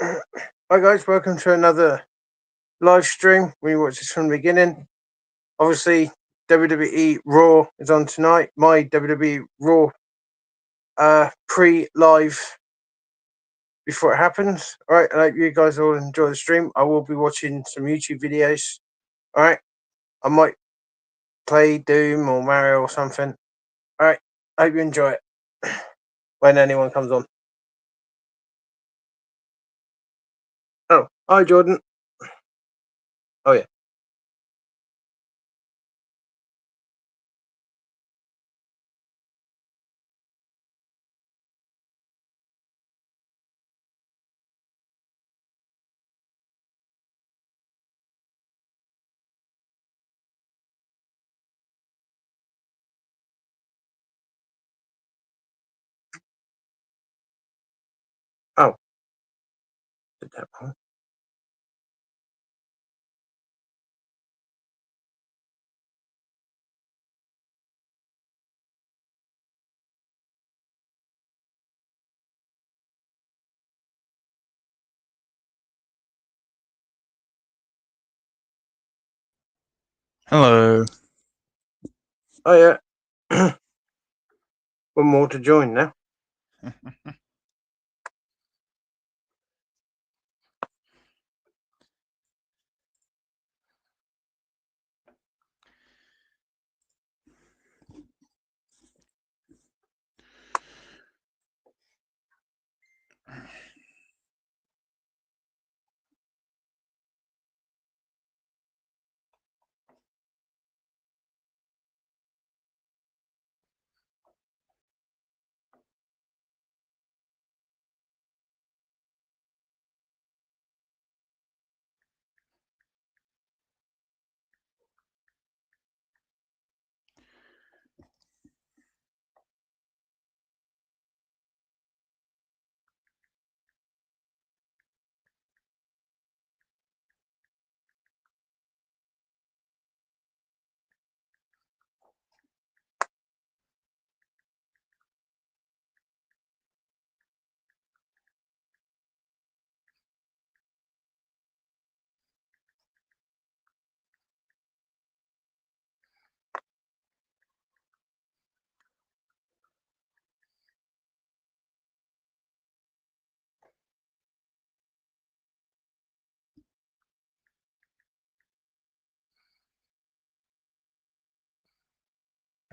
Hi guys, welcome to another live stream. We watch this from the beginning. Obviously, WWE Raw is on tonight. My WWE Raw pre-live before it happens. Alright, I hope you guys all enjoy the stream. I will be watching some YouTube videos. Alright. I might play Doom or Mario or something. Alright, I hope you enjoy it. When anyone comes on. Oh, hi Jordan. Oh yeah. Oh. Did that one. Hello. Oh yeah. One more to join now.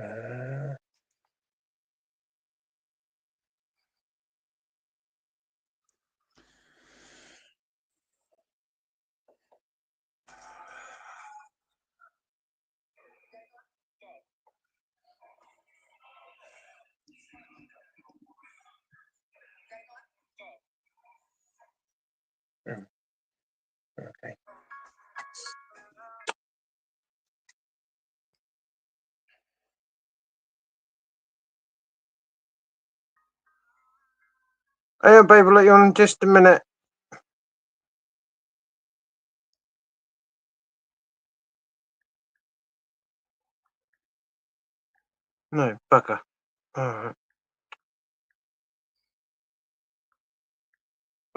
Uh, okay. Hey, babe, I'll let you on in just a minute. No, bugger. Alright.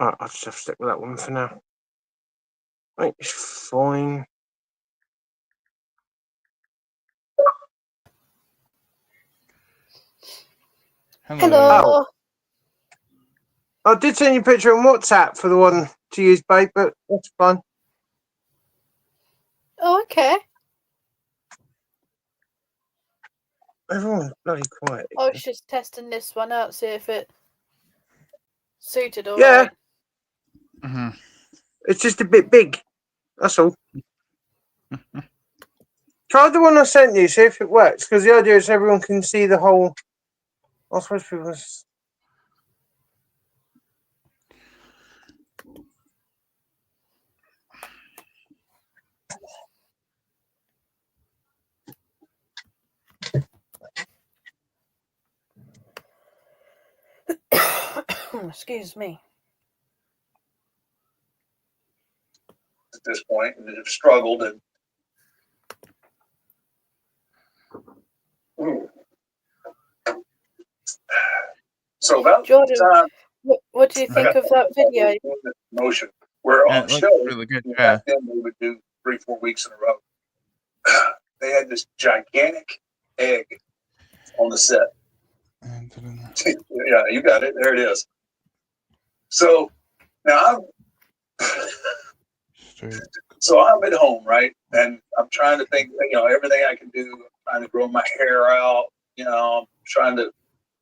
Alright, I'll just have to stick with that one for now. Right, it's fine. Hello. Oh, I did send you a picture on WhatsApp for the one to use, babe, but that's fine. Oh, okay. Everyone's bloody quiet. I was just testing this one out, see if it suited all Yeah. right. Mm-hmm. It's just a bit big. That's all. Try the one I sent you, see if it works. Because the idea is everyone can see the whole. I suppose people. Excuse me. At this point, and have struggled and. So about Jordan, What do you think of that video? Motion. Where Yeah, on it looks show, really good. back Yeah. then we would do 3-4 weeks in a row. They had this gigantic egg on the set. Yeah, you got it. There it is. So now I'm at home, right? And I'm trying to think, everything I can do. I'm trying to grow my hair out. I'm trying to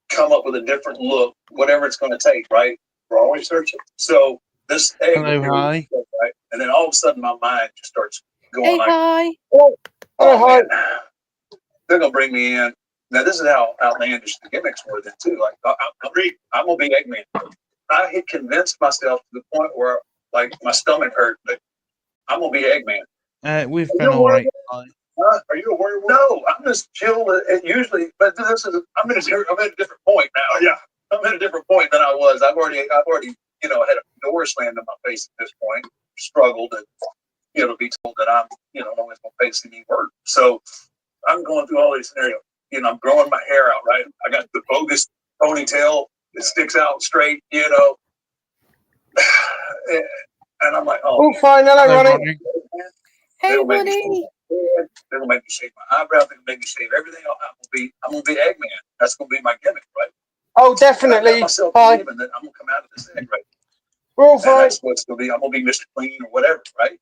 come up with a different look, whatever it's going to take, right? We're always searching. So this egg, Hello, hi. right? And then all of a sudden my mind just starts going Hey, like, hi. oh man, they're going to bring me in. Now this is how outlandish the gimmicks were then too. Like I'm going to be Eggman. I had convinced myself to the point where like my stomach hurt, but I'm going to be Eggman. We've been all right. Are you a werewolf? No, I'm just chill. And usually, but I'm at a different point now. Yeah, I'm at a different point than I was. I've already, had a door slammed in my face at this point. Struggled and to be told that I'm, always going to face any work. So I'm going through all these scenarios. I'm growing my hair out. Right, I got the bogus ponytail that sticks out straight. And I'm like, oh, fine. Hello, Ronnie. Hey, Ronnie. They're gonna make me shave my eyebrows. They're gonna make me shave everything. I'm gonna be Eggman. That's gonna be my gimmick, right? Oh, definitely. I myself believing that I'm gonna come out of this egg, right? We're all fine. That's what's gonna be. I'm gonna be Mr. Clean or whatever, right?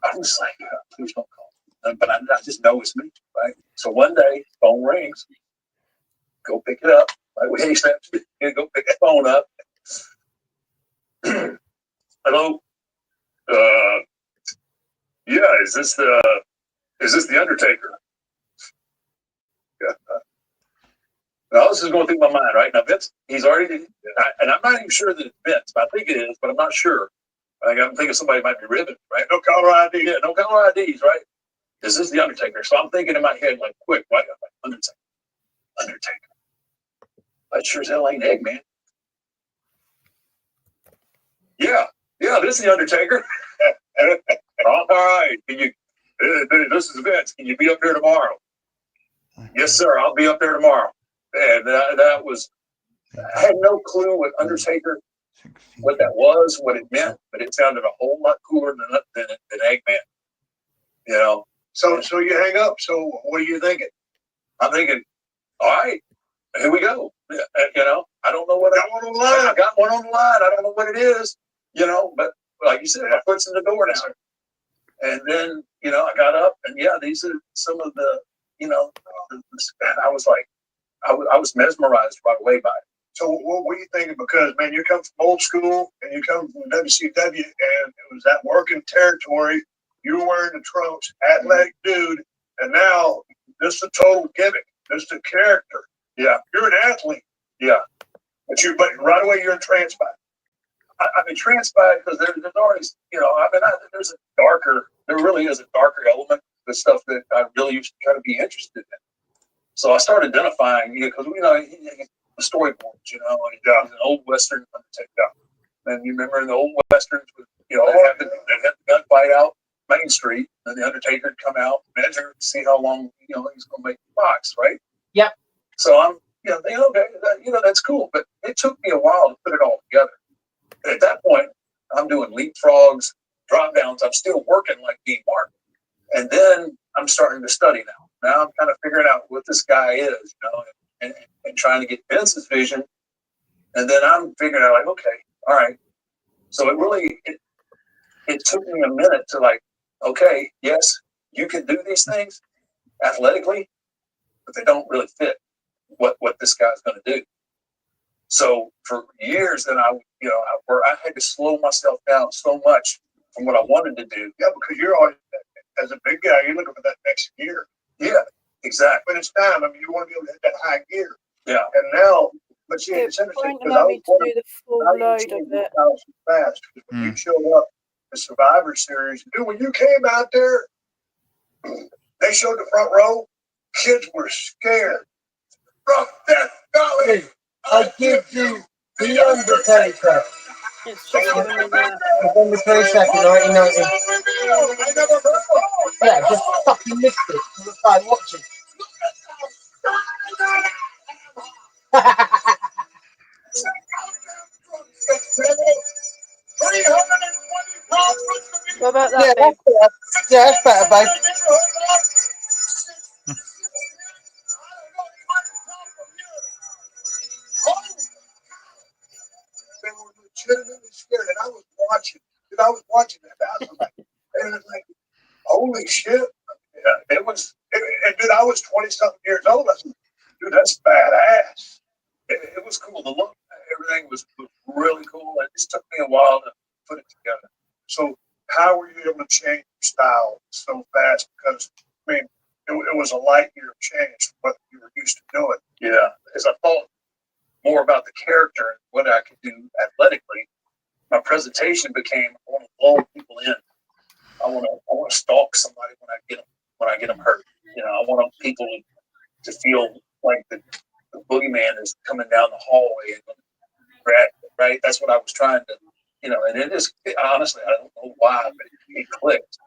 I'm just like, please don't call me. But I just know it's me, right? So one day, phone rings. Go pick it up. Right? Hey, Snaps, go pick that phone up. Hello. Yeah, is this the Undertaker? Yeah. Now this is going through my mind, right? Now Vince, he's already, and I'm not even sure that it's Vince, but I think it is, but I'm not sure. I'm thinking somebody might be ribbing, right? No caller ID. Yeah, no caller IDs, right? Is this the Undertaker? So I'm thinking in my head, like, quick, right? I'm like, Undertaker. That sure as hell ain't Eggman. Yeah, this is the Undertaker. All right, this is Vince. Can you be up here tomorrow? Yes, sir. I'll be up there tomorrow. And that was, I had no clue what Undertaker, what that was, what it meant, but it sounded a whole lot cooler than Eggman. So you hang up. So what are you thinking? I'm thinking, all right, here we go. I don't know what I got one on the line. I got one on the line. I don't know what it is. But like you said, my foot's in the door now. And then, I got up and these are some of the, I was like, I was mesmerized right away by it. So what were you thinking? Because, man, you come from old school and you come from WCW and it was that working territory. You were wearing the trunks, athletic dude, and now this is a total gimmick. This is a character. Yeah. You're an athlete. Yeah. But right away you're entranced by it. I mean, transpired because there's always, there really is a darker element to stuff that I really used to kind of be interested in. So I started identifying, because, the storyboards, and an old Western Undertaker. And you remember in the old Westerns, they had the gunfight out Main Street, and the Undertaker would come out, measure, see how long, he's going to make the box, right? Yep. So I'm, thinking, okay, that's cool. But it took me a while to put it all together. At that point, I'm doing leapfrogs, drop downs. I'm still working like Dean Martin. And then I'm starting to study now. Now I'm kind of figuring out what this guy is, and trying to get Vince's vision. And then I'm figuring out, like, okay, all right. So it took me a minute to, like, okay, yes, you can do these things athletically, but they don't really fit what this guy's going to do. So for years, then I had to slow myself down so much from what I wanted to do. Yeah, because you're always, as a big guy, you're looking for that next gear. Yeah, exactly. But it's time. I mean, you want to be able to hit that high gear. Yeah. And now, but see, it's interesting because I was to do the full load of it. Fast. When you showed up the Survivor Series, dude, when you came out there, they showed the front row. Kids were scared. From Death Valley. I give you the Undertaker. It's just giving me that. November 22nd, 1990. Yeah, just fucking missed it. I was like watching. about Yeah, that, babe? that's better, babe. They were legitimately scared, and I was watching. And I was watching that. I was like, holy shit! Yeah, it was. And dude, I was 20-something years old. I said, dude, that's badass. It was cool to look. Everything was really cool. It just took me a while to put it together. So how were you able to change your style so fast? Because I mean, it was a light year change from what you were used to doing. Yeah, as I thought more about the character and what I could do athletically, my presentation became I want to lull people in. I want to stalk somebody when I get them hurt. You know, I want people to feel like the boogeyman is coming down the hallway and right. That's what I was trying to, and honestly, I don't know why, but it clicked.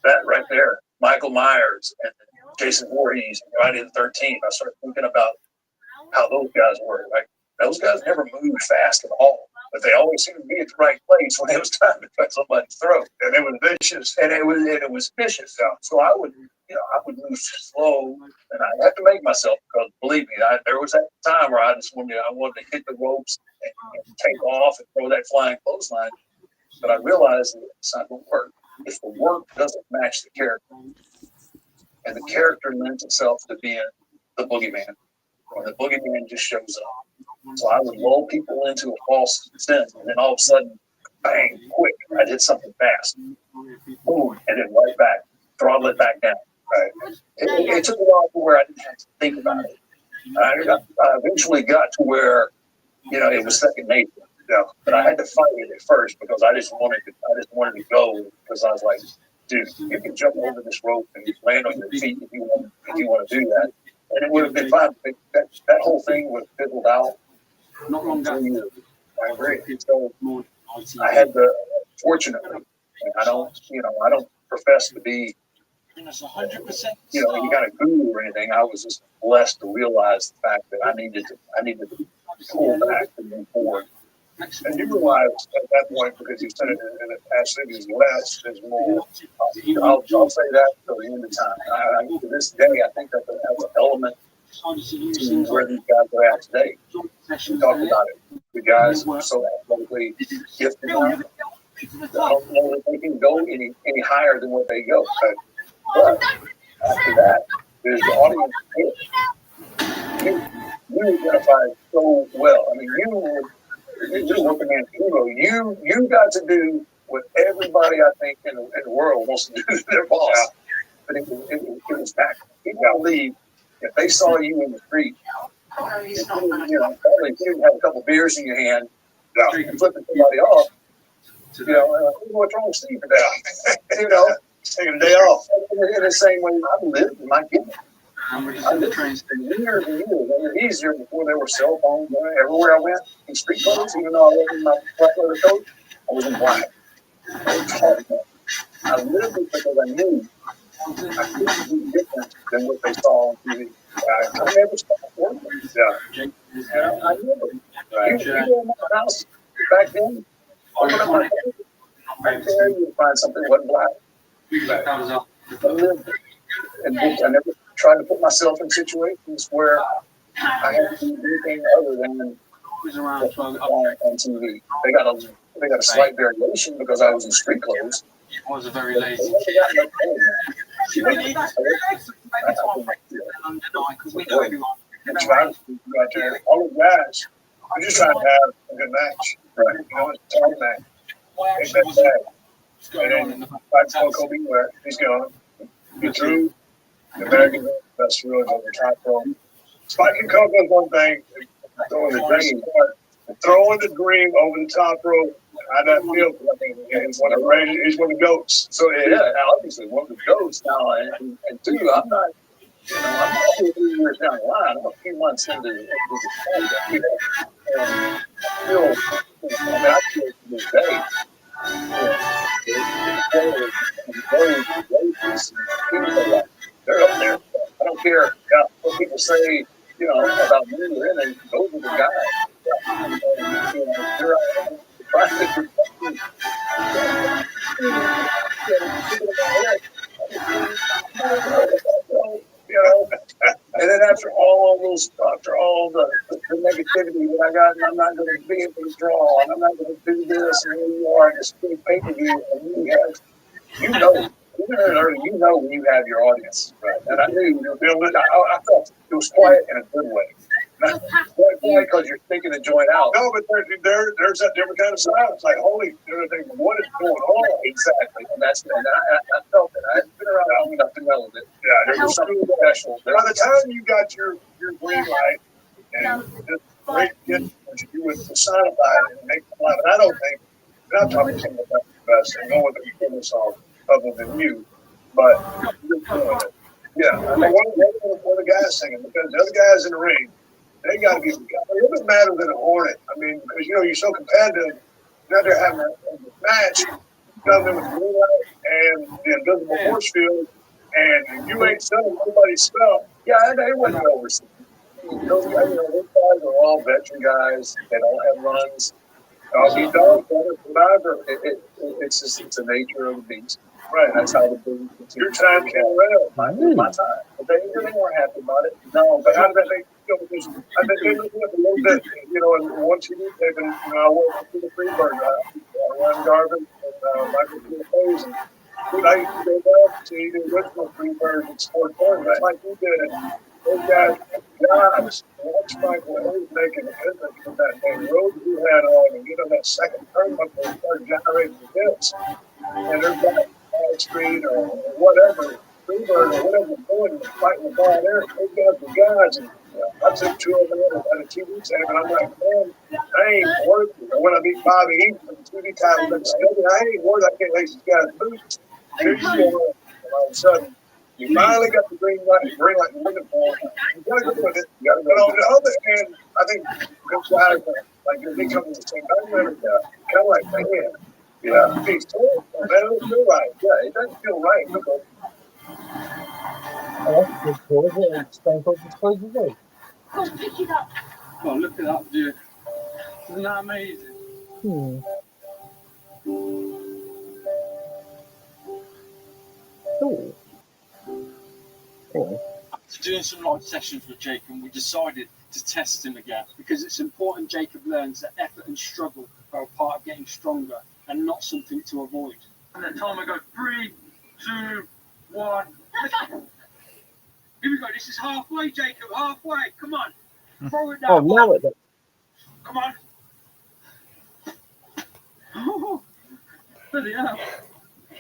That right there, Michael Myers and Jason Voorhees, Friday the 13th. I started thinking about how those guys were. Like those guys never moved fast at all, but they always seemed to be at the right place when it was time to cut somebody's throat. And it was vicious. And it was vicious. So I would move slow, and I had to make myself, because believe me, there was that time where I wanted to hit the ropes and take off and throw that flying clothesline. But I realized that it's not going to work if the work doesn't match the character, and the character lends itself to being the boogeyman, or the boogeyman just shows up. So I would lull people into a false sense, and then all of a sudden, bang, quick, I'd hit something fast, boom, and then right back, throttle it back down. Right. It took a while to where I didn't have to think about it. I eventually got to where, it was second nature. But I had to fight it at first because I just wanted to go, because I was like, dude, you can jump over this rope and land on your feet if you want to do that, and it would have been fine. That whole thing would have fizzled out in 3 years. I agree. So I had to, fortunately, I don't profess to be, any kind of guru or anything. I was just blessed to realize the fact that I needed to pull back and move forward. And you realized at that point, because you said it in the past cities, less is more. I'll say that till the end of time. To this day, I think that's an element to where these guys are at today. We talked about it. The guys are so athletically gifted now. I don't know that they can go any higher than what they go. But after that, there's the audience. You identified so well. I mean, you're working in hero. You got to do what everybody, I think, in the world wants to do to their boss. But it was back. You got to leave. If they saw you in the street, probably if you had a couple beers in your hand, and flipping somebody off, what's wrong with Steve today? Taking a day off. In the same way I lived in my gimmick. I lived years and years. It was easier before there were cell phones. Everywhere I went in street clothes, even though I wasn't in my black leather coat, I was in black. I lived it because I knew I couldn't be different than what they saw on TV. I never stopped working. I never. You go in my house back then, open up my house, right there, you would find something that wasn't black. I lived it. And I never tried to put myself in situations where I had to do anything other than on TV. They got a slight variation because I was in street clothes. I was a very lazy kid. All the guys, we're just trying to have a good match. Right. It's a tight match. Ain't that bad. And then, like Coco Beware, he's going. Get through. The American best rules on the top rope. Spiking Coco is one thing. Throwing the dream over the top rope. How that feel? I think he's one of the goats. So obviously one of the goats now. And two, I'm not 2 or 3 years down the line. I'm a few months into the I feel to this day. They're up there. I don't care what people say, about me or anything. Those are the guys. to be what I got, and I'm not going to be able to draw, and I'm not going to do this, and here you are, this big pay-per-view, and you know, you know when you have your audience, right? And I knew you were building. I felt it was quiet in a good way. Not because you're thinking to join out. No, but there's that different kind of silence. Like, holy, what is going on? Exactly, and I felt it. I've been around long enough to know that. Yeah, there was something special. By the time you got your green light and this great gift, you would personify it and make it live. And I don't think, and I'm talking to some of the best, and no one that can this off other than you, but you're doing it. Yeah, I mean, one of the guys singing, because the other guys in the ring, they got to be a little bit madder than a hornet. I mean, because, you're so competitive. Now they're having a match, done them with the green light and the invisible force field, and you ain't selling nobody's stuff. Yeah, they wouldn't go overseas. Those guys, those guys are all veteran guys. They don't have runs. He does, but it's just the nature of the beast. Right. That's how the beast. Your time can't run. My time. But they weren't happy about it. No, but how did that make you feel? Because I've been looking at a little bit, and one TV taping, I worked with the Freebird, Ron Garvin and Michael Hayes, and I used to go back to the original Freebird and Sport Point, right? Like you did. Those guys, watch Michael Hayes making the difference with that road he had on, and that second turn up there started generating the hits. And there's that High Street or whatever, Freebird or whatever, going fighting the ball there. Those guys were guys, and I took two of them at a TV tape, and I'm like, man, I ain't working. And when I beat Bobby Eaton for the TV title, I ain't worried. I can't lace these guys' boots. Here you go, and all of a sudden, you finally got the green light you're looking for. You got to go with it. But on the other hand, I think those guys, like, they come to the same time, kind of like, man, he's told, man, it don't feel right. Yeah, it doesn't feel right. Because Oh, pick it up. Oh, look at that, dude. Isn't that amazing? After doing some live sessions with Jacob, we decided to test him again because it's important Jacob learns that effort and struggle are a part of getting stronger and not something to avoid. And that time I go 3, 2, 1. Here we go. This is halfway, Jacob. Halfway. Come on. Throw it down. Oh, now it. Come on. Oh, bloody hell.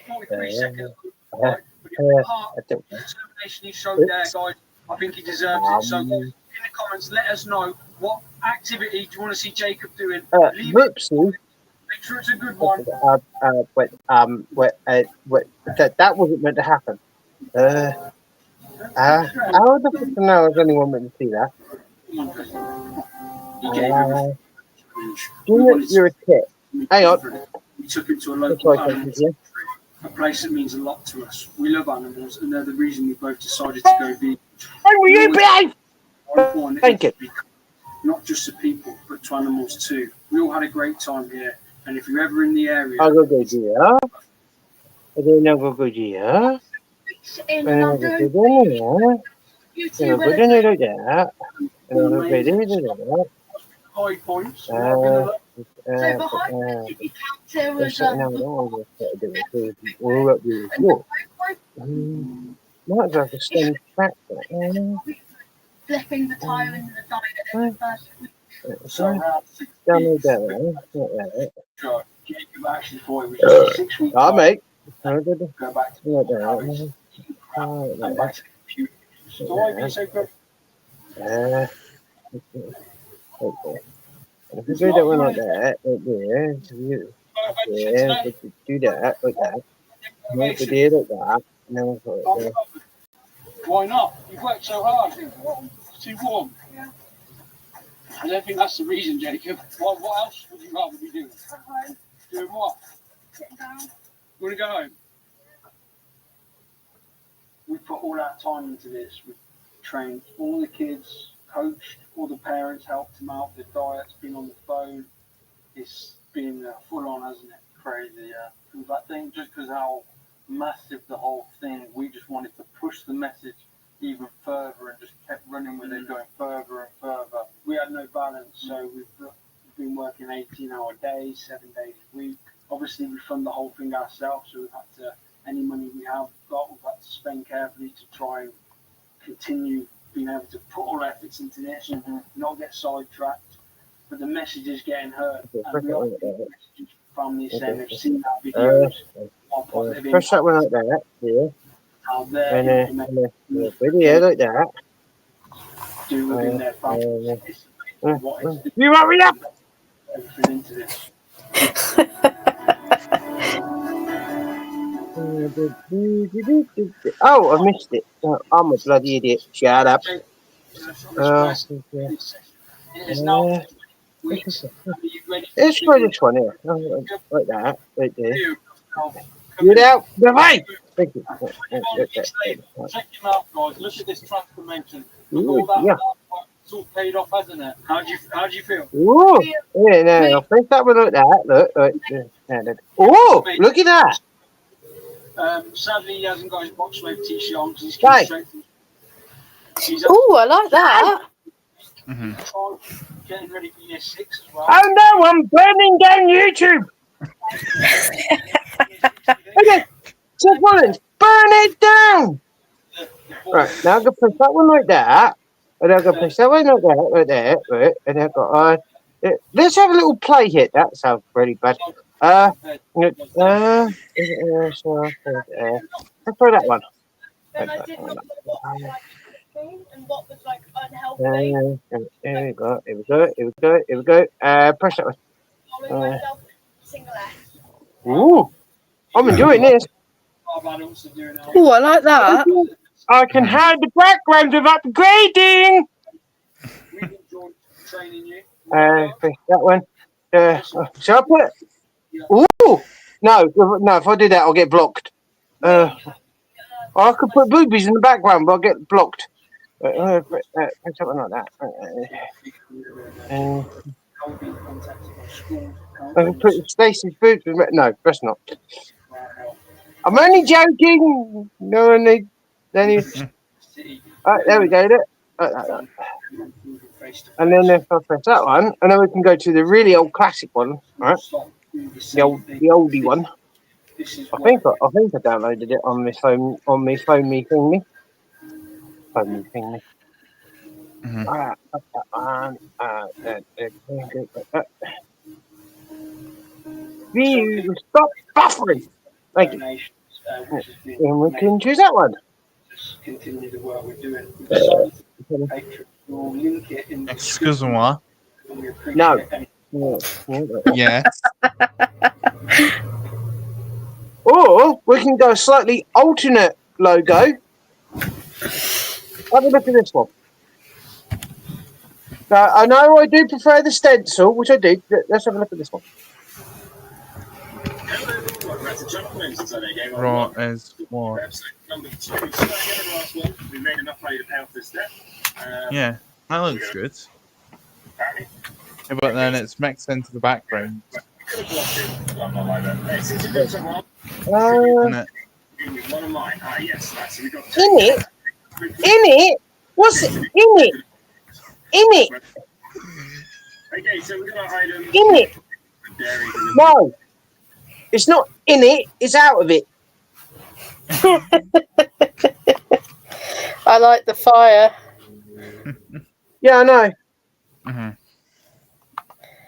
43 seconds. Right. The determination he showed there, guys. I think he deserves it. So, in the comments, let us know what activity do you want to see Jacob doing. Whoopsie. Make sure it's a good one. That wasn't meant to happen. How the fuck now is anyone meant to see that? You're a tit. Hang on. We took him to a local a place that means a lot to us. We love animals, and they're the reason we both decided to go vegan. When will you behave? Thank you. Not just to people, but to animals too. We all had a great time here, and if you're ever in the area, I'll go good here. I don't know go good here. In London. You two will high points. So behind you, if you count there was might as well just stand back there. flipping the tire into the diet So Down there. Jacob actually thought it was just 6 weeks. Mate. Go back to the go back to the computer. So why be so good? If you do that one like that, do that like that. If you did like that, and then we'll put it there. Why not? You've worked so hard. Too warm. I don't think that's the reason, Jacob. What else would you rather be doing? Doing what? sitting down. You want to go home? We put all our time into this. We trained all the kids, coached all the parents, helped them out with the diets, been on the phone. It's been full on, hasn't it? Crazy, yeah. And I think just because how massive the whole thing, we just wanted to push the message even further and just kept running with it, going further and further. We had no balance, so we've been working 18-hour days, 7 days a week. Obviously, we fund the whole thing ourselves, so we've had to, any money we have got, we've had to spend carefully to try and continue being able to put all efforts into this and not get sidetracked. But the message is getting heard, and we often get messages from families saying they've seen our videos, how positive Push that one impact, like that. Yeah. how they're And implementing video like that. do within their families. What is You want me up? everything into this. Oh, I missed it. Oh, I'm a bloody idiot. Shut up. Let's try this one here. Like that. Right there. Get out the way! Thank you. Check your mouth, guys. Look at this transformation. Look at all that hard work. It's all paid off, hasn't it? How do you feel? Ooh. Yeah, no, I'll press that one like that. Look. Oh, look at that. Sadly, he hasn't got his box wave t-shirt on because he's coming straight from. Oh, I like that. Getting ready for year 6 as well. Oh no, I'm burning down YouTube. Okay, Seth Rollins, burn it down. Right, now I'm going to press that one like that. And I'm going to press that one like that, right there. Right, and I've got, let's have a little play hit. That sounds pretty bad. Let's try that one. And what was like unhealthy. Here we go. Press that one. Ooh, I'm enjoying this. Oh, I like that. I can hide the background of upgrading. We've enjoyed training you. Press that one. Shall I put it? Ooh! No, if I do that, I'll get blocked. I could put boobies in the background, but I'll get blocked. Something like that. I can put Stacey's boobs. No, that's not. I'm only joking. No one needs any. There we go. And then if I press that one, and then we can go to the really old classic one, right? The oldie one. I think I downloaded it on my phone. On my phone me thingy. Stop buffering. Thank you. And we can choose that one. Continue the work we're doing. We'll link it in the Excuse-moi. No. Yes. Or we can go slightly alternate logo. Have a look at this one. Now, I know I do prefer the stencil, which I do. Let's have a look at this one. Raw as war. Yeah, that looks good. Yeah, but then it's mixed into the background. In it? What's it? In it? Okay, so we're gonna item. In it? No. It's not in it, it's out of it. I like the fire. Yeah, I know.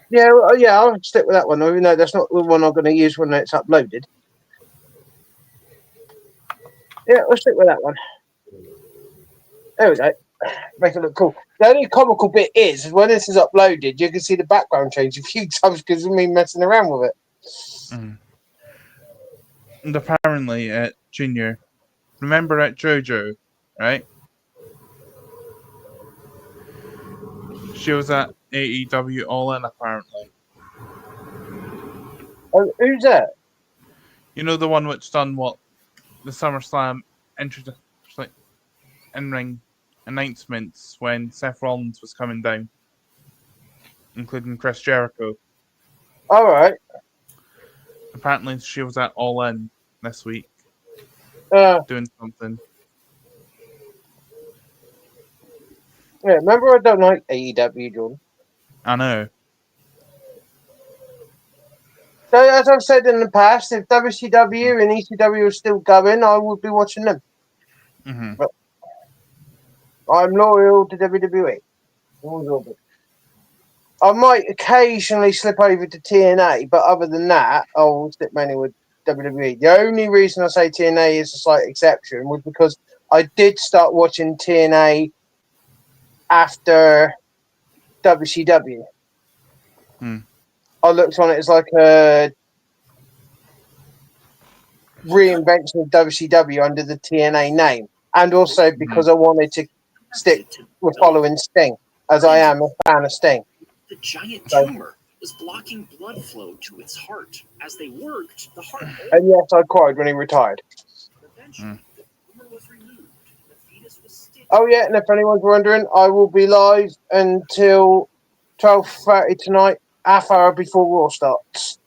Yeah, I'll stick with that one, even though that's not the one I'm going to use when it's uploaded. Yeah, I'll stick with that one. There we go. Make it look cool. The only comical bit is when this is uploaded, you can see the background change a few times because of me messing around with it. And apparently, Junior, remember at JoJo, right? She was at AEW All In, apparently. Oh, who's that? You know the one which done what the SummerSlam in-ring announcements when Seth Rollins was coming down, including Chris Jericho. All right. Apparently, she was at All In this week, doing something. Yeah, remember I don't like AEW, Jordan. I know. So as I've said in the past, if WCW and ECW are still going, I would be watching them. Mm-hmm. But I'm loyal to WWE. Always will be. I might occasionally slip over to TNA, but other than that, I'll stick mainly with WWE. The only reason I say TNA is a slight exception was because I did start watching TNA after WCW. Hmm. I looked on it as like a reinvention of WCW under the TNA name, and also because I wanted to stick with following Sting, as I am a fan of Sting. The giant So, tumor was blocking blood flow to its heart. As they worked, the heart and yes, I cried when he retired. eventually the tumor was removed. The fetus was stitched. Oh yeah, and if anyone's wondering, I will be live until 12:30 tonight, half hour before Raw starts.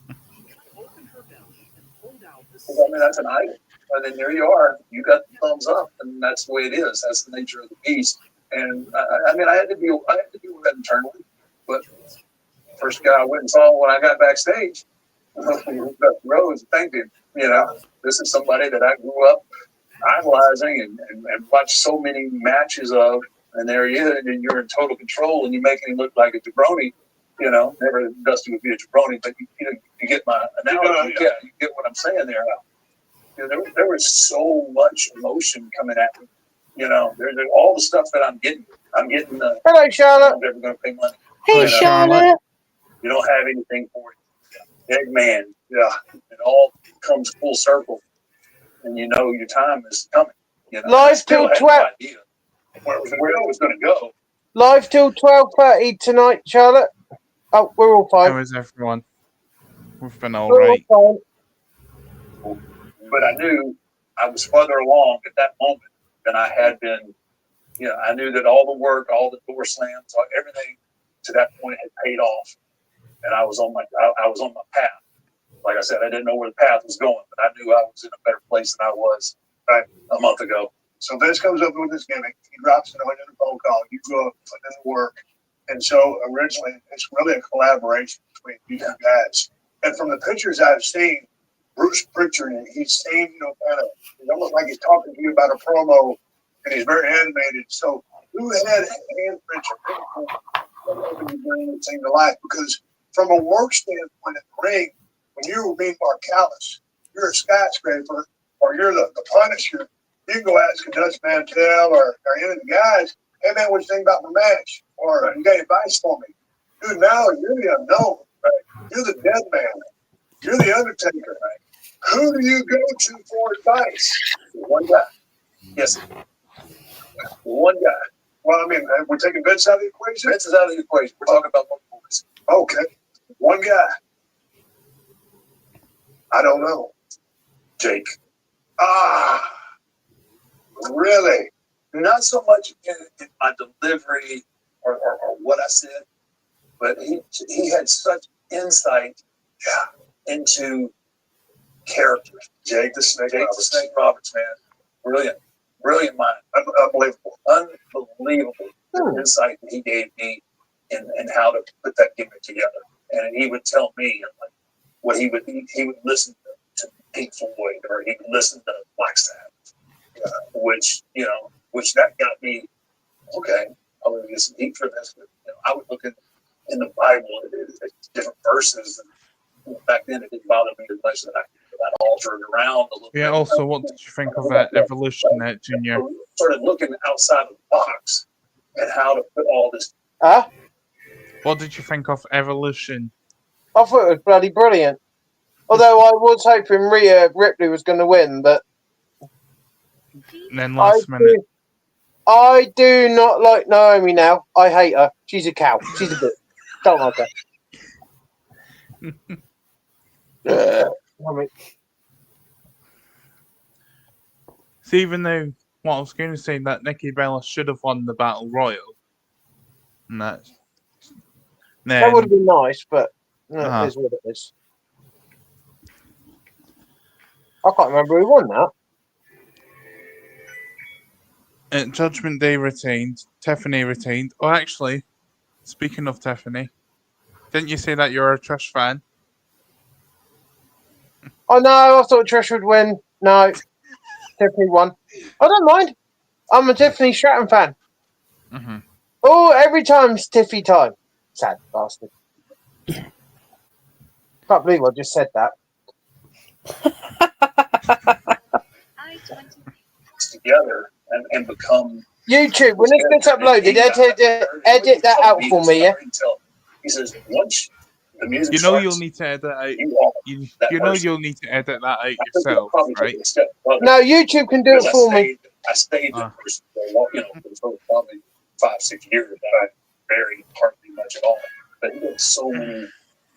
He cut open her belly and pulled out the I mean, that's an item. And then there you are. You got the thumbs up, and that's the way it is. That's the nature of the beast. And I mean, I had to deal with that internally. But first guy I went and saw when I got backstage, Rose, thanked him. You know, this is somebody that I grew up idolizing and watched so many matches of. And there he is, and you're in total control, and you're making him look like a jabroni. You know, never Dusty would be a jabroni, but you get my analogy. Yeah, you get what I'm saying there. You know, there was so much emotion coming at me. You know, there's all the stuff that I'm getting. I'm getting the. Hello, Charlotte. I'm never going to pay money. Hey, Hello, Charlotte. Charlotte. You don't have anything for it. Eggman. Yeah, it all comes full circle, and you know your time is coming. You know, Live I still till had 12. no idea where it was going to go. Live till 12:30 tonight, Charlotte. Oh, we're all fine. How is everyone? We've been all We're right. all fine. But I knew I was further along at that moment than I had been. You know, I knew that all the work, all the door slams, everything to that point had paid off, and I was on my path. Like I said, I didn't know where the path was going, but I knew I was in a better place than I was a month ago. So Vince comes up with this gimmick. He drops it on in a phone call. You go up, put in the work. And so originally, it's really a collaboration between you two guys. And from the pictures I've seen, Bruce Pritchard, he's saying, it's almost like he's talking to you about a promo, and he's very animated. So who had hand Pritchard you bring this thing to life? Because from a work standpoint in the ring, when you meet Mark Callis, you're a skyscraper, or you're the Punisher. You can go ask a Dutch Mantel or any of the guys, hey man, what you think about my match? Or you got advice for me? Dude, now you're the unknown. Right? You're the dead man. You're the Undertaker. Right? Who do you go to for advice? One guy. Yes. One guy. Well, I mean, we're taking Vince out of the equation? Vince is out of the equation. We're talking about one voice. Okay. One guy. I don't know. Jake. Ah. Really? Not so much in my delivery or what I said, but he had such insight into characters. Jake the Snake Roberts, man. Brilliant mind. Unbelievable insight that he gave me in how to put that gimmick together. And he would tell me what he would listen to Pink Floyd, or he would listen to Black Sabbath. Which that got me, okay, I would get some heat for this. But, I would look in the Bible at different verses. And back then, it didn't bother me as much that I altered around a little bit. Yeah, also, what did you think of that evolution there, Junior? Started looking outside of the box and how to put all this. Huh? What did you think of evolution? I thought it was bloody brilliant. Although I was hoping Rhea Ripley was going to win, but And then last minute. I do not like Naomi now. I hate her. She's a cow. She's a bitch. Don't like her. See, even though what I was going to say that Nikki Bella should have won the Battle Royal, and that would have been nice, but it is what it is. I can't remember who won that. Judgment Day retained. Tiffany retained. Oh, actually, speaking of Tiffany, didn't you say that you're a Trish fan? Oh no, I thought Trish would win. No, Tiffany won. I don't mind. I'm a Tiffany Stratton fan. Mm-hmm. Oh, every time's Tiffy time. Sad bastard. Can't believe I just said that. Together and become YouTube, when this gets uploaded, edit that out for me, yeah? He says, once the music You know starts, you'll need to edit out. You know person. you'll need to edit that out yourself, right? No, YouTube can do it for me. I stayed with the person for probably 5-6 years. I very hardly much at all. But he had so many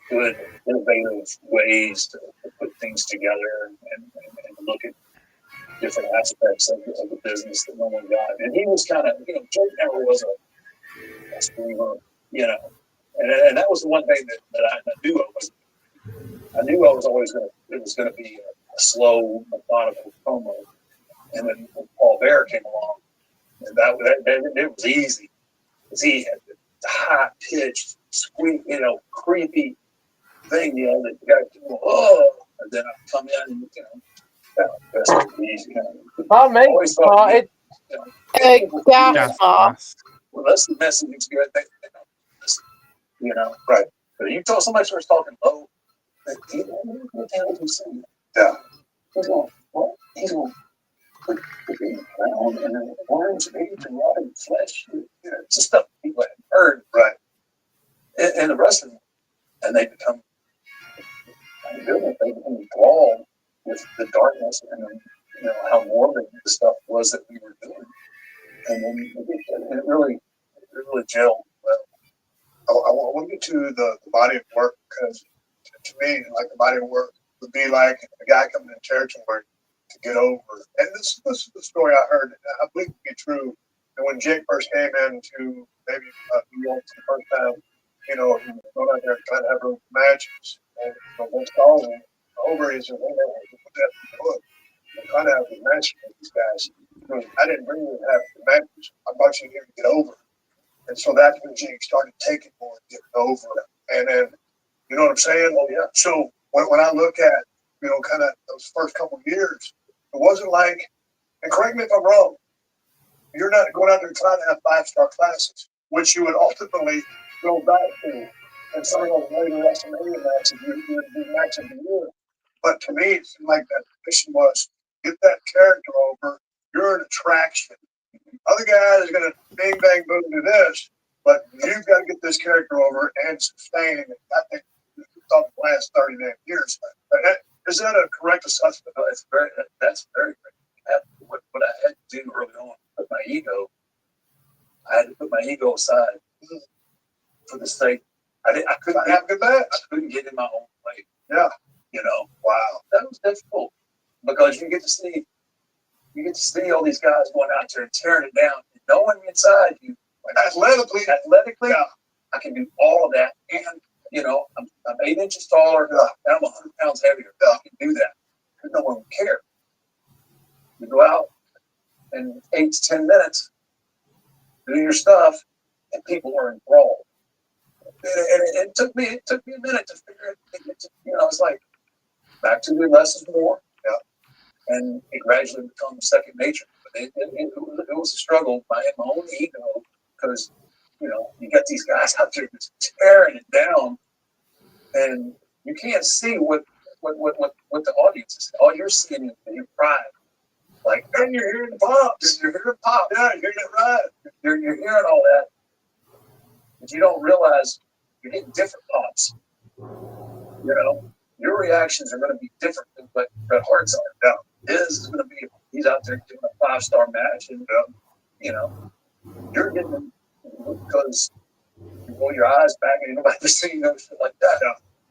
good, innovative ways to put things together and look at different aspects of the business that no one got. And he was kind of, Jake never was a screamer, and that was the one thing that I knew I wasn't. I knew I was always it was going to be a slow, methodical promo. And then when Paul Bear came along, and that it was easy. Because he had the high-pitched, squeak, creepy thing, that you got to do, and then I come in and, best of these, Pardon me, always thought, Gas mask. well, that's the message is good. Right. But you told somebody starts talking low, what the hell is he saying? Yeah. He's going, what? He's going, put it in the ground and then worms maybe to rotting flesh. It's just stuff people hadn't heard. Right. And the rest of them, and they become enthralled with the darkness and how morbid the stuff was that we were doing. And then it really gelled well. I want to get to the body of work because to me, like the body of work would be like a guy coming in territory to get over. And this is the story I heard. I believe it to be true. And when Jake first came into maybe New York for the first time, he was going out there trying to have those matches. And what's calling over is put that in the book. I'm trying to have the matches with these guys. I didn't bring you to have the matches. I brought you here to get over. And so that's when Jake started taking more and getting over. And then, you know what I'm saying? Well, yeah. So when I look at, kind of those first couple of years, it wasn't like, and correct me if I'm wrong, you're not going out there trying to have 5-star classes, which you would ultimately go back to. And some of those later WrestleMania matches, you would do match of the year. But to me, it seemed like that mission was get that character over. You're an attraction. Other guys are going to bang, bang, boom, do this, but you've got to get this character over and sustain it. I think it's on the last 39 years. Is that a correct assessment? No, that's very great. What I had to do early on, I had to put my ego aside for the sake. I couldn't have a good match. I couldn't get in my own way. Yeah. Wow. That was difficult because you get to see all these guys going out there and tearing it down, and knowing inside you, like athletically, yeah. I can do all of that, and I'm 8 inches taller, and I'm 100 pounds heavier. I can do that. No one would care. You go out in 8 to 10 minutes, do your stuff, and people are enthralled. And it took me a minute to figure it. It's like back to the less is more. Yeah. And it gradually becomes second nature. But it was a struggle by my own ego because you got these guys out there just tearing it down, and you can't see what the audience is. All you're seeing is your pride. Like, and you're hearing the pops. You're hearing pop. Yeah, you're hearing it right. You're hearing all that, but you don't realize you're getting different pops. Your reactions are going to be different than what Bret Hart's are. Now, his is going to be, he's out there doing a 5-star match, and you're getting them because you roll your eyes back and nobody's seen no shit like that,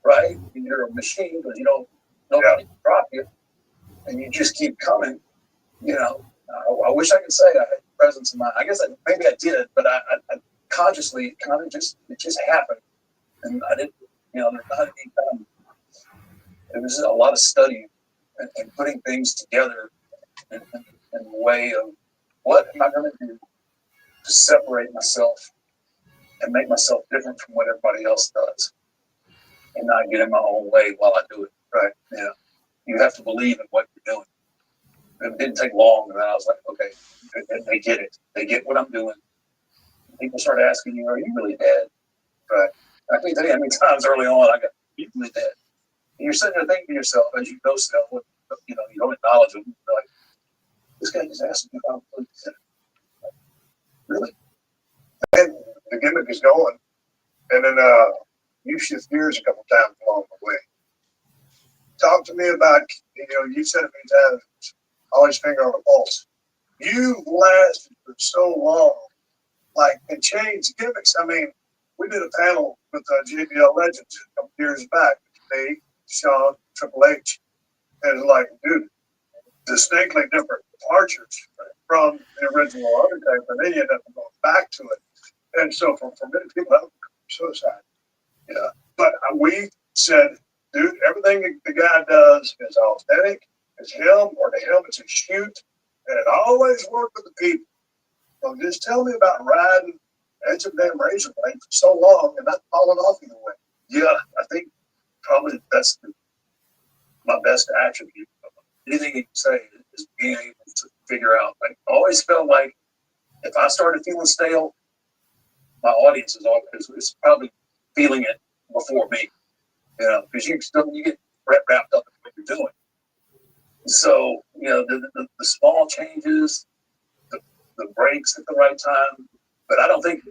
right? And you're a machine because nobody can drop you, and you just keep coming. I wish I could say I had presence in mind. I guess maybe I did, but I consciously kind of it just happened, and I didn't. There's not any kind of. It was a lot of study and putting things together in a way of what am I going to do to separate myself and make myself different from what everybody else does, and not get in my own way while I do it. Right? You know, you have to believe in what you're doing. It didn't take long, and then I was like, okay, they get it. They get what I'm doing. People start asking you, "Are you really dead?" Right? I can't tell you how many times early on I got, "Are you really dead?" And you're sitting there thinking to yourself as you know stuff, you know, you don't acknowledge them. You're like, this guy just asked me if I'm really dead. Really? And the gimmick is going. And then you shift gears a couple times along the way. Talk to me about, you know, you said it many times, always finger on the pulse. You lasted for so long, like, and changed gimmicks. I mean, we did a panel with JBL Legends a couple years back. Me, Sean, Triple H. And it's like, dude, distinctly different departures from the original Undertaker. And then you end up going back to it. And so for many people, that was suicide. Yeah. But we said, dude, everything the guy does is authentic. It's him, or to him, it's a shoot. And it always worked with the people. So just tell me about riding edge of damn razor blade for so long and not falling off either way. Yeah, I think probably that's my best attribute. Anything you can say is being able to figure out. Like, I always felt like if I started feeling stale, my audience is probably feeling it before me. You know, because you get wrapped up in what you're doing. So, you know, the small changes, the breaks at the right time. But I don't think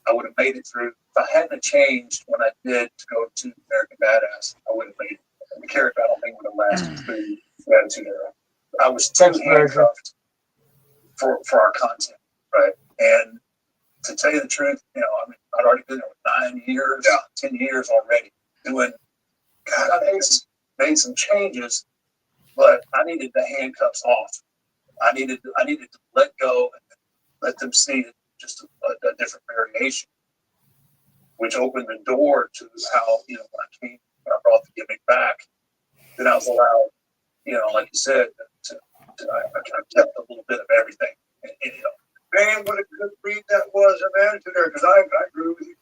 I would have made it through. If I hadn't changed when I did to go to American Badass, I would have made it. The character, I don't think, would have lasted through the Attitude Era. I was too handcuffed for our content, right? And to tell you the truth, you know, I mean, I'd already been there 9 years, 10 years already doing. God, I made some changes, but I needed the handcuffs off. I needed to let go and let them see just a different variation, which opened the door to how, you know, when I brought the gimmick back, then I was allowed, you know, like you said, I kept a little bit of everything. And, you know, man, what a good read that was in Attitude Era, because I agree with you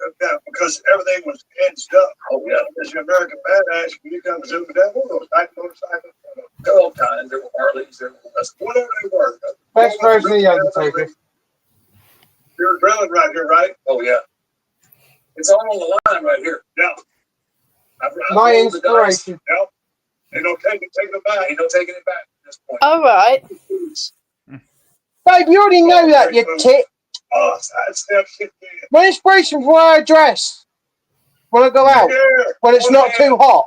because everything was edged up. Oh, yeah. As your American Badass, you come to Super Devil, those type motorcycles, all kinds. There were Harleys, there were whatever they were. Best version of the Undertaker. You're drilling right here, right? Oh, yeah. It's all on the line right here. Yeah. My inspiration. Yep. Ain't no taking it back. Ain't no taking it back at this point. All right. Babe, you already know that, you tit. Oh, that's that shit. My inspiration for our dress when I go out, when it's not too hot.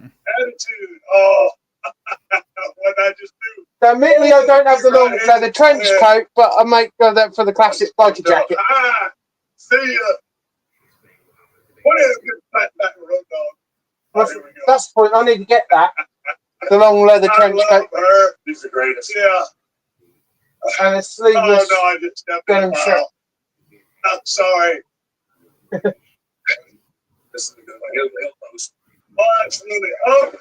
Attitude. Oh, what I just do. So admittedly, I don't have the long leather trench coat, but I make that for the classic biker jacket. See ya. What is a good flat back road dog? That's the point. I need to get that. The long leather trench coat. Her. He's the greatest. Yeah. And a sleeveless. Oh, no, I just stepped in. I'm sorry. This is a good one. He'll post. Oh, absolutely. Oh.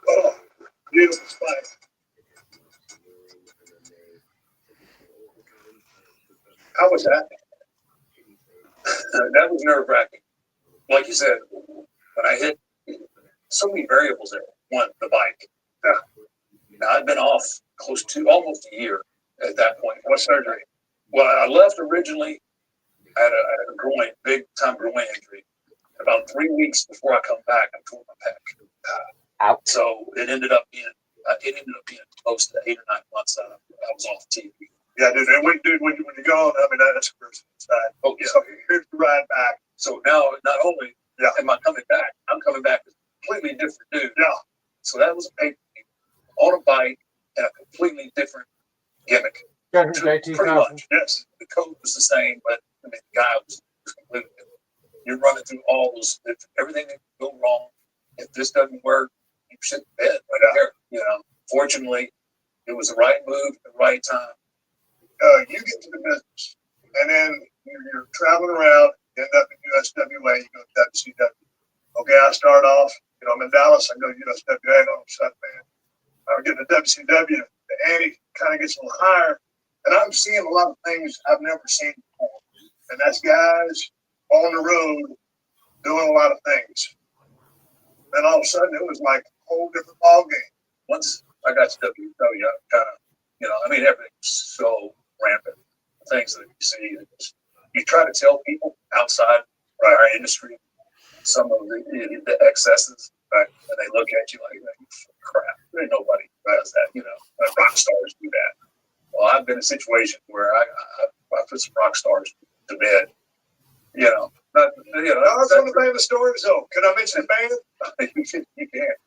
Oh, beautiful spice. How was that? That was nerve-wracking. Like you said, when I hit so many variables there. One, the bike. Now, I'd been off close to almost a year at that point. What surgery? Well, I left originally. I had a groin, big-time groin injury. About 3 weeks before I come back, I tore my pec. Out. So it ended up being close to 8 or 9 months I was off TV. Yeah, dude. And when you go, I mean, that's the first side. Oh, yeah. So here's the ride back. So now, not only am I coming back, I'm coming back as a completely different dude. Yeah. So that was a pay-per-view on a bike and a completely different gimmick. Pretty much. Yes. The code was the same, but I mean, the guy was completely different. You're running through all those, everything that can go wrong. If this doesn't work, you shit the bed right there. You know, fortunately, it was the right move at the right time. You get to the business, and then you're traveling around, You end up in USWA, you go to WCW. Okay, I start off, I'm in Dallas, I go to USWA, and all of a sudden, man, I get to WCW, the ante kind of gets a little higher, and I'm seeing a lot of things I've never seen before. And that's guys on the road doing a lot of things. Then all of a sudden, it was like a whole different ballgame. Once I got to WWE, I kind of, everything's so rampant. Things that you see, you try to tell people outside our industry some of the excesses, right? And they look at you like, crap, there ain't nobody does that, rock stars do that. Well, I've been in a situation where I put some rock stars to bed, That's one of the famous stories, though. Can I mention a band? You can.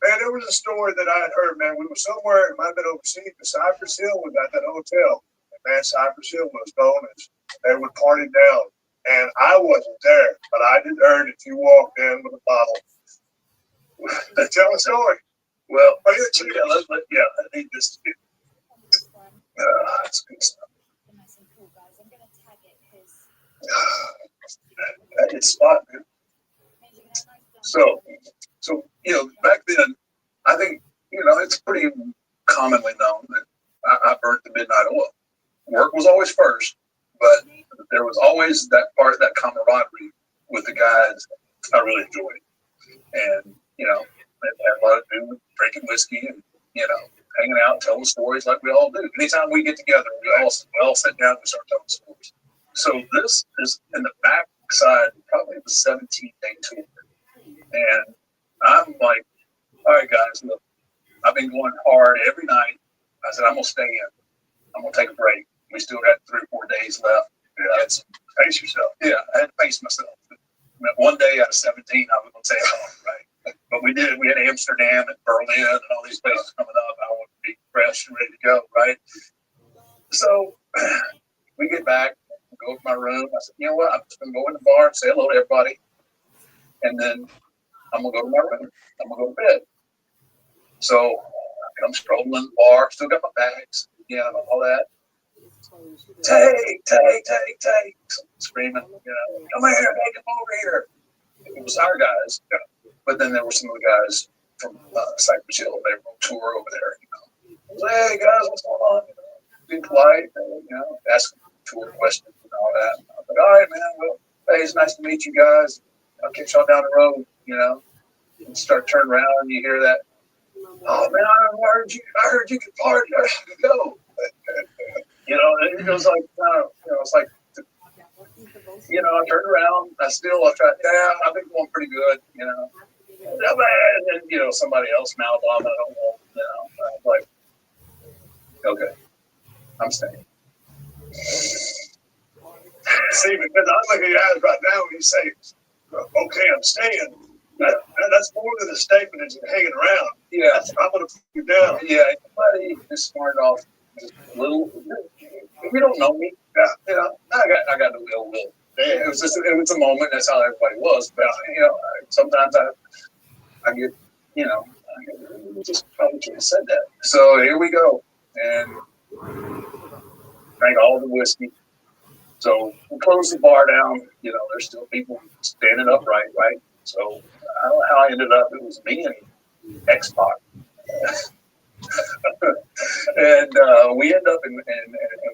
Man, there was a story that I had heard, man. We were somewhere, it might have been overseas, but Cypress Hill was at that hotel. And man, Cypress Hill was known as they would party down. And I wasn't there, but I did heard if you walked in with a bottle. Tell a story. Well, I need this to be. That's good stuff. That is spot, man. So, back then, I think, it's pretty commonly known that I burnt the midnight oil. Work was always first, but there was always that camaraderie with the guys I really enjoyed. And, it had a lot to do with drinking whiskey and, hanging out, telling stories like we all do. Anytime we get together, we all sit down and start telling stories. So this is in the back side, probably the 17-day tour. And I'm like, all right, guys, look, I've been going hard every night. I said, I'm going to stay in. I'm going to take a break. We still got 3 or 4 days left. I had some face yourself. Yeah, I had to face myself. One day out of 17, I was going to take off, right? But we did. We had Amsterdam and Berlin and all these places coming up. I want to be fresh and ready to go, right? So we get back, go to my room. I said, you know what? I'm just going to go in the bar and say hello to everybody. And then I'm going to go to my room. I'm going to go to bed. So I'm strolling in the bar, still got my bags, all that. Take, screaming, come here, hey, come over here. It was our guys, but then there were some of the guys from Cypress Hill. They were on tour over there, I was like, hey guys, what's going on? Being polite, asking tour questions and all that. I was like, all right, man, well, hey, it's nice to meet you guys. I'll catch y'all down the road, and start turning around and you hear that. Oh man, I heard you could party. I could go. And it was like, it's like, I turned around. I tried. Yeah, I've been going pretty good. And then somebody else mouthed off. I don't know. I was like, okay, I'm staying. See, because I'm looking at your eyes right now when you say, okay, I'm staying. That's more than a statement as you're hanging around. Yeah. I'm going to put you down. Yeah, somebody just started off just a little. If you don't know me, I got a little. Yeah, it was a moment. That's how everybody was. But sometimes I get, I just probably should have said that. So here we go, and drank all the whiskey. So we closed the bar down. There's still people standing upright, right? So I don't know how I ended up. It was me and X-Pac. And we end up in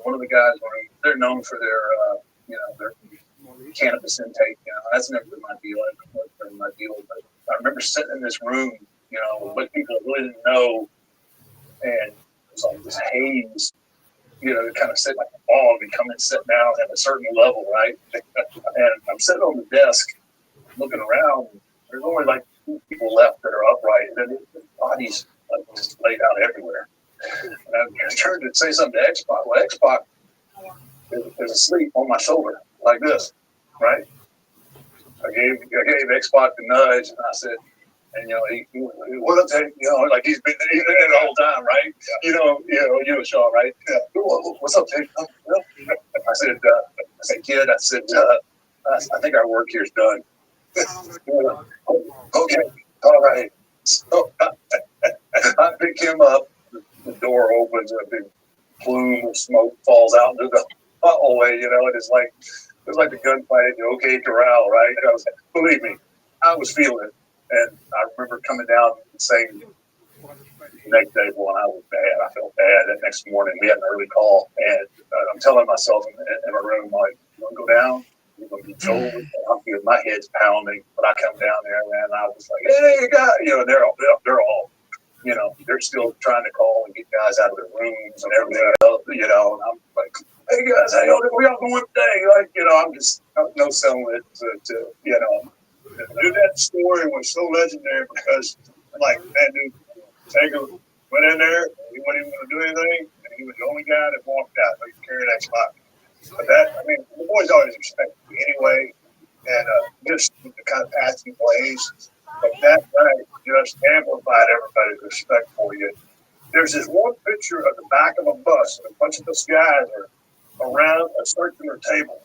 one of the guys' room. They're known for their cannabis intake. That's never been my deal. But I remember sitting in this room, with people that really didn't know, and it was like this haze. Kind of sit like a ball and come and sit down at a certain level, right? And I'm sitting on the desk, looking around. There's only like 2 people left that are upright, and the bodies just laid out everywhere. And I turned to say something to X-Pac. Well, X-Pac is asleep on my shoulder like this, right? I gave X-Pac the nudge, and I said, and he what up, Ted? Like he's been there the whole time, right? You and Shaw, right? Yeah. What's up, Ted? I said, kid, I think our work here's done. Okay, all right. So I pick him up. The door opens, and a big plume of smoke falls out into the hallway, and it's like, It was like the gunfight at the OK Corral, right? And I was, believe me, I was feeling it. And I remember coming down and saying the next day, well, I was bad. I felt bad. That next morning, we had an early call. And I'm telling myself in my room, like, you want to go down? You're going to be told. I'm feeling my head's pounding. But I come down there, and I was like, hey, guys. You know, they're all, you know, they're still trying to call and get guys out of their rooms and everything else, you know. And I'm like, hey, guys, how y'all doing? We all going today? Like, you know, I'm no selling it to, you know. Do that story was so legendary because, like, that dude, Taker went in there, he wasn't even going to do anything, and he was the only guy that walked out. He could carry that spot. But that, I mean, the boys always respect me anyway, and just the kind of passing plays. But that night just amplified everybody's respect for you. There's this one picture of the back of a bus, and a bunch of us guys are around a circular table.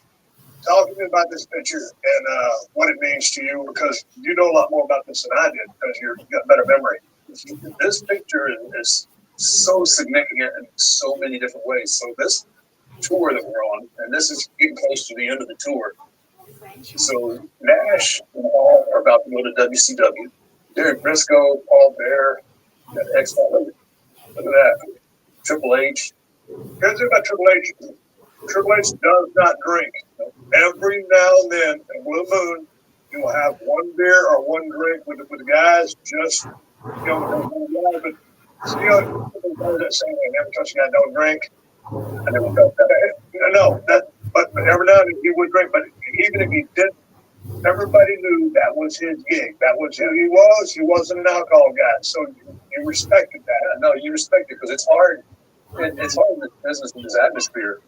Talk to me about this picture and what it means to you, because you know a lot more about this than I did because you've got better memory. This picture is so significant in so many different ways. So this tour that we're on, and this is getting close to the end of the tour. So Nash and Hall are about to go to WCW. Derek Briscoe, Paul Bear, X. Look at that. Triple H. Here's the thing about Triple H. Triple H does not drink. Every now and then, in Blue Moon, you will have one beer or one drink with the guys. Just, you know, but you know, that saying, I never touch a guy don't drink. I never felt that. No, but every now and then he would drink. But even if he didn't, everybody knew that was his gig. That was who he was. He wasn't an alcohol guy. So you respected that. No, you respect it because it's hard. It's hard in this business in this atmosphere.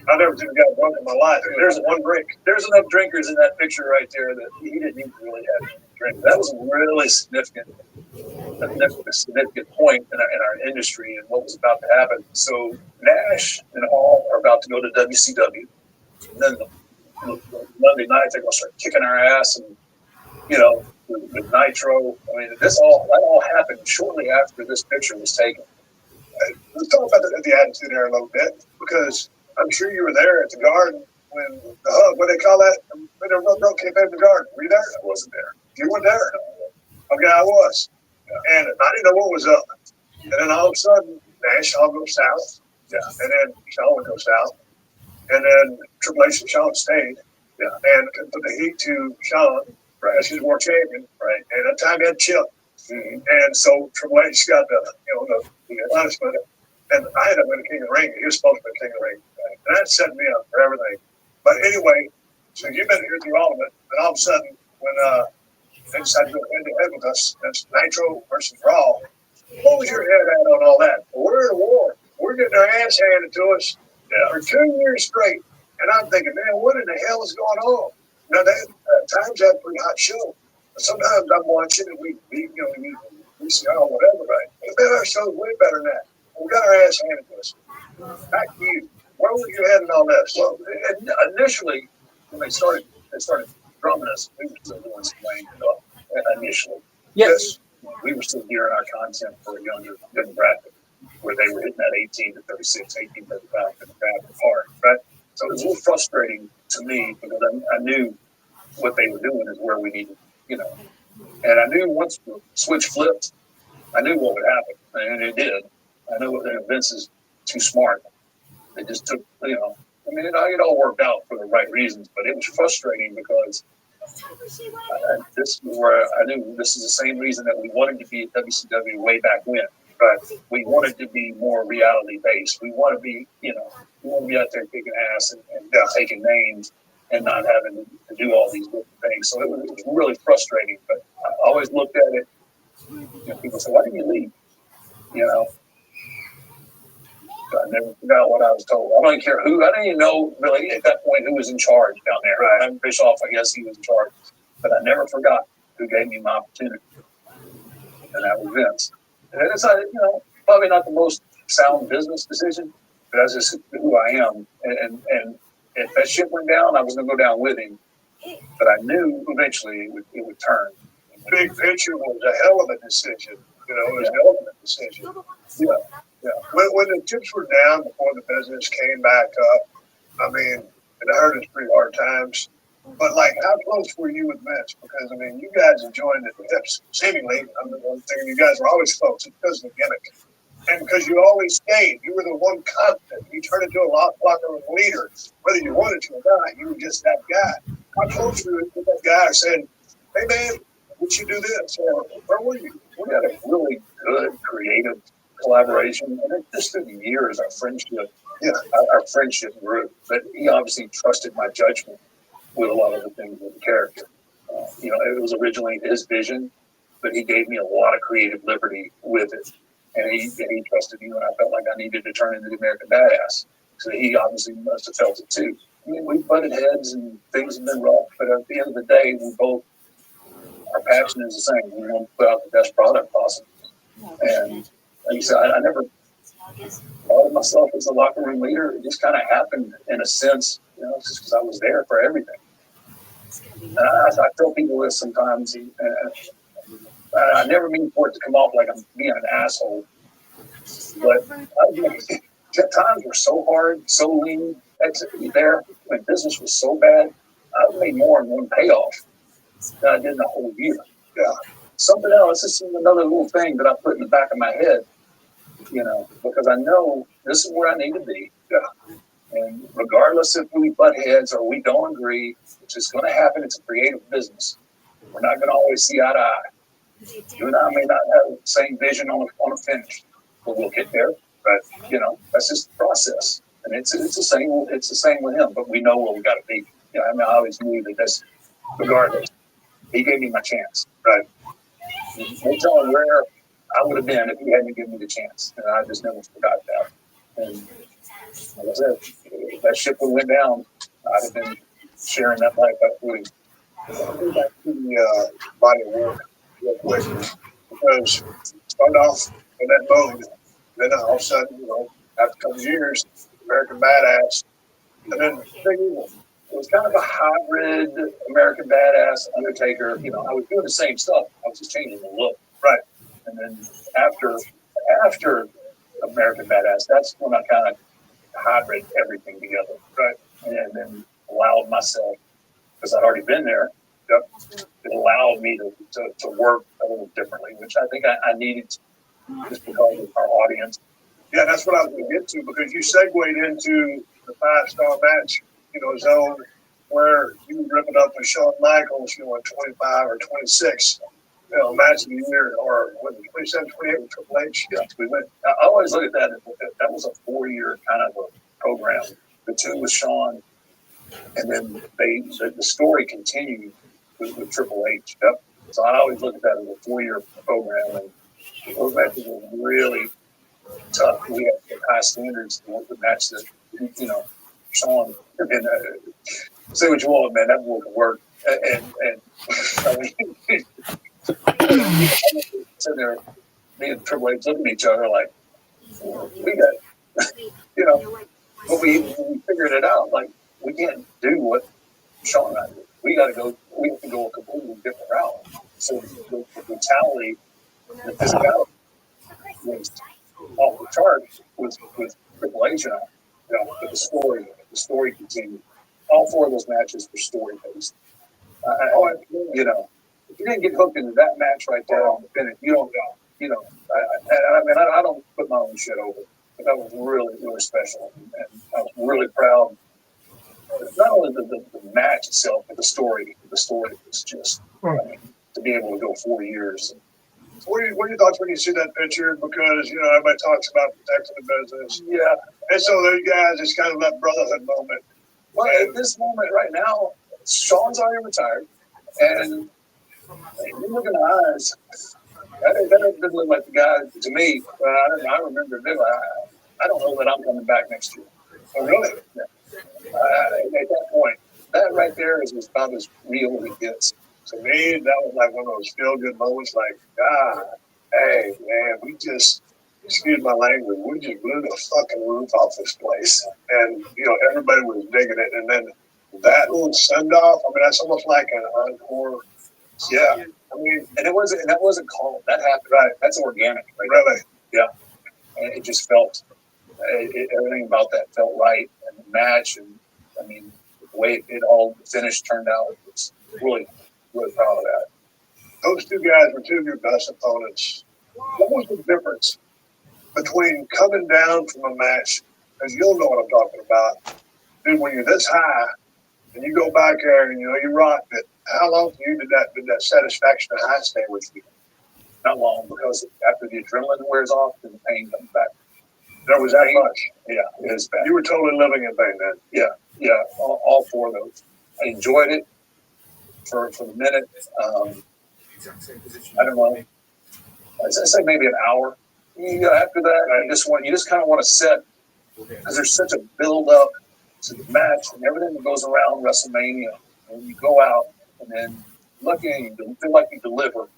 I've never seen a guy drunk in my life. There's one drink. There's enough drinkers in that picture right there that he didn't even really have to drink. That was a really significant point in our industry and what was about to happen. So Nash and Hall are about to go to WCW. And then the Monday night they're going to start kicking our ass, and you know, with Nitro. I mean, that all happened shortly after this picture was taken. Let's talk about the attitude there a little bit, because I'm sure you were there at the Garden when the hug, what they call that, when the road came in the Garden. Were you there? I wasn't there. You weren't there? Okay, I was. And I didn't know what was up. And then all of a sudden, Nash all goes south. Yeah. And then Shawn would go south. And then Triple H and Shawn stayed. Yeah. And put the heat to Shawn, right, as his world champion. Right. And at the time he had Chip. Mm-hmm. And so Triple H got the punishment. And I ended up winning King of the Ring. He was supposed to be King of the Ring. And that set me up for everything. But anyway, so you've been here through all of it. And all of a sudden, when they decided to go head to head with us, that's Nitro versus Raw, what was your head at on all that? Well, we're in a war. We're getting our ass handed to us for 2 years straight. And I'm thinking, man, what in the hell is going on? Now, they times had a pretty hot show. But sometimes I'm watching and we see all whatever, right? But our show's way better than that. We got our ass handed to us. Back to you. Where were you heading on this? Well, initially, when they started drumming us, we were still doing some playing initially. Yes. We were still gearing our content for a younger demographic, where they were hitting that 18 to 36, 18 to 35 to the part, right? So it was a little frustrating to me because I knew what they were doing is where we needed, you know. And I knew once the switch flipped, I knew what would happen, and it did. I knew that Vince is too smart. It just took, you know, I mean, it all worked out for the right reasons, but it was frustrating because this is where I knew this is the same reason that we wanted to be at WCW way back when. But we wanted to be more reality based. We want to be, you know, we want to be out there kicking ass and taking names and not having to do all these different things. So it was really frustrating. But I always looked at it. You know, people say, "Why didn't you leave?" You know. I never forgot what I was told. I don't even care who. I didn't even know really at that point who was in charge down there. Right. I'm Bischoff, I guess he was in charge. But I never forgot who gave me my opportunity. And that was Vince. And it's not, you know, probably not the most sound business decision, but that's just who I am. And if that ship went down, I was going to go down with him. But I knew eventually it would turn. Big picture was a hell of a decision. You know, it was the ultimate decision. Yeah. When the chips were down before the business came back up, I mean, and it hurt us pretty hard times. But like, how close were you with Mitch? Because I mean, you guys enjoyed it. Seemingly, I'm thinking you guys were always close because of the gimmick, and because you always stayed. You were the one constant. You turned into a locker room leader, whether you wanted to or not. You were just that guy. How close were you with that guy saying, "Hey man, would you do this?" Or where were you? We had a really good creative collaboration, and it, just through the years, our friendship grew. But he obviously trusted my judgment with a lot of the things with the character. It was originally his vision, but he gave me a lot of creative liberty with it, and he trusted me when I felt like I needed to turn into the American Badass. So he obviously must have felt it too. I mean, we butted heads and things have been rough, but at the end of the day, our passion is the same. We want to put out the best product possible. And like you said, I never thought of myself as a locker room leader. It just kind of happened in a sense, just because I was there for everything. And I tell people this sometimes, and I never mean for it to come off like I'm being an asshole, but times were so hard, so lean there, when business was so bad, I made more in one payoff than I did in the whole year. Yeah. Something else, this is another little thing that I put in the back of my head, because I know this is where I need to be. Yeah. And regardless if we butt heads or we don't agree, which is going to happen, it's a creative business. We're not going to always see eye to eye. You and I may not have the same vision on a finish, but we'll get there. But that's just the process, and it's the same. It's the same with him. But we know where we got to be. I always knew that that's regardless. He gave me my chance. Right. No telling where I would have been if he hadn't given me the chance, and I just never forgot that. And like I said, if that ship would have went down, I'd have been sharing that life up with him. I'll go back to the body of work real quick, because start off in that mode, then all of a sudden, after a couple of years, American Badass, and then Big Evil. It was kind of a hybrid American Badass Undertaker. I was doing the same stuff. I was just changing the look. Right. And then after American Badass, that's when I kind of hybrid everything together. Right. And then allowed myself, because I'd already been there, it allowed me to work a little differently, which I think I needed to, just because of our audience. Yeah, that's what I was going to get to, because you segued into the 5-star match, zone where you were ripping up with Shawn Michaels, at 25 or 26, match of the year, or what, 27, 28 with Triple H. Yeah, I always look at that as that was a 4-year kind of a program. The 2 with Shawn, and then the story continued with Triple H. Yep. So I always look at that as a 4-year program, and those matches were really tough. We had high standards to the match that, Shawn, and say what you want, man, that wasn't work. And I mean, sitting there, me and Triple H looking at each other like, we got, but we figured it out. Like, we can't do what Shawn and I did. We have to go a completely different route. So the brutality, the physicality was off the charts with Triple H and I. But the story continued. All 4 of those matches were story based. If you didn't get hooked into that match right there on the finish, you don't know. I don't put my own shit over, but that was really, really special, and I was really proud. Not only the match itself, but the story. The story was just to be able to go 4 years. What are your thoughts when you see that picture? Because, everybody talks about protecting the business. Yeah. And so you guys, it's kind of that brotherhood moment. Well, at this moment right now, Shawn's already retired. And you look in the eyes, that doesn't look like the guy to me. I remember vividly. I don't know that I'm coming back next year. Oh, really? Yeah. At that point, that right there is about as real as it gets. To me, that was like one of those feel-good moments, like, God, hey, man, excuse my language, we just blew the fucking roof off this place. And, everybody was digging it. And then that little send-off, that's almost like an encore. Yeah. And that wasn't called. That happened. Right. That's organic. Right? Really? Yeah. And it just felt, everything about that felt right. And the match, and the way it all finished turned out. It was really, really proud of that. Those two guys were two of your best opponents. What was the difference between coming down from a match, as you'll know what I'm talking about, dude, when you're this high and you go back there and you rocked it, how long for you did that satisfaction and high stay with you? Not long, because after the adrenaline wears off, then the pain comes back. There was that much. Yeah, it is bad. You were totally living in pain then. Yeah, all four of those. I enjoyed it for the minute. I don't know. I'd say maybe an hour. After that, you just kind of want to set, because there's such a build up to the match and everything that goes around WrestleMania. And you go out and then looking, you feel like you deliver,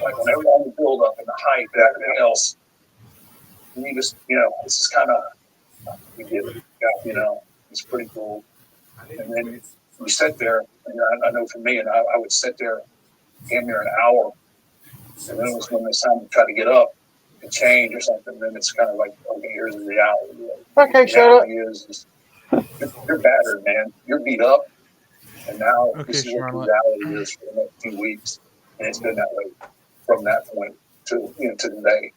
like on all the build up and the hype and everything else. And you just, this is kind of, we get it. It's pretty cool. And then you sit there, and I know for me, and I would sit there damn near an hour. And then it was when it's time to try to get up and change or something. Then it's kind of like, okay, here's the reality. Okay, Charlotte. You're battered, man. You're beat up. And now this is what the reality is for the next few weeks. And it's been that way from that point to today.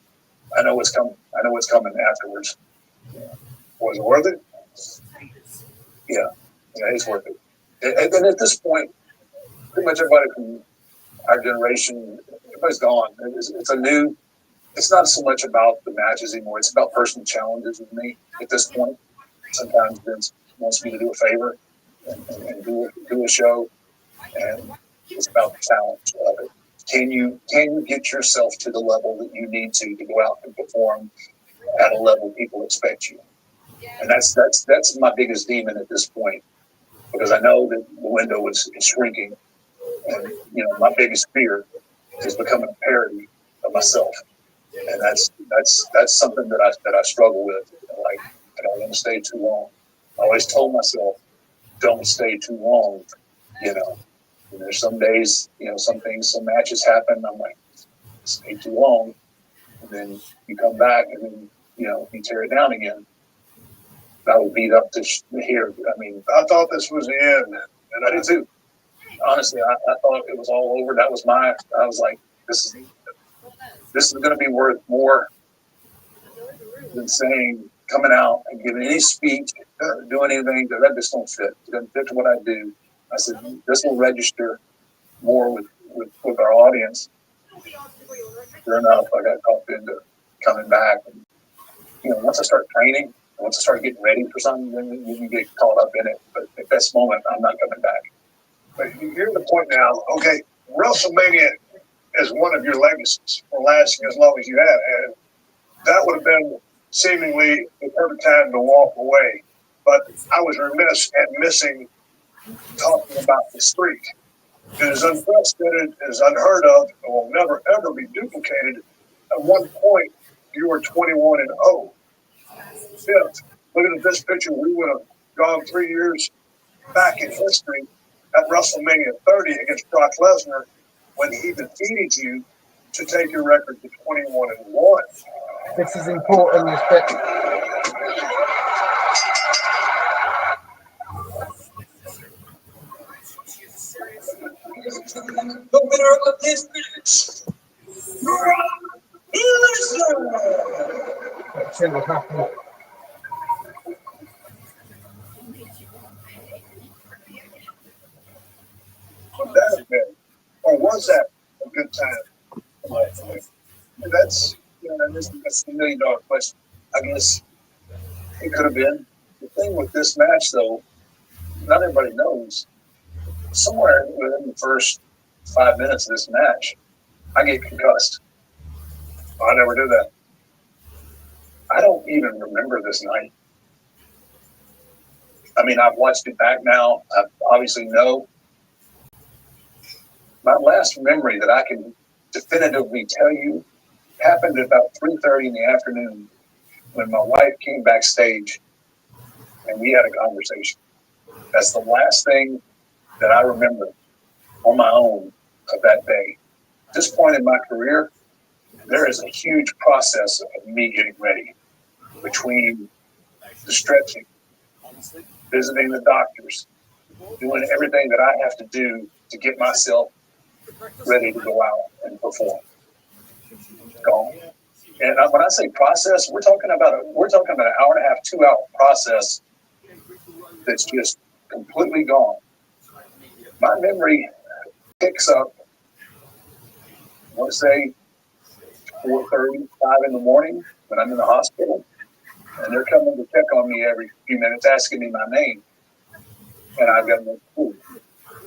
I know what's coming. I know what's coming afterwards. Was it worth it? Yeah, it's worth it. And at this point, pretty much everybody from our generation, everybody's gone. It's not so much about the matches anymore. It's about personal challenges with me at this point. Sometimes Vince wants me to do a favor and do a show, and it's about the challenge of it. Can you get yourself to the level that you need to go out and perform at a level people expect you? And that's my biggest demon at this point, because I know that the window is shrinking, and my biggest fear is becoming a parody of myself, and that's something that I struggle with. Like, I don't want to stay too long. I always told myself, don't stay too long. And there's some days, some matches happen. I'm like, stay too long, and then you come back, and then you tear it down again. I was beat up to here. I mean, I thought this was the end, and I did too. Honestly, I thought it was all over. I was like, this is going to be worth more than coming out and giving any speech, doing anything that just don't fit. It doesn't fit to what I do. I said, this will register more with our audience. Sure enough, I got talked into coming back. And, once I start training, once I start getting ready for something, then you can get caught up in it. But at this moment, I'm not coming back. But you're at the point now, okay, WrestleMania is one of your legacies for lasting as long as you have. And that would have been seemingly the perfect time to walk away. But I was remiss at missing talking about the streak. It is unprecedented, it is unheard of, and will never, ever be duplicated. At one point, you were 21-0. Fifth, looking at this picture, we would have gone 3 years back in history at WrestleMania 30 against Brock Lesnar when he defeated you to take your record to 21-1. This is important. The winner of this match, Brock Lesnar. Let's see what happens. Would that have been, or was that a good time? That's the $1 million question. I guess it could have been. The thing with this match, though, not everybody knows. Somewhere within the first 5 minutes of this match, I get concussed. I never did that. I don't even remember this night. I mean, I've watched it back now. I obviously know. My last memory that I can definitively tell you happened at about 3:30 in the afternoon when my wife came backstage and we had a conversation. That's the last thing that I remember on my own of that day. At this point in my career, there is a huge process of me getting ready between the stretching, visiting the doctors, doing everything that I have to do to get myself ready to go out and perform. Gone. And when I say process, we're talking about an hour and a half, 2 hour process that's just completely gone. My memory picks up, I want to say 4:30, 5 in the morning when I'm in the hospital, and they're coming to check on me every few minutes, asking me my name, and I've got no clue.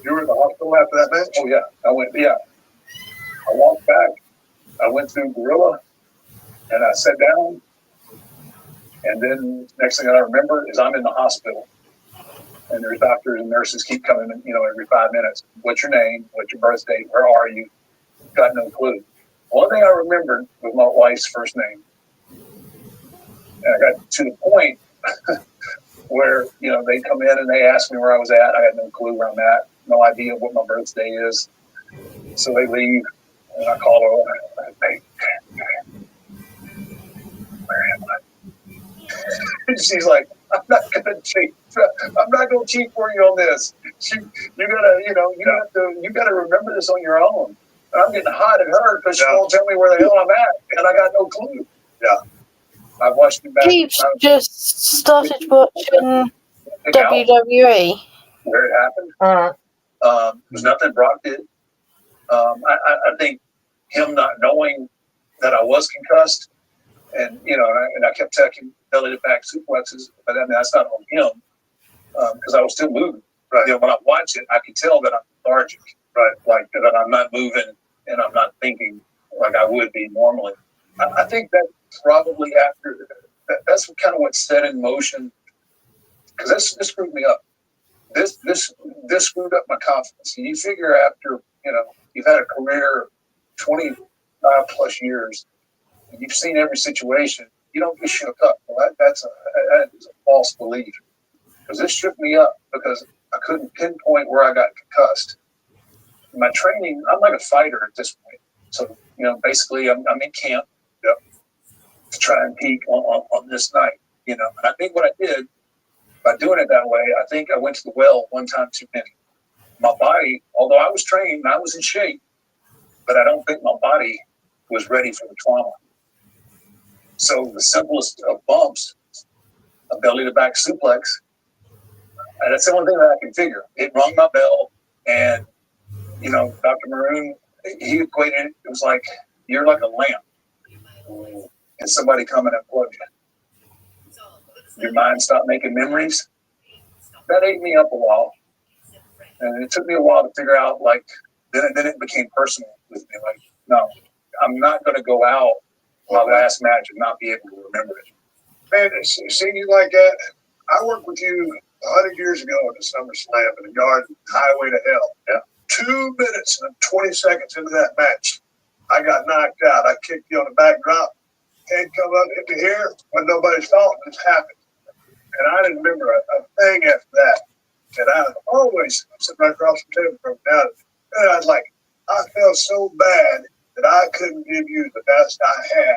You were in the hospital after that match? Oh yeah. I walked back. I went through Gorilla, and I sat down, and then next thing I remember is I'm in the hospital, and there's doctors and nurses keep coming in, every 5 minutes. What's your name? What's your birth date? Where are you? Got no clue. One thing I remembered was my wife's first name. And I got to the point where, they come in and they ask me where I was at. I had no clue where I'm at, no idea what my birthday is. So they leave, and I call her and I say, where am I? And she's like, I'm not gonna cheat for you on this. You gotta remember this on your own. And I'm getting hot at her because she won't tell me where the hell I'm at, and I got no clue. Yeah. I've watched it back. You've just started watching WWE. Where it happened. There's nothing Brock did. I think him not knowing that I was concussed, and I kept taking belly to back suplexes, but I mean that's not on him because I was still moving. Right. When I watch it, I can tell that I'm lethargic. Right. Like that I'm not moving and I'm not thinking like I would be normally. I think that probably after that's kind of what set in motion because this screwed me up. This screwed up my confidence. And you figure after you've had a career 25 plus years, and you've seen every situation, you don't get shook up. Well, that is a false belief because this shook me up because I couldn't pinpoint where I got concussed. In my training, I'm like a fighter at this point. So basically, I'm in camp to try and peak on this night. And I think what I did by doing it that way, I think I went to the well one time too many. My body, although I was trained and I was in shape, but I don't think my body was ready for the trauma. So the simplest of bumps, a belly to back suplex, and that's the only thing that I can figure. It rung my bell, and Dr. Maroon, he equated it was like you're like a lamp, and somebody come and unplug you. Your mind stopped making memories. That ate me up a while. And it took me a while to figure out, then it became personal with me. Like, no, I'm not going to go out my last match and not be able to remember it. Man, seeing you like that, I worked with you 100 years ago at the SummerSlam in the Garden, Highway to Hell. Yeah. 2 minutes and 20 seconds into that match, I got knocked out. I kicked you on the backdrop, head come up into here when nobody's fault, and it happened. And I didn't remember a thing after that. And I always sitting right across the table from now. And I felt so bad that I couldn't give you the best I had.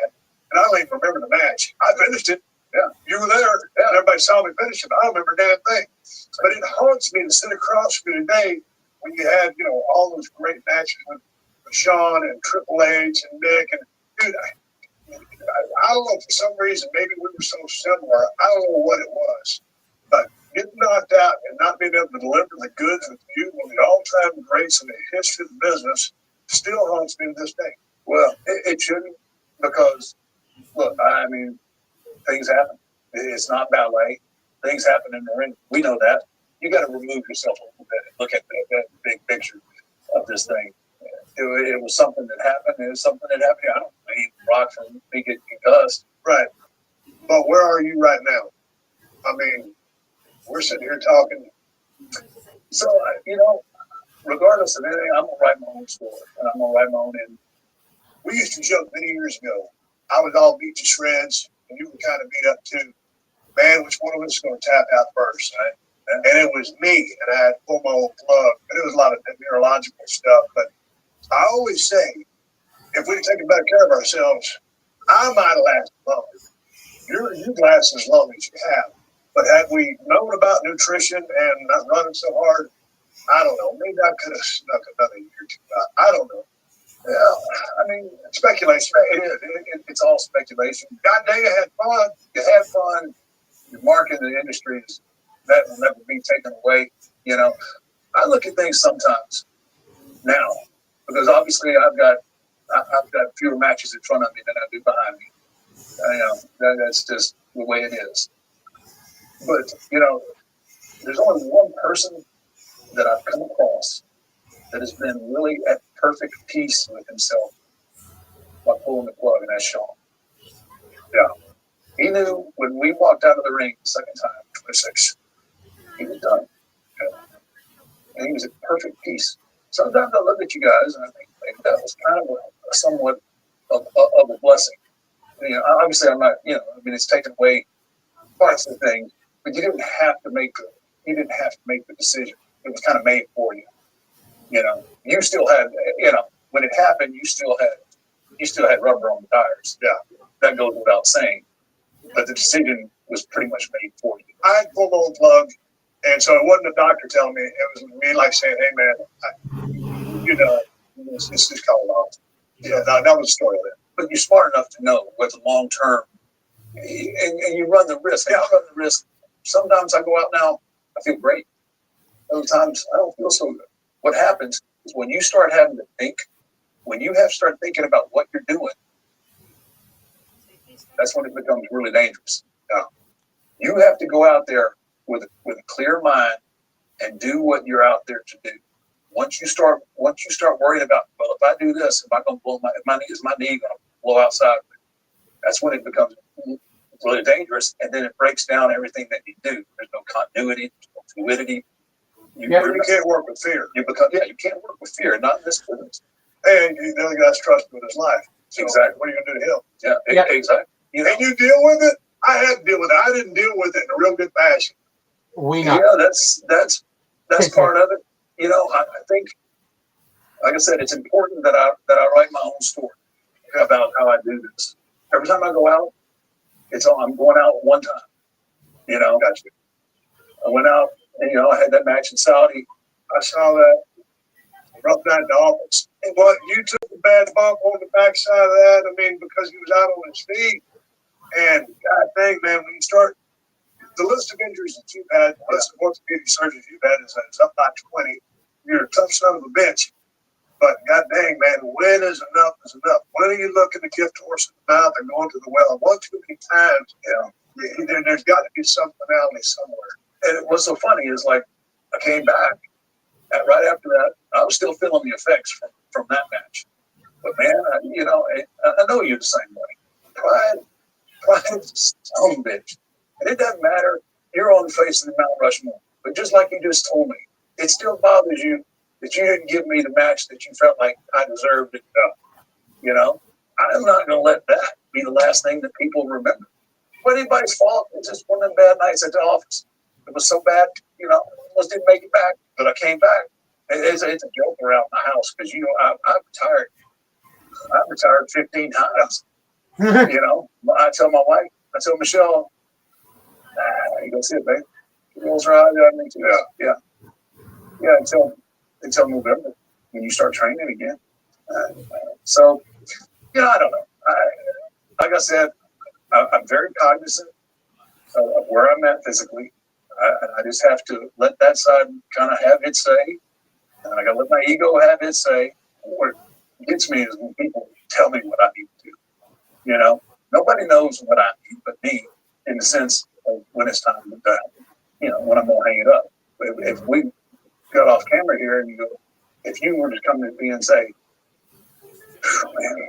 And I don't even remember the match. I finished it. Yeah. You were there. Yeah. Everybody saw me finish it. I don't remember a damn thing. But it haunts me to sit across from you today when you had, all those great matches with Shawn and Triple H and Nick. And dude, I don't know, for some reason, maybe we were so similar. I don't know what it was. But getting knocked out and not being able to deliver the goods with you when the all-time greats in the history of the business still haunts me to this day. Well, it shouldn't because, look, I mean, things happen. It's not ballet. Things happen in the ring. We know that. You got to remove yourself a little bit and look at that big picture of this thing. It was something that happened. It was something that happened. I don't blame Brock for me getting concussed. Right. But where are you right now? I mean, we're sitting here talking. So, regardless of anything, I'm going to write my own story. And I'm going to write my own end. We used to joke many years ago. I was all beat to shreds, and you were kind of beat up too. Man, which one of us is going to tap out first? Right? And it was me, and I had to pull my old plug. And it was a lot of neurological stuff. But I always say, if we'd taken better care of ourselves, I might have lasted longer. You last as long as you have. But had we known about nutrition and not running so hard, I don't know. Maybe I could have snuck another year or two out. I don't know. Yeah, I mean, speculation. It's all speculation. God dang, you had fun. You had fun. Your mark in the industry is that will never be taken away. You know, I look at things sometimes now because obviously I've got fewer matches in front of me than I do behind me. That's just the way it is. But you know, there's only one person that I've come across that has been really at perfect peace with himself by pulling the plug, and that's Sean. Yeah. He knew when we walked out of the ring the second time, 26, he was done. Yeah. And he was at perfect peace. Sometimes I look at you guys and I think maybe that was kind of a somewhat of a blessing. You know, obviously I'm not, it's taken away parts of the thing, but you didn't have to make the decision. It was kind of made for you. You know, you still had, when it happened, you still had rubber on the tires. Yeah, that goes without saying. But the decision was pretty much made for you. I pulled on the plug, and so it wasn't a doctor telling me. It was me like saying, "Hey, man, it's just called off." Yeah, that was the story of it. But you're smart enough to know what the long term, and you run the risk. Yeah, I run the risk. Sometimes I go out now, I feel great. Other times I don't feel so good. What happens is when you start having to think, when you have to start thinking about what you're doing, that's when it becomes really dangerous. Now, you have to go out there with a clear mind and do what you're out there to do. Once you start worrying about, well, if I do this, am I going to blow is my knee going to blow outside? That's when it becomes really dangerous, and then it breaks down everything that you do. There's no continuity, there's no fluidity. You can't work with fear. You can't work with fear, not in this business. And the other guy's trusting with his life. So exactly. What are you going to do to him? Yeah. Exactly. And you deal with it? I had to deal with it. I didn't deal with it in a real good fashion. Yeah, that's part of it. You know, I think, like I said, it's important that I write my own story about how I do this. Every time I go out, I'm going out one time. You know, gotcha. I went out, and I had that match in Saudi. I saw that. Rough night in the office. But you took a bad bump on the backside of that. I mean, because he was out on his feet. And God dang, man, when you start the list of injuries that you've had, the list of orthopedic surgeries you've had is up by 20. You're a tough son of a bitch. But God dang, man, when is enough is enough? When are you looking to gift horse in the mouth and going to the well? One too many times, there's got to be some finality somewhere. And what's so funny is, like, I came back. Right after that, I was still feeling the effects from that match. But man, I know you're the same way. Pride is some bitch. And it doesn't matter. You're on the face of the Mount Rushmore. But just like you just told me, it still bothers you that you didn't give me the match that you felt like I deserved it. I'm not going to let that be the last thing that people remember. It wasn't anybody's fault. It's just one of them bad nights at the office. It was so bad, almost didn't make it back, but I came back. It's a joke around my house because I've retired. I've retired 15 times. I tell my wife, I tell Michelle, you go see it, babe. She rolls her eyes at me too. Yeah. Until November when you start training again. So I don't know. Like I said, I'm very cognizant of where I'm at physically. I just have to let that side kind of have its say. And I got to let my ego have its say. What gets me is when people tell me what I need to do. Nobody knows what I need but me, in the sense of when it's time to die. When I'm going to hang it up. If we got off camera here and you go, if you were to come to me and say, man,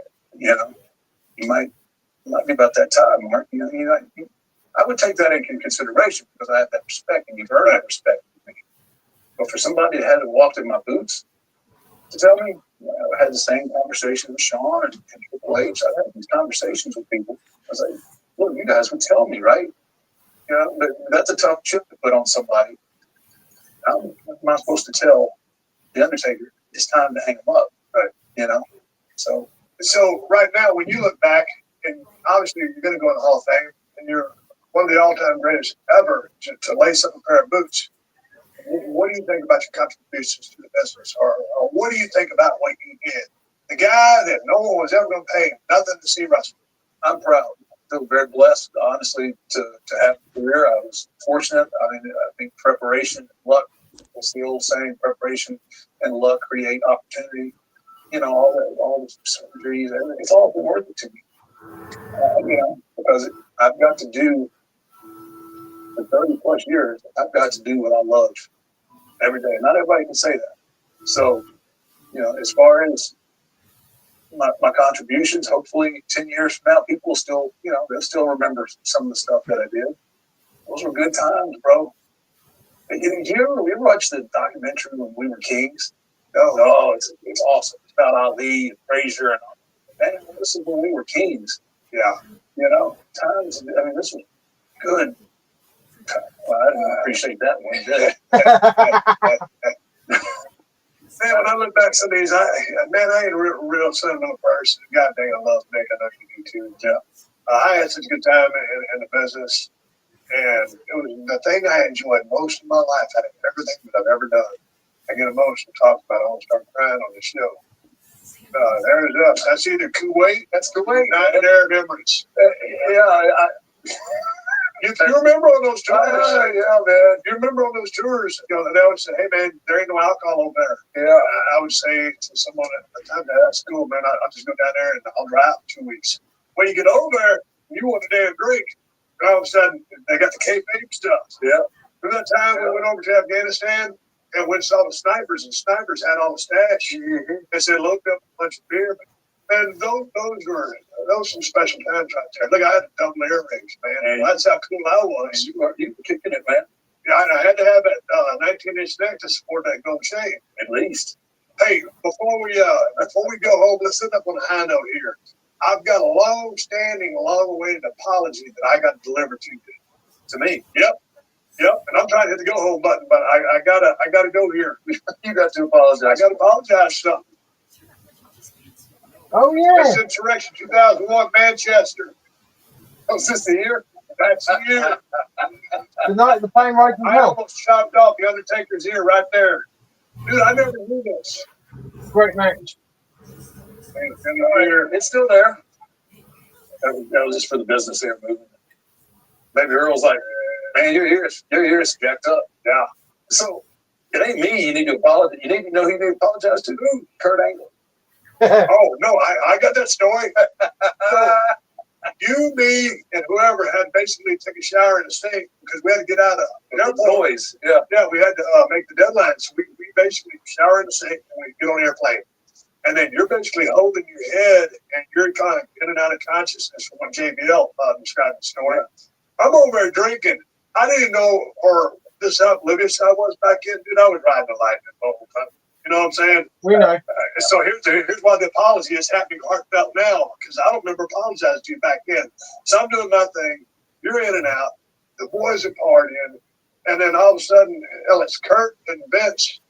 you might be about that time, Mark. I would take that into consideration because I have that respect, and you've earned that respect from me. But for somebody that hadn't walked in my boots to tell me, I had the same conversation with Sean and Triple H. I had these conversations with people. I was like, look, you guys would tell me, right? But that's a tough chip to put on somebody. How am I supposed to tell the Undertaker it's time to hang him up? Right? So right now, when you look back, and obviously you're going to go in the Hall of Fame, and you're one of the all-time greatest ever to lace up a pair of boots. What do you think about your contributions to the business? Or what do you think about what you did? The guy that no one was ever going to pay nothing to see wrestling. I'm proud. I feel very blessed, honestly, to have a career. I was fortunate. I mean, I think preparation and luck, it's the old saying, preparation and luck create opportunity. You know, all the surgeries, it's all been worth it to me. You know, because I've got to do, for 30 plus years, I've got to do what I love every day. Not everybody can say that. So, you know, as far as my contributions, hopefully 10 years from now, people will still, you know, they'll still remember some of the stuff that I did. Those were good times, bro. And you ever watch the documentary when we were kings? Oh, it's awesome. It's about Ali and Frazier and all. Man, this is when we were kings. Yeah. You know, times, I mean, this was good. Well, I didn't appreciate that one, did I? Man, when I look back some of these, I ain't a real sentimental person. God dang, I love Nick. I know you do too, Jeff. I had such a good time in the business, and it was the thing I enjoyed most in my life out of everything that I've ever done. I get emotional talking about it. I almost start crying on the show. There's us. That's either Kuwait. That's Kuwait. United Arab Emirates. You remember on those tours? Yeah, man. You remember on those tours? You know, they would say, "Hey, man, there ain't no alcohol over there." Yeah, I would say to someone at the time, "That's cool, man. I'll just go down there and I'll dry out 2 weeks." When you get over there, you want a damn drink. And all of a sudden, they got the kayfabe stuff. Yeah. Remember that time we went over to Afghanistan and went and saw the snipers, and snipers had all the stash. Mm-hmm. They said, "Look up a bunch of beer." And those were some special times right there. Look, I had a double air race, man. Well, that's how cool I was. You were kicking it, man. Yeah, I had to have that 19-inch neck to support that gold chain. At least. Hey, before we go home, let's end up on a high note here. I've got a long-awaited apology that I got delivered to me. Yep. And I'm trying to hit the go home button, but I gotta go here. You got to apologize. I got to apologize for something. Oh yeah. That's Insurrection 2001, Manchester. Oh, is this the year? That's the year. The night the plane ride from I hell. almost chopped off the Undertaker's ear right there. Dude, I never knew this. Great match. It's still there. That was just for the business there moving. Maybe Earl's like, "Man, your ear's jacked up." Yeah. So it ain't me. You need to apologize. You need to know who you need to apologize to. Who? Kurt Angle. Oh no, I got that story. So, you, me, and whoever had basically take a shower in the sink because we had to get out of the airport. Noise. Yeah. Yeah, we had to make the deadline. So we basically shower in the sink and we get on the airplane. And then you're basically holding your head and you're kind of in and out of consciousness from what JBL described the story. I'm over there drinking. I didn't know, or this how oblivious I was back in. Dude, I was riding the lightning the whole time. You know what I'm saying? We know. So here's why the apology is happening heartfelt now, because I don't remember apologizing to you back then. So I'm doing my thing. You're in and out. The boys are partying. And then all of a sudden, it's Kurt and Vince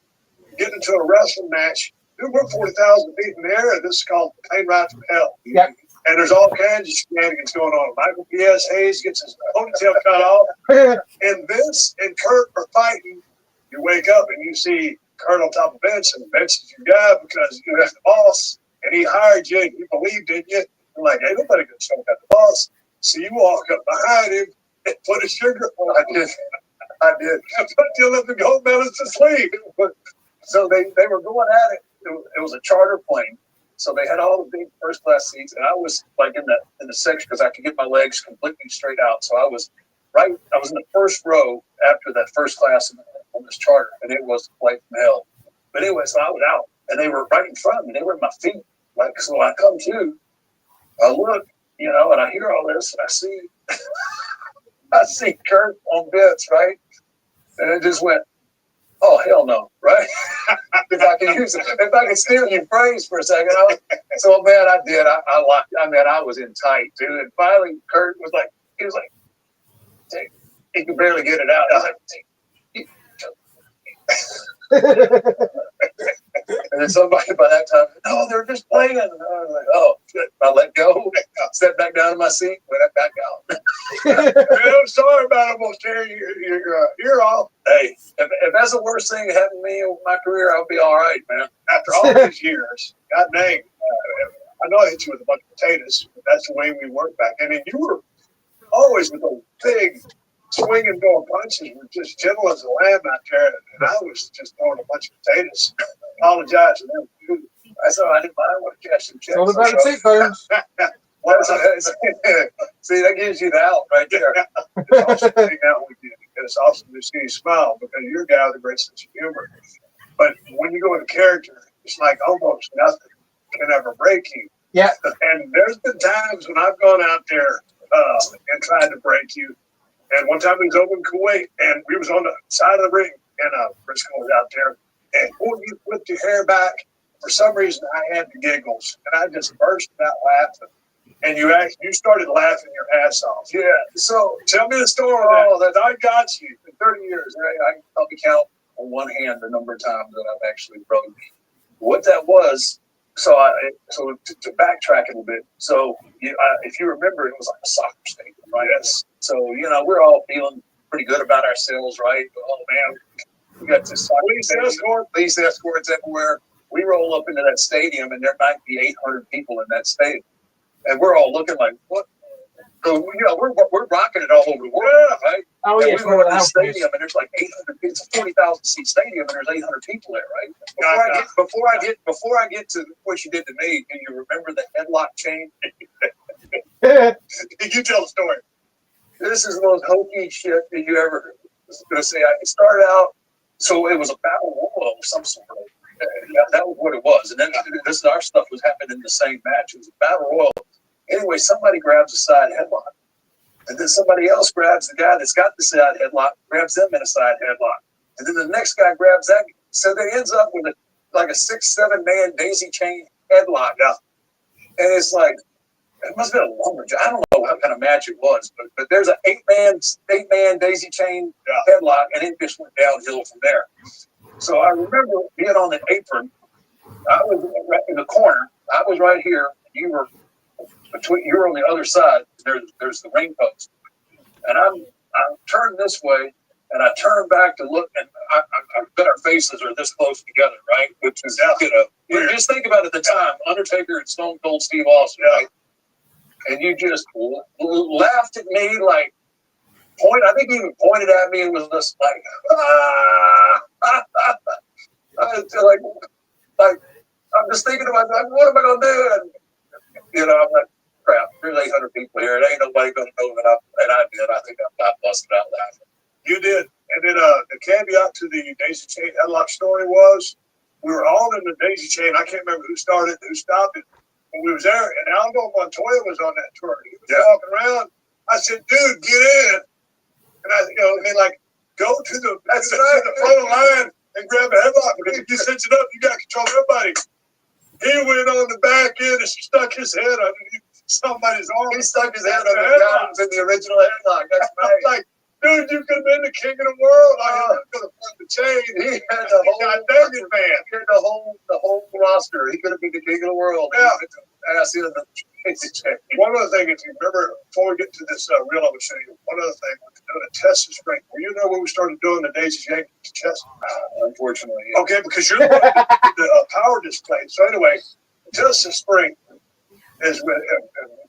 getting into a wrestling match. Dude, we're 40,000 feet in the air, and this is called Plane Ride from Hell. Yep. And there's all kinds of shenanigans going on. Michael P.S. Hayes gets his ponytail cut off. And Vince and Kurt are fighting. You wake up and you see Kurt on top of Vince, and Vince is your guy because you're the boss, and he hired you, and you believed in you. You're like, "Hey, nobody can show that the boss." So you walk up behind him and put a sugar on him. I did. But you let the gold medals to sleep. So they were going at it. It was a charter plane. So they had all the big first class seats, and I was like in the section because I could get my legs completely straight out. So I was in the first row after that first class on this charter, and it was flight from hell. But anyway, so I was out, and they were right in front of me. They were at my feet. Like, so I come to, I look, and I hear all this, and I see Kurt on Vince, right? And it just went, "Oh, hell no," right? If I can steal your phrase for a second. So, man, I did. I was in tight, dude. And finally, Kurt was like, he could barely get it out. I was like, and And then somebody by that time, no, they're just playing. And I was like, oh, shit. I let go, stepped back down in my seat, went back out. I'm sorry about almost tearing your ear off. Hey, if that's the worst thing that happened to me in my career, I'll be all right, man. After all these years, God dang, I know I hit you with a bunch of potatoes, but that's the way we worked back then. And you were always with those big swinging going punches, were just gentle as a lamb out there. And I was just throwing a bunch of potatoes. Apologize to them, too. That's all right. I didn't mind what to cash some checks. It's all about the cheekbones. See, that gives you the out right there. It's awesome to hang out with you. And it's awesome to see you smile because you're a guy with a great sense of humor. But when you go into character, it's like almost nothing can ever break you. Yeah. And there's been times when I've gone out there and tried to break you. And one time we was over in Kuwait, and we was on the side of the ring, and Briscoe was out there. And when you flipped your hair back, for some reason I had the giggles, and I just burst out laughing. And you started laughing your ass off. Yeah. So tell me the story. That I got you in 30 years. Right? I can probably count on one hand the number of times that I've actually broken. What that was, so to backtrack a little bit. So if you remember, it was like a soccer stadium, right? Yes. So we're all feeling pretty good about ourselves, right? Oh man, we got this police escorts everywhere. We roll up into that stadium, and there might be 800 people in that stadium. And we're all looking like, what? So, we're rocking it all over the world, right? Oh, and yeah. we go to the stadium, and there's like 800 people. It's a 40,000 seat stadium, and there's 800 people there, right? Before I get to what you did to me, do you remember the headlock chain? You tell the story. This is the most hokey shit that you ever was going to say. It started out, so it was a battle royal of some sort. That was what it was. And then our stuff was happening in the same match. It was a battle royal. Anyway, somebody grabs a side headlock. And then somebody else grabs the guy that's got the side headlock, grabs them in a side headlock. And then the next guy grabs that. So they ends up with like a 6-7 man daisy chain headlock. And it's like, it must have been a lumberjack. I don't know what kind of match it was, but there's an 8-man daisy chain headlock, and it just went downhill from there. So I remember being on the apron. I was right in the corner. I was right here. You were on the other side. There's the ring post, and I'm turned this way, and I turn back to look, and I bet our faces are this close together, right? Which is just think about at the time, Undertaker and Stone Cold Steve Austin, right? And you just laughed at me like. I think he even pointed at me and was just like, like I'm just thinking about like, what am I gonna do? And I'm like, crap. There's 800 people here. It ain't nobody gonna know that I did. I think I busted out laughing. You did. And then the caveat to the daisy chain headlock story was we were all in the daisy chain. I can't remember who started, who stopped it. But we was there, and Aldo Montoya was on that tour. He was walking around. I said, dude, get in. And I, go to the front of the line and grab a headlock because if you cinch it up, you got control of everybody. He went on the back end and stuck his head underneath somebody's arm. He stuck his head under the guy who was in the original headlock. That's right. Like, dude, you could have been the king of the world. I could have put the chain. He had the whole roster. He could have been the king of the world. Yeah. And I see the one other thing, if you remember, before we get to this reel, I would show you one other thing. We're doing a test of strength. Well, you know when we started doing the daisy chain chest? Unfortunately. Yeah. Okay, because you're the power display. So anyway, test of strength is when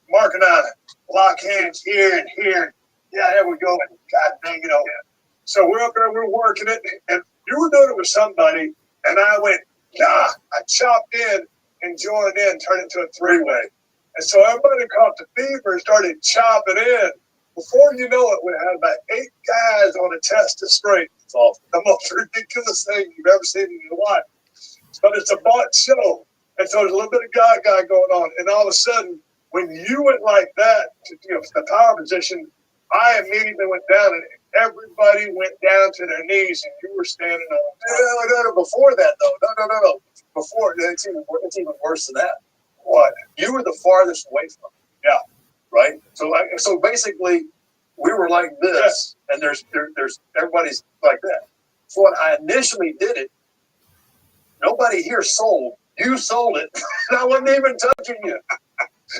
Mark and I lock hands here and here. Yeah, there we go. And God dang it all. So we're up there, we're working it, and you were doing it with somebody, and I went, I chopped in and joined in, turned it to a three-way. And so everybody caught the fever and started chopping in. Before you know it, we had about 8 guys on a test of strength. It's the most ridiculous thing you've ever seen in your life. But it's a bought show. And so there's a little bit of guy going on. And all of a sudden, when you went like that, to the power position, I immediately went down and everybody went down to their knees and you were standing on. No, before that, though. No. Before, it's even worse than that. What? You were the farthest away from it. Yeah. Right? So basically, we were like this, and there's everybody's like that. So when I initially did it, nobody here sold. You sold it. I wasn't even touching you.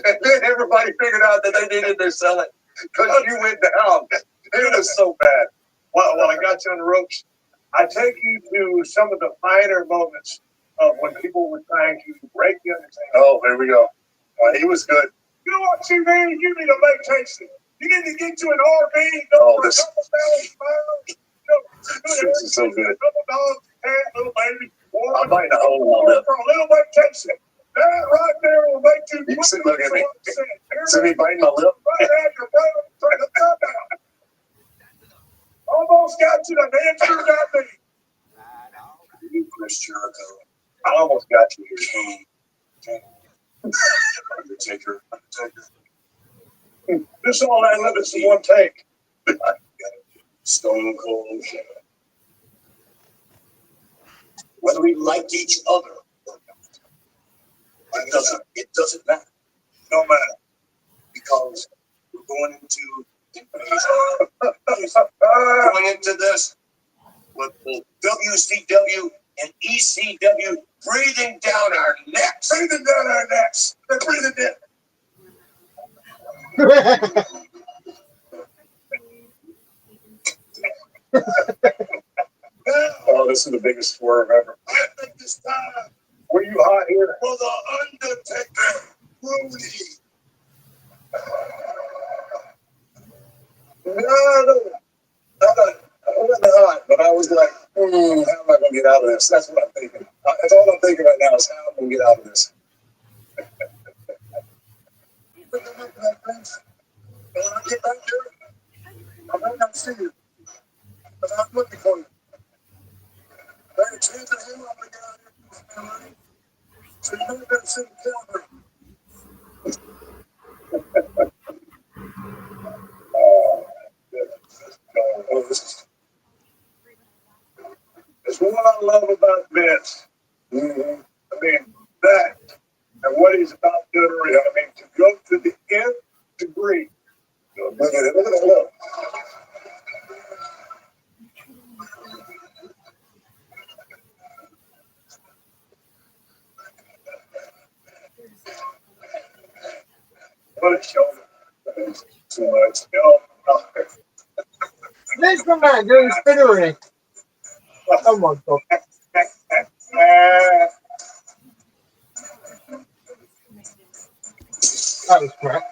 And then everybody figured out that they needed to sell it because you went down. It was so bad. Well, I got you on the ropes. I take you to some of the finer moments of when people were trying to break the Undertaker. Oh, there we go. He was good. You know what, TV? You need to make tasty. You need to get to an RV. Go for a couple $1,000 miles. This is so good. A couple dollars, little baby. I'm biting a hole in my lip. For a little bit tasty. That right there will make you. You can look at me. See me biting my lip? Right at your brother. Turn the thumb down. Almost got you. The man sure got me. You, Chris Jericho. I almost got you here. Undertaker. This all I live is the one take. Stone Cold. Whether we like each other or not, it doesn't matter. No matter. Because we're going into this with the WCW and ECW breathing down our necks. Breathing down our necks. They're breathing in. Oh, this is the biggest swerve ever. I think this time. Were you hot here? For the Undertaker, Rudy. No. I wasn't hot, but I was like, how am I going to get out of this? That's what I'm thinking. That's all I'm thinking right now is how I'm going to get out of this. When I get back there, I might not see you, but I'm looking for you. There's a chance that I'm going to get out of here. So you know that sitting down. It's what I love about Vince. Mm-hmm. I mean, that and what he's about to do. I mean, to go to the nth degree. Look at it. Look at it. Look. What a show. Too much. There's the man doing spinnery. Oh my god. That was crap.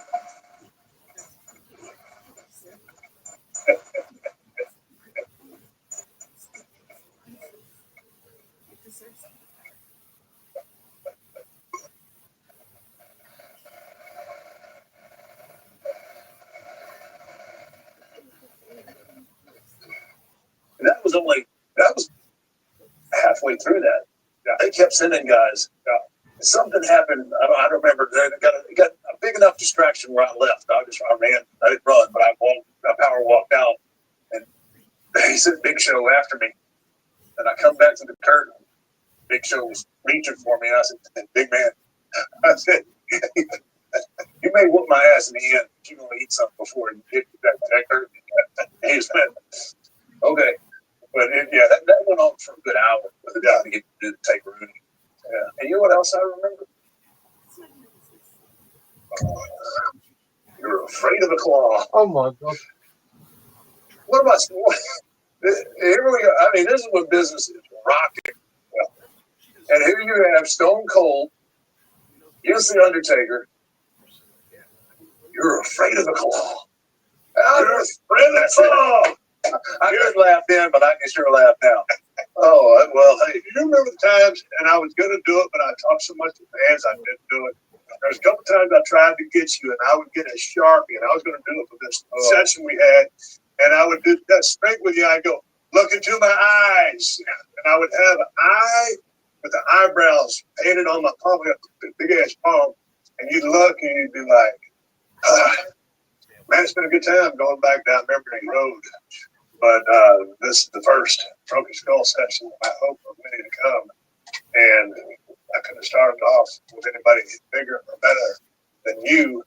That was halfway through that. Yeah. They kept sending guys. Yeah. Something happened. I don't remember. They got a big enough distraction where I left. I ran. I didn't run, but I power walked out. And he said Big Show after me. And I come back to the curtain. Big Show was reaching for me. And I said, Big man. I said, you may whoop my ass in the end, but you're going to eat something before you get that curtain. And he said, okay. But that went on for a good hour with the guy to get to take Rooney. Yeah. And you know what else I remember? You're afraid of the claw. Oh my god. What about here we go? I mean, this is when business is rocking. And here you have Stone Cold against the Undertaker. You're afraid of the claw. You're afraid of the claw. I couldn't laugh then, but I can sure laugh now. Oh, well, hey, you remember the times, and I was going to do it, but I talked so much to fans, I didn't do it. There was a couple times I tried to get you, and I would get a Sharpie, and I was going to do it for this session we had, and I would do that straight with you. I'd go, look into my eyes, and I would have an eye with the eyebrows painted on my palm, the big-ass palm, and you'd look, and you'd be like, man, it's been a good time going back down memory road. But this is the first Broken Skull session I hope are many to come. And I could have started off with anybody bigger or better than you.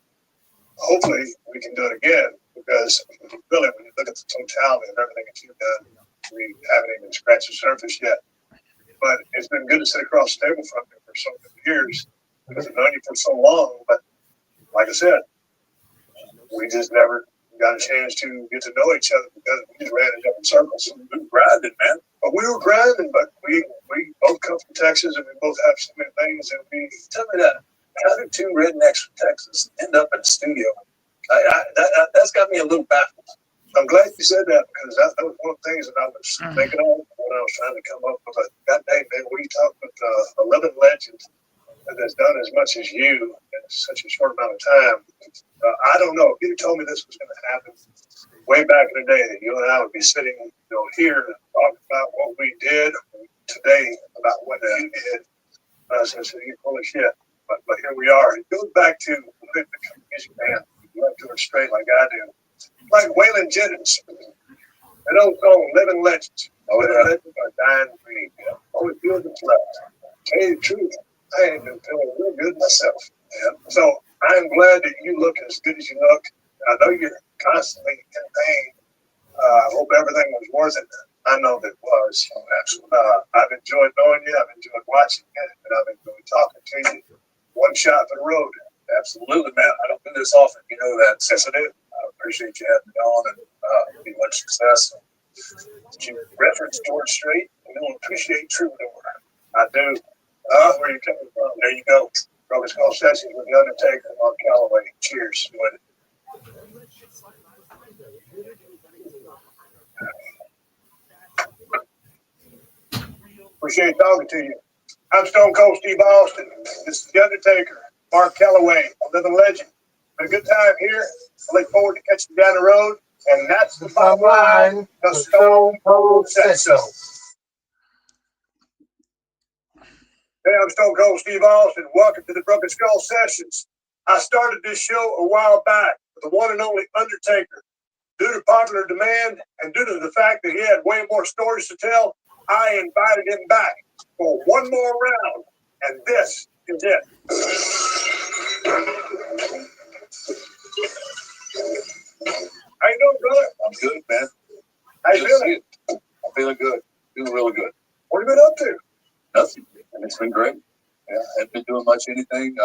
Hopefully we can do it again because really when you look at the totality of everything that you've done, we haven't even scratched the surface yet. but it's been good to sit across the table from him for so many years because I've known you for so long. But like I said, we just never got a chance to get to know each other because we just ran in different circles. We were grinding, man. But we were grinding, but we both come from Texas and we both have so many things that we. Tell me that. How did two rednecks from Texas end up in the studio? That's got me a little baffled. I'm glad you said that because that was one of the things that I was thinking of when I was trying to come up with a God dang, man, we talk with a living legend that's done as much as you in such a short amount of time. I don't know. If you told me this was going to happen way back in the day, that you and I would be sitting here and talking about what we did today, about what you did, I was going to say, you're full of shit. But here we are. It goes back to the music band. You have to it straight like I do. Like Waylon Jennings, an old song, Living Legends. Living Legends are dying free. Always feels it's left. Tell you the truth, I ain't been feeling real good myself. Yeah. So I'm glad that you look as good as you look. I know you're constantly in pain. I hope everything was worth it. I know that it was. I've enjoyed knowing you. I've enjoyed watching you. And I've enjoyed talking to you. One shot for the road. Absolutely, man. I don't do this often. You know that. Yes, I do. I appreciate you having me on and be much success. Did you reference George Strait? We don't appreciate Troubadour. I do. Where you coming from? There you go. Broken Skull Sessions with The Undertaker and Mark Calloway. Cheers. Appreciate talking to you. I'm Stone Cold Steve Austin. This is The Undertaker, Mark Calloway, a living legend. Been a good time here. I look forward to catching you down the road. And that's the bottom line. The Stone Cold said so. Hey, I'm Stone Cold Steve Austin. Welcome to the Broken Skull Sessions. I started this show a while back with the one and only Undertaker. Due to popular demand and due to the fact that he had way more stories to tell, I invited him back for one more round. And this is it. How you doing, brother? I'm good, man. How you feeling? I'm feeling good. Feeling really good. What have you been up to? Nothing. And it's been great. Yeah, I haven't been doing much anything.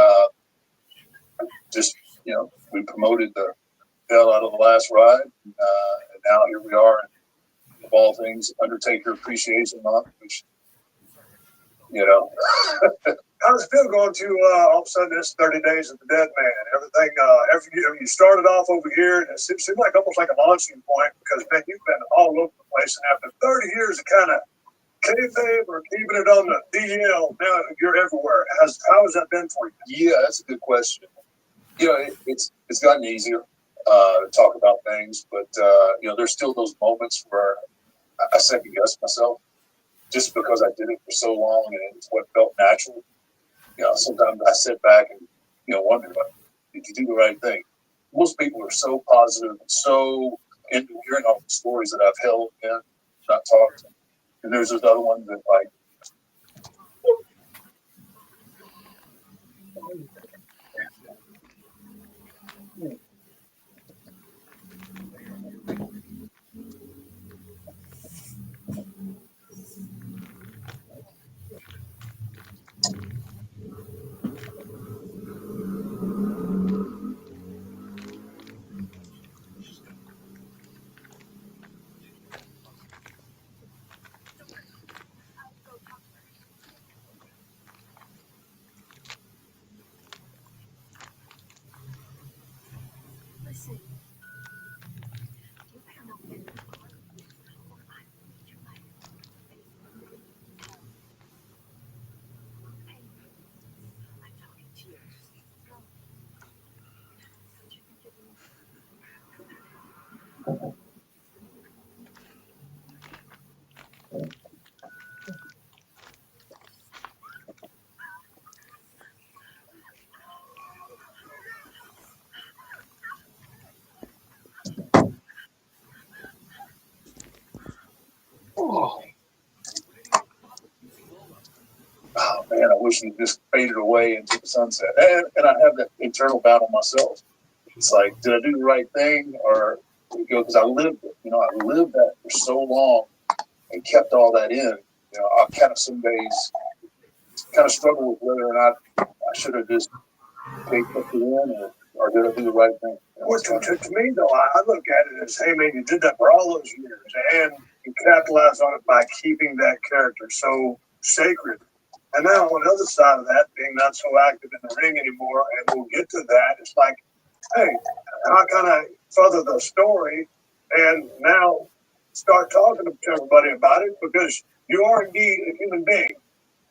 Just, we promoted the hell out of the last ride. And now here we are, of all things, Undertaker Appreciation Month, which, How does it feel going to all of a sudden this 30 Days of the Dead Man? Everything, you started off over here, and it seemed like almost like a launching point because, man, you've been all over the place. And after 30 years of kind of kayfabe or keeping it on the DL, now you're everywhere. How has that been for you? Yeah, that's a good question. It's gotten easier to talk about things, but there's still those moments where I second guess myself just because I did it for so long and it's what felt natural. Sometimes I sit back and wonder, did you do the right thing? Most people are so positive and so into hearing all the stories that I've held and not talked. And there's those other ones that oh man, I wish it just faded away into the sunset. And I have that internal battle myself. It's like, did I do the right thing, or because I lived it? I lived that for so long and kept all that in You know, I kind of some days kind of struggle with whether or not I should have just paid it in or did I do the right thing. Well, to me, though, I look at it as, hey, man, you did that for all those years, and you capitalized on it by keeping that character so sacred. And now on the other side of that, being not so active in the ring anymore, and we'll get to that, it's like, hey, how can I further the story and now start talking to everybody about it? Because you are indeed a human being.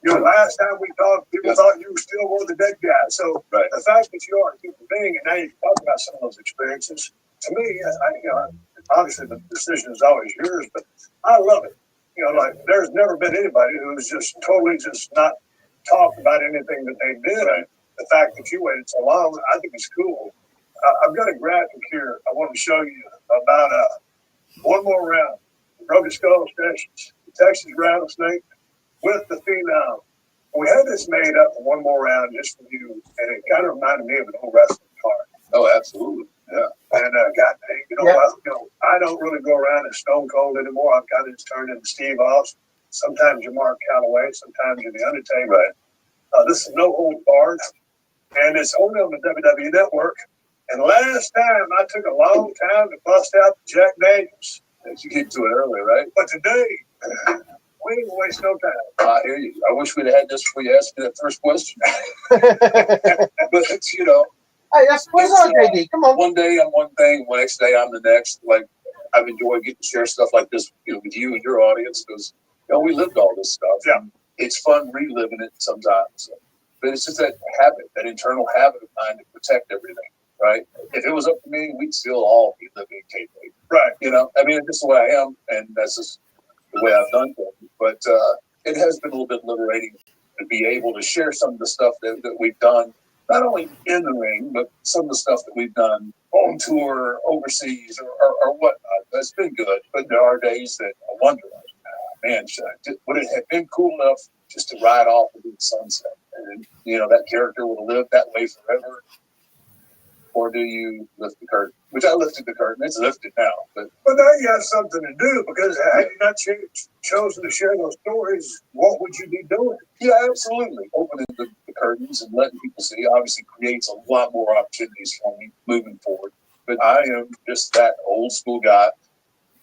You know, last time we talked, people thought you still were the dead guy. So the fact that you are a human being, and now you talk about some of those experiences, to me, obviously the decision is always yours, but I love it. You know, like there's never been anybody who's just totally just not talked about anything that they did. Right. The fact that you waited so long, I think is cool. I've got a graphic here I want to show you about one more round. Broken Skull Sessions, the Texas Rattlesnake with the Phenom. We had this made up for one more round just for you, and it kind of reminded me of an old wrestling card. Oh, absolutely. Yeah. And God dang, I don't really go around as Stone Cold anymore. I've kind of just turned into Steve Austin. Sometimes you're Mark Calloway, sometimes you're The Undertaker. Right. This is No Holds Barred, and it's only on the WWE Network. And last time, I took a long time to bust out the Jack Daniels. You get to it early, right? But today, we didn't waste no time. I hear you. I wish we'd had this before you asked me that first question. But it's, you know. Hey, that's what's on, JD. Come on. One day I'm one thing, the next day I'm the next. Like, I've enjoyed getting to share stuff like this, you know, with you and your audience because, you know, we lived all this stuff. Yeah. And it's fun reliving it sometimes. But it's just that habit, that internal habit of mine to protect everything, right? If it was up to me, we'd still all be living in kayfabe. Right. You know, I mean, it's just the way I am, and that's just the way I've done things. But it has been a little bit liberating to be able to share some of the stuff that we've done, not only in the ring, but some of the stuff that we've done on tour, overseas, or whatnot. That's been good. But there are days that I wonder, man, would it have been cool enough just to ride off into the sunset? And, you know, that character would have lived that way forever. Or do you lift the curtain? Which I lifted the curtain. It's lifted now. But now you have something to do because had you not chosen to share those stories, what would you be doing? Yeah, absolutely. Opening the curtains and letting people see obviously creates a lot more opportunities for me moving forward. But I am just that old school guy,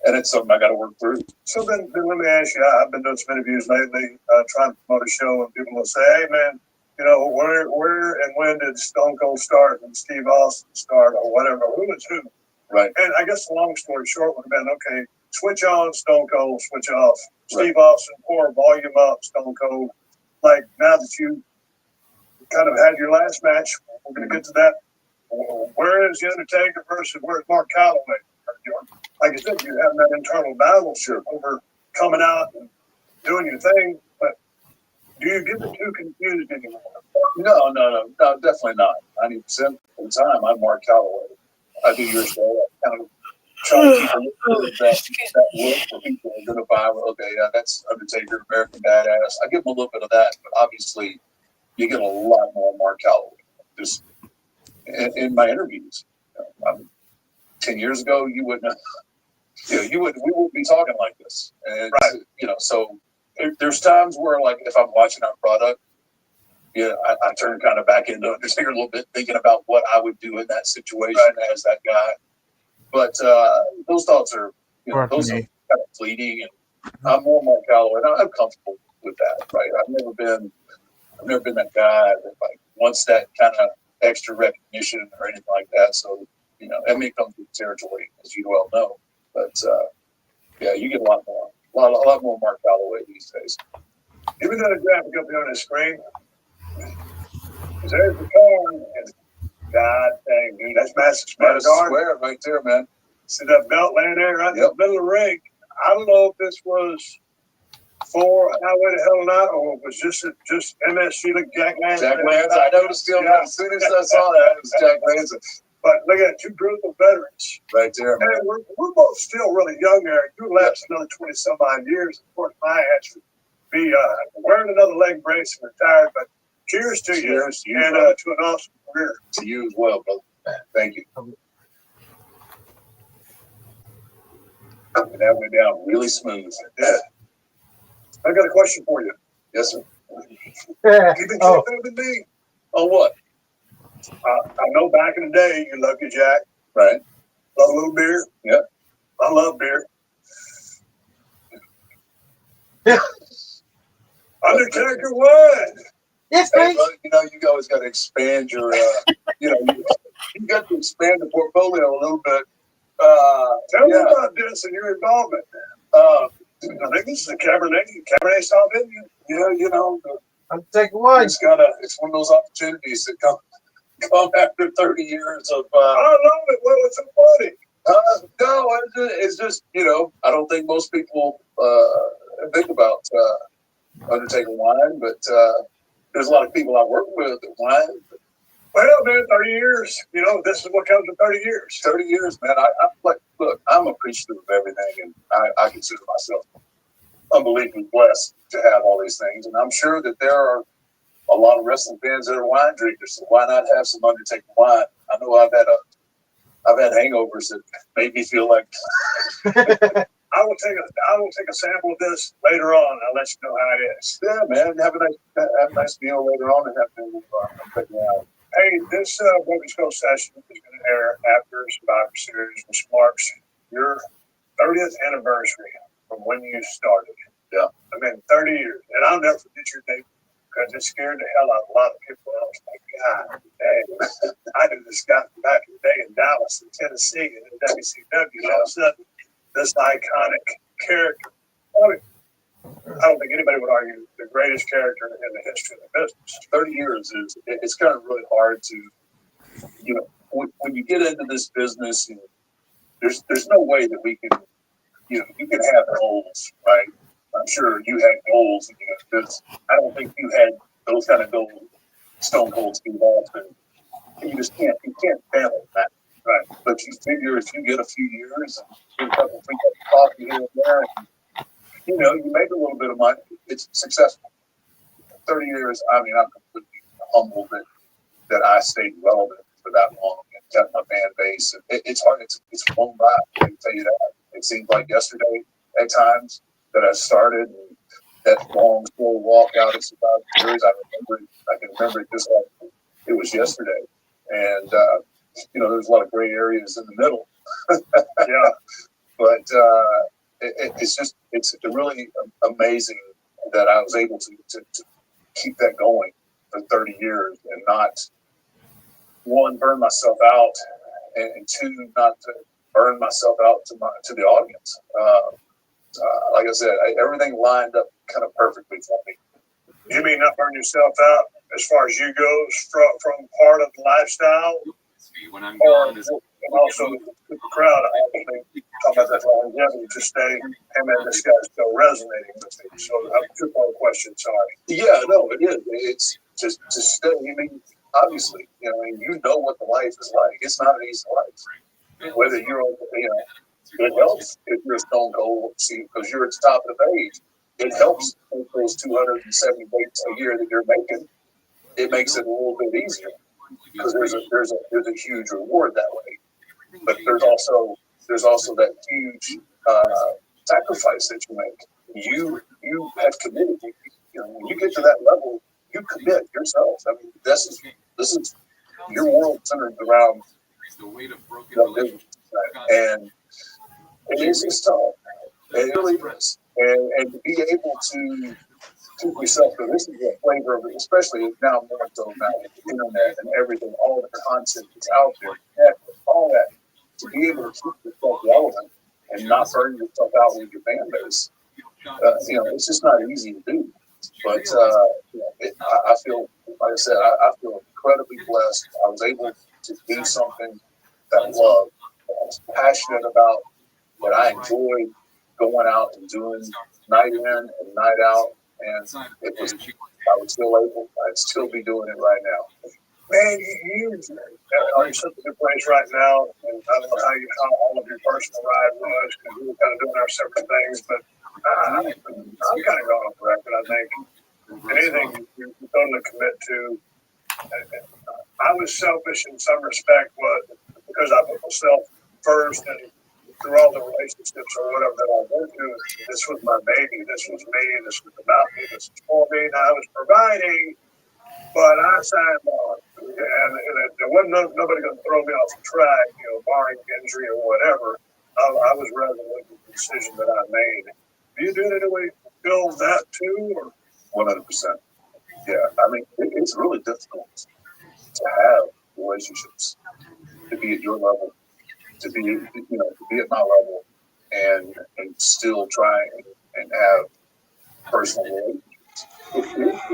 and it's something I got to work through. So then let me ask you, I've been doing some interviews lately trying to promote a show, and people will say, hey, man, you know, where and when did Stone Cold start and Steve Austin start or whatever? Who was who? Right. And I guess the long story short would have been, okay, switch on Stone Cold, switch off Steve Austin, or volume up Stone Cold. Like now that you kind of had your last match, we're going to get to that. Where is The Undertaker versus where's Mark Calloway? Like I said, you're having that internal battle over coming out and doing your thing, but do you get the two confused anymore? No, definitely not. 90% of the time, I'm Mark Calloway. I do your show. I kind of try to keep a little bit of that look for people to identify with, okay, yeah, that's Undertaker, American Badass. I give them a little bit of that, but obviously you get a lot more Mark Calloway. Just in my interviews. 10 years ago, you wouldn't have, we wouldn't be talking like this. And, so there's times where, like, if I'm watching our product, I turn kind of back into Undertaker a little bit, thinking about what I would do in that situation as that guy. But those thoughts are, those are kind of fleeting, and I'm more Mark Calloway, and I'm comfortable with that, right? I've never been that guy that like wants that kind of extra recognition or anything like that. So, that may come with the territory, as you well know. But you get a lot more Mark Calloway these days. Give me that graphic up there on the screen. There's the car. And God dang, dude, that's Madison Square right there, man. See that belt laying there right in the middle of the ring? I don't know if this was for Highway to Hell or not, or it was just MSG like Jack Lanza. Jack Lanza. I noticed him as soon as I saw that. It was Jack Lanza. But look at two brutal veterans. Right there, man. And we're both still really young there. You last another 20-some-odd years. Of course, my answer would be wearing another leg brace and retired. But cheers to you, and to an awesome career. To you as well, brother. Thank you. And that went down really smooth. Yeah. I got a question for you. Yes, sir. You've been checking with me. On what? I know back in the day you loved your Jack. Right. Love a little beer. Yeah. I love beer. Undertaker what? Yes, Hey, please. brother, you always got to expand your, you got to expand the portfolio a little bit. Tell me about this and your involvement. I think this is a Cabernet style venue. Yeah, Undertaker wine. it's one of those opportunities that come after 30 years of. I love it. Well, it's so funny. No, it's just I don't think most people think about Undertaker wine, but there's a lot of people I work with that wine. Well, man, 30 years. This is what comes in 30 years. 30 years, man. Look, I'm appreciative of everything, and I consider myself unbelievably blessed to have all these things. And I'm sure that there are a lot of wrestling fans that are wine drinkers. So why not have some Undertaker wine? I know I've had hangovers that made me feel like. I will take a sample of this later on. I'll let you know how it is. Yeah, man. Have a nice meal later on and have a check it out. Hey, this Broken Skull session is going to air after Survivor Series, which marks your 30th anniversary from when you started. Yeah. 30 years. And I'll never forget your debut because it scared the hell out of a lot of people. I was like, God, dang. I knew this guy from back in the day in Dallas, in Tennessee, and in WCW. All of a sudden, this iconic character. I don't think anybody would argue the greatest character in the history of the business. 30 years it's kind of really hard to, when you get into this business, there's no way that we can, you can have goals, right? I'm sure you had goals, because I don't think you had those kind of goals, Stone Cold Steve Austin. You can't fail that, right? But you figure if you get a few years and get a couple of free coffee here and there, and, you make a little bit of money, it's successful. 30 years, I'm completely humbled that I stayed relevant for that long and kept my fan base. It's hard. It's flown by. I can tell you that. It seems like yesterday at times that I started and that long, slow walk out of Survivor Series. I can remember it just like it was yesterday. And, there's a lot of gray areas in the middle. Yeah. But it's really amazing that I was able to keep that going for 30 years and not, one, burn myself out, and two, not to burn myself out to the audience. Like I said, everything lined up kind of perfectly for me. You mean not burn yourself out as far as you goes from part of the lifestyle? When I'm gone, and also the crowd, I think, talking about that longevity to stay, hey man, this guy's still resonating with me. So I'm a two-part question, sorry. Yeah, no, it is. It's just to stay. Obviously, you know what the life is like. It's not an easy life. Whether you're, it helps if you're a Stone Cold, because you're at the top of the page. It helps with those 270 dates a year that you're making. It makes it a little bit easier because there's a huge reward that way. But there's also that huge sacrifice that you make. You have committed. When you get to that level, you commit yourself. This is your world centered around that business, and it's tough. It really is, and to be able to keep yourself. This is a flavor of it, especially now more so now with the internet and everything, all the content that's out there, all that. To be able to keep yourself relevant and not burn yourself out with your fan base, it's just not easy to do. But I feel, like I said, I feel incredibly blessed. I was able to do something that I love, that I was passionate about, that I enjoyed going out and doing night in and night out. And I was still able, I'd still be doing it right now. Man, you are in such a good place right now, and I don't know how all of your personal ride was, because we were kind of doing our separate things, but I'm kind of going off the record, I think. And anything you totally commit to. I was selfish in some respect, because I put myself first, and through all the relationships or whatever that I went through, this was my baby, this was me, this was about me, this was for me, and I was providing, but I signed on. And there wasn't nobody going to throw me off the track, barring injury or whatever. I was resolute with the decision that I made. Do you do it anyway? Feel that too, or 100%? Yeah, I mean, it's really difficult to have relationships, to be at your level, to be at my level, and still try and have personal relationships.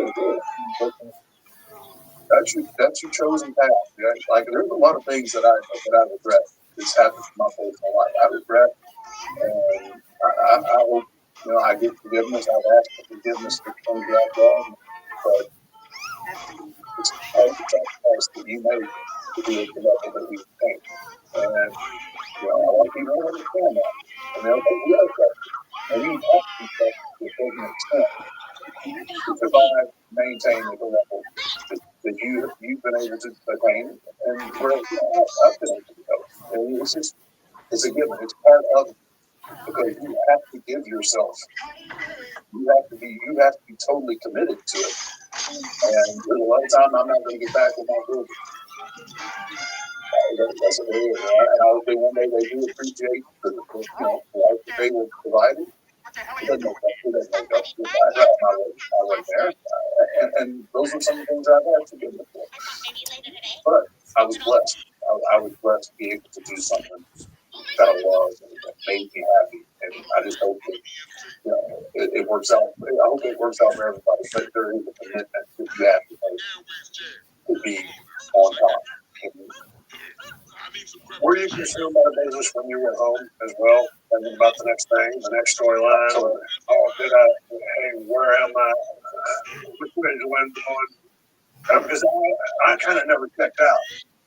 That's your chosen path. Right? Like there's a lot of things that I regret. This happened in my personal life. I regret, and I hope I get forgiveness. I've asked for forgiveness for things that I've done, but it's all the sacrifice that you made to be at the level that we think. And a lot of people don't understand that, and they'll say, "We are trusted," and you have to be trusted to a certain extent to survive, maintain at the level that you've been able to attain, and where I've been able to go. And it's a given. It's part of it because you have to give yourself. You have to be totally committed to it. And there's a lot of time I'm not going to get back with my group. That's what it is. And I hope that one day they do appreciate the life that they were provided. It doesn't make up. I wasn't there. And those were some of the things I've had to do before. But I was blessed. I was blessed to be able to do something that I love and that made me happy. And I just hope that it works out. I hope it works out for everybody. But there is a commitment that you have to make to be on top. were you consumed by the business when you were home as well? Thinking about the next thing, the next storyline? Did I? Hey, where am I? Which way is the wind blowing? Because I kind of never checked out.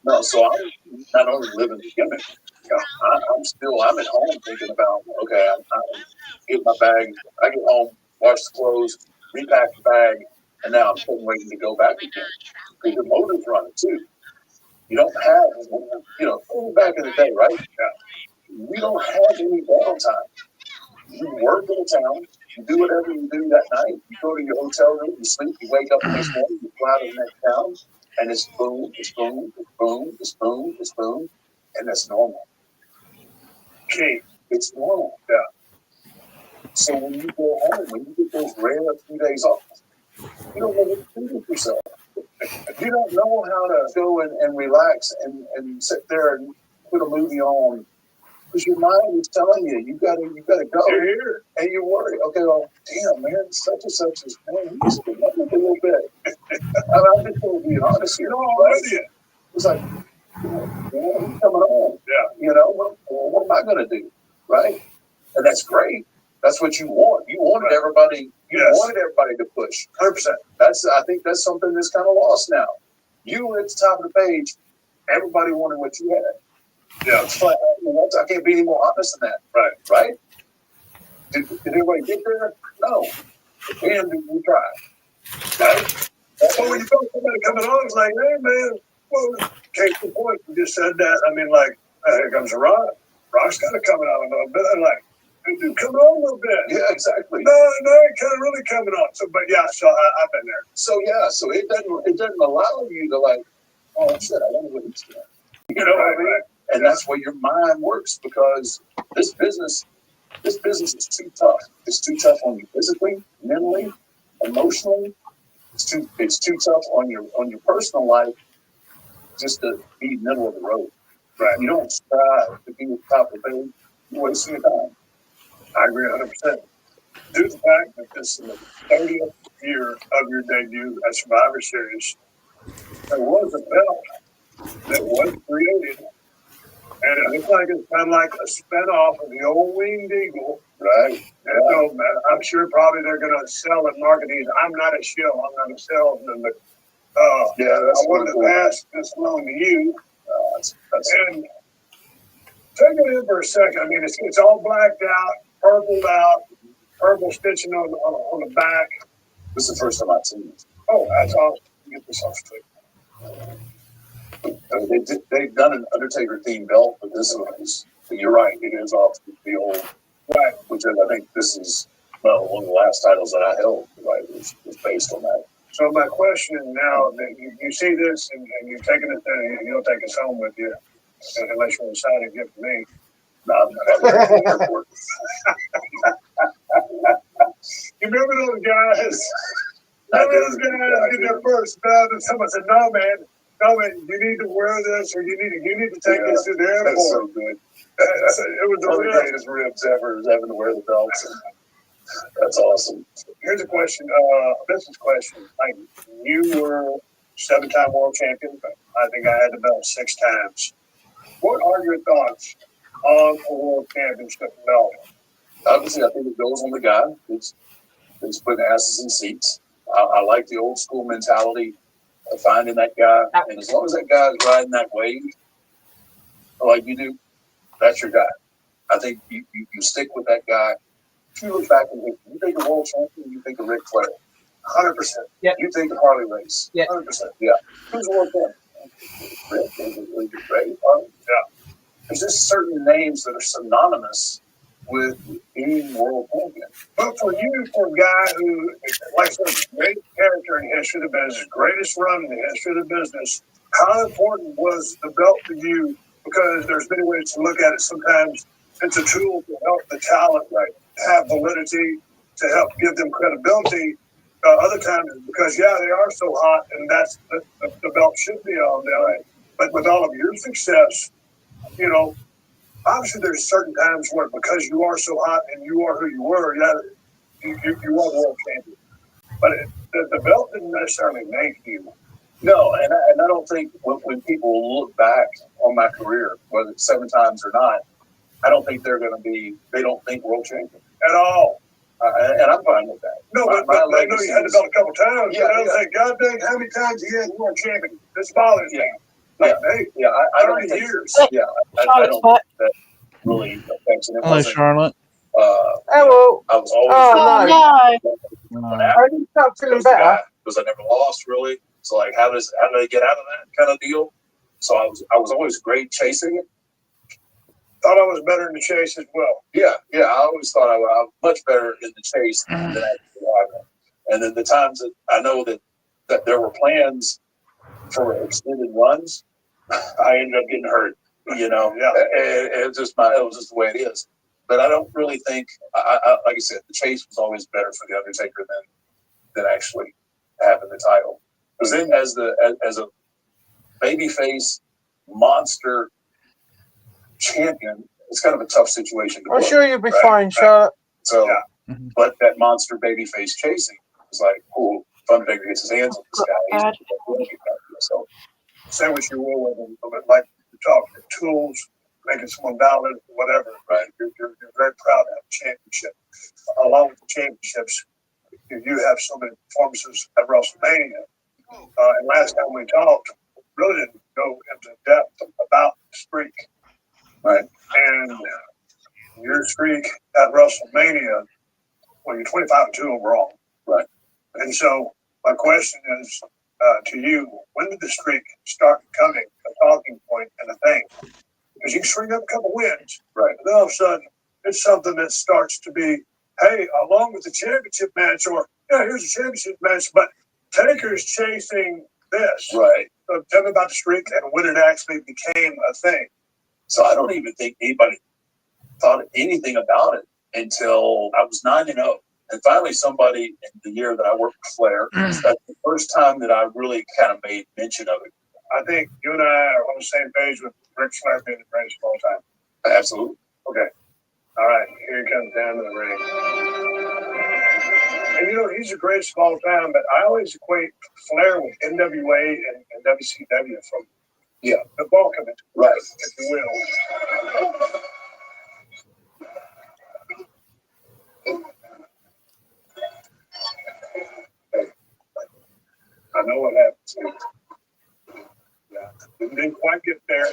No, so I'm not only living the gimmick. I'm at home thinking about, okay, I get my bag, I get home, wash the clothes, repack the bag, and now I'm sitting waiting to go back again. Because the motor's running too. You don't have, back in the day, right? Yeah. We don't have any downtime. You work in a town, you do whatever you do that night, you go to your hotel room, you sleep, you wake up the next morning, you fly to the next town, and it's boom, it's boom, it's boom, it's boom, it's boom, and that's normal. Okay, it's normal. Yeah. So when you go home, when you get those rare few days off, you don't know what to do with yourself. You don't know how to go and relax and sit there and put a movie on. Because your mind is telling you gotta go. You're here. And you worry, okay, well, damn man, such and such is man, he's been up a little bit. I'm just gonna be honest here. No, I'm with you. It's like, he's coming on. Yeah. What am I gonna do? Right? And that's great. That's what you want. You wanted everybody. Wanted everybody to push. 100%. I think that's something that's kind of lost now. You were at the top of the page. Everybody wanted what you had. Yeah. It's like, I can't be any more honest than that. Right? Did anybody get there? No. And we tried. Right? So when you felt somebody coming on, it's like, hey man, well, case in point, you just said that. I mean, like, here comes a Rock. Rock's kind of coming on a little bit. I'm like, dude, coming on a little bit. Yeah, exactly. No, it kind of really coming on. So, but yeah, so I've been there. So it doesn't allow you to like, oh shit, I wonder what he's doing. You know what I mean? And that's where your mind works because this business is too tough. It's too tough on you physically, mentally, emotionally. It's too tough on your personal life just to be middle of the road. Right. You don't strive to be at the top of the page. You're wasting your time. I agree 100%. Due to the fact that this is the 30th year of your debut at Survivor Series, there was a belt that was created, and it looks like it's kind of like a spinoff of the old Winged Eagle. Right. And so, I'm sure probably they're going to sell and market these. I'm not a shill. I'm not a salesman, but I wanted to pass this along to you. And take it in for a second. I mean, it's all blacked out, purpled out, purple stitching on the back. This is the first time I've seen this. Oh, that's awesome. Get this off straight. They've done an Undertaker themed belt, but this one is You're right. It is off the old, right? Which is, I think this is one of the last titles that I held. Right, was based on that. So my question now, that you see this and you're taking it there, you don't take us home with you, unless you decide to give it to me. No, I'm not at the airport. You remember those guys? Remember those guys get their first belt and someone said, no man, you need to wear this or you need to take this to the airport. That's so good. It was one of the greatest ribs ever is having to wear the belts. That's awesome. Here's a question, a business question. Like, you were 7-time world champion. I think I had the belt 6 times. What are your thoughts on a world championship belt? Obviously, I think it goes on the guy. It's putting asses in seats. I like the old school mentality of finding that guy. And as long as that guy is riding that wave, like you do, that's your guy. I think you stick with that guy. If you look back and you think of world champion, you think of Ric Flair. 100%. Yep. You think of Harley Race. Yep. 100%. Yeah. Who's the world champion? Rick. Yeah. There's just certain names that are synonymous with being world champion. But for you, for a guy who, like I said, great character in the history of the business, greatest run in the history of the business, how important was the belt to you? Because there's many ways to look at it. Sometimes it's a tool to help the talent have validity, to help give them credibility. Other times, because they are so hot, and that's the belt should be on there. Right? But with all of your success, obviously there's certain times where because you are so hot and you are who you were, you are world champion. But the belt didn't necessarily make you. No, and I don't think when people look back on my career, whether it's 7 times or not, I don't think they don't think world champion At all. And I'm fine with that. No, but I know you had the belt a couple times. Yeah, I was like, God dang, how many times he had world champion? This bothers me. I don't 30 think, years. Yeah, I don't think that really affects it. Hello, Charlotte. Hello. I was always Oh, no. I didn't start feeling better. because I never lost really. So like, how do I get out of that kind of deal? So I was always great chasing it. Thought I was better in the chase as well. Yeah. I always thought I was much better in the chase than actually driving. And then the times that I know that there were plans for extended runs, I ended up getting hurt. It was just the way it is. But I don't really think, like I said, the chase was always better for the Undertaker than actually having the title. Because then, as a babyface monster champion, it's kind of a tough situation to I'm book, sure you'll be right? fine, Charlotte. So, but that monster babyface chasing was like, cool. If Undertaker gets his hands on this guy, so Say what you will with him, but like you talk, your tools, making someone valid, whatever. Right? You're very proud to have a championship. Along with the championships, you have so many performances at WrestleMania. And last time we talked, really didn't go into depth about the streak. right. And your streak at WrestleMania, well, you're 25-2 overall. Right. And so my question is to you, when did the streak start becoming a talking point and a thing? Because you can string up a couple wins, Right. and then all of a sudden, it's something that starts to be, hey, along with the championship match, or, here's a championship match, but Taker's chasing this. Right. So tell me about the streak and when it actually became a thing. So I don't even think anybody thought anything about it until I was 9-0. And finally, somebody in the year that I worked with Flair, that's the first time that I really kind of made mention of it. I think you and I are on the same page with Ric Flair being the greatest of all time. Absolutely. Okay. All right. Here he comes down to the ring. And he's the greatest of all time, but I always equate Flair with NWA and WCW from the bulk of it. Right. If you will. I know what happened. Yeah. Didn't quite get there.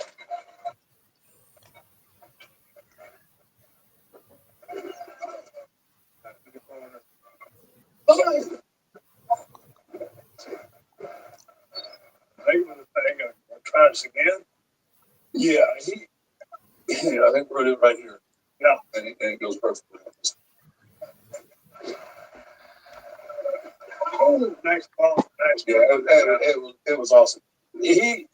Try this again. Yeah, I think we're going to do it right here. Yeah. And it goes perfectly. Oh, nice ball. Nice. Yeah, it was awesome. He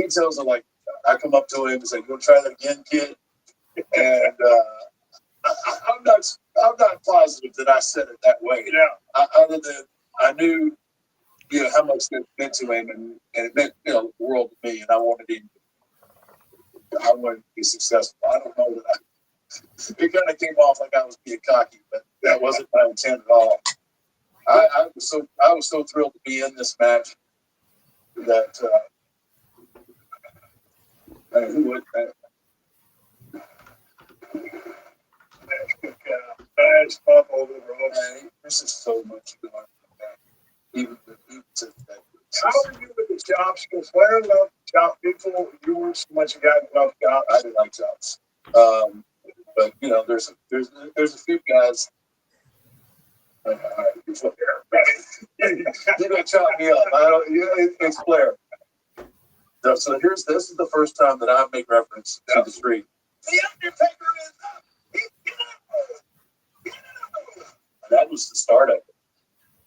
tells her, like, I come up to him and say, "You want to try that again, kid?" And I'm not positive that I said it that way. Yeah. Other than I knew, how much that meant to him, and it meant, the world to me, and I wanted him to be successful. I don't know that it kind of came off like I was being cocky, but that wasn't my intent at all. I was so thrilled to be in this match that who would Nice pop over the road. there's just so much going on. Even to that. How are you with the chops? Because Flair loved chop people. You weren't so much a guy that loved chops. I didn't like chops. But there's a few guys. All right, you're gonna chop me up. It's Flair. So this is the first time that I make reference to the street. The Undertaker is up. That was the start of it.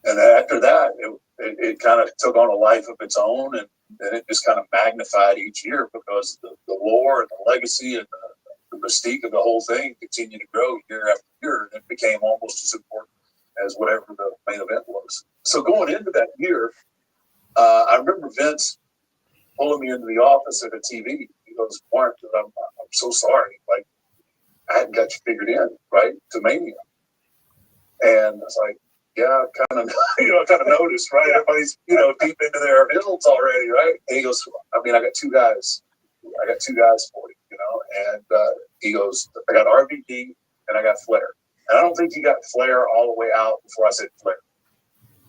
And after that, it kind of took on a life of its own, and then it just kind of magnified each year because the lore and the legacy and the mystique of the whole thing continued to grow year after year, and it became almost as important as whatever the main event was. So going into that year, I remember Vince pulling me into the office at a TV. He goes, "Mark, I'm so sorry. Like, I hadn't got you figured in, right, to Mania." And I was like, "Yeah, kind of, I kind of noticed, right? Everybody's, deep into their builds already, right?" And he goes, "I got two guys. I got two guys for you, And he goes, "I got RVD and I got Flair." And I don't think he got Flair all the way out before I said Flair.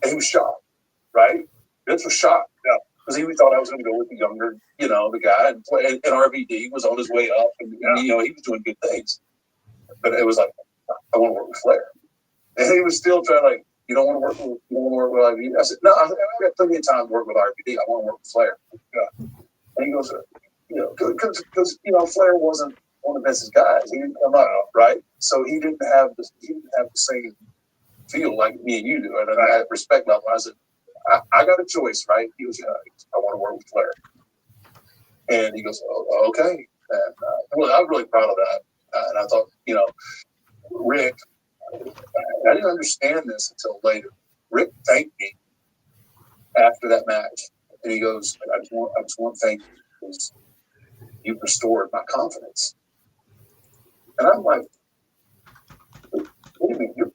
And he was shocked, right? Vince was shocked, because he thought I was going to go with the younger, the guy. And RVD was on his way up, and he was doing good things. But it was like, I want to work with Flair. And he was still trying, like, you don't want to work with RVD? I said, no, I've got plenty of time to work with RVD. I want to work with Flair. Yeah. And he goes, because Flair wasn't one of Vince's guys. He didn't come up, right? So he didn't have the same feel like me and you do. And I had respect level. I said, I got a choice, right? He was, I want to work with Flair. And he goes, "Oh, okay." And I'm really proud of that. And I thought, Rick, I didn't understand this until later. Rick thanked me after that match. And he goes, I just want to thank you because you've restored my confidence. And I'm like, "What do you mean? You're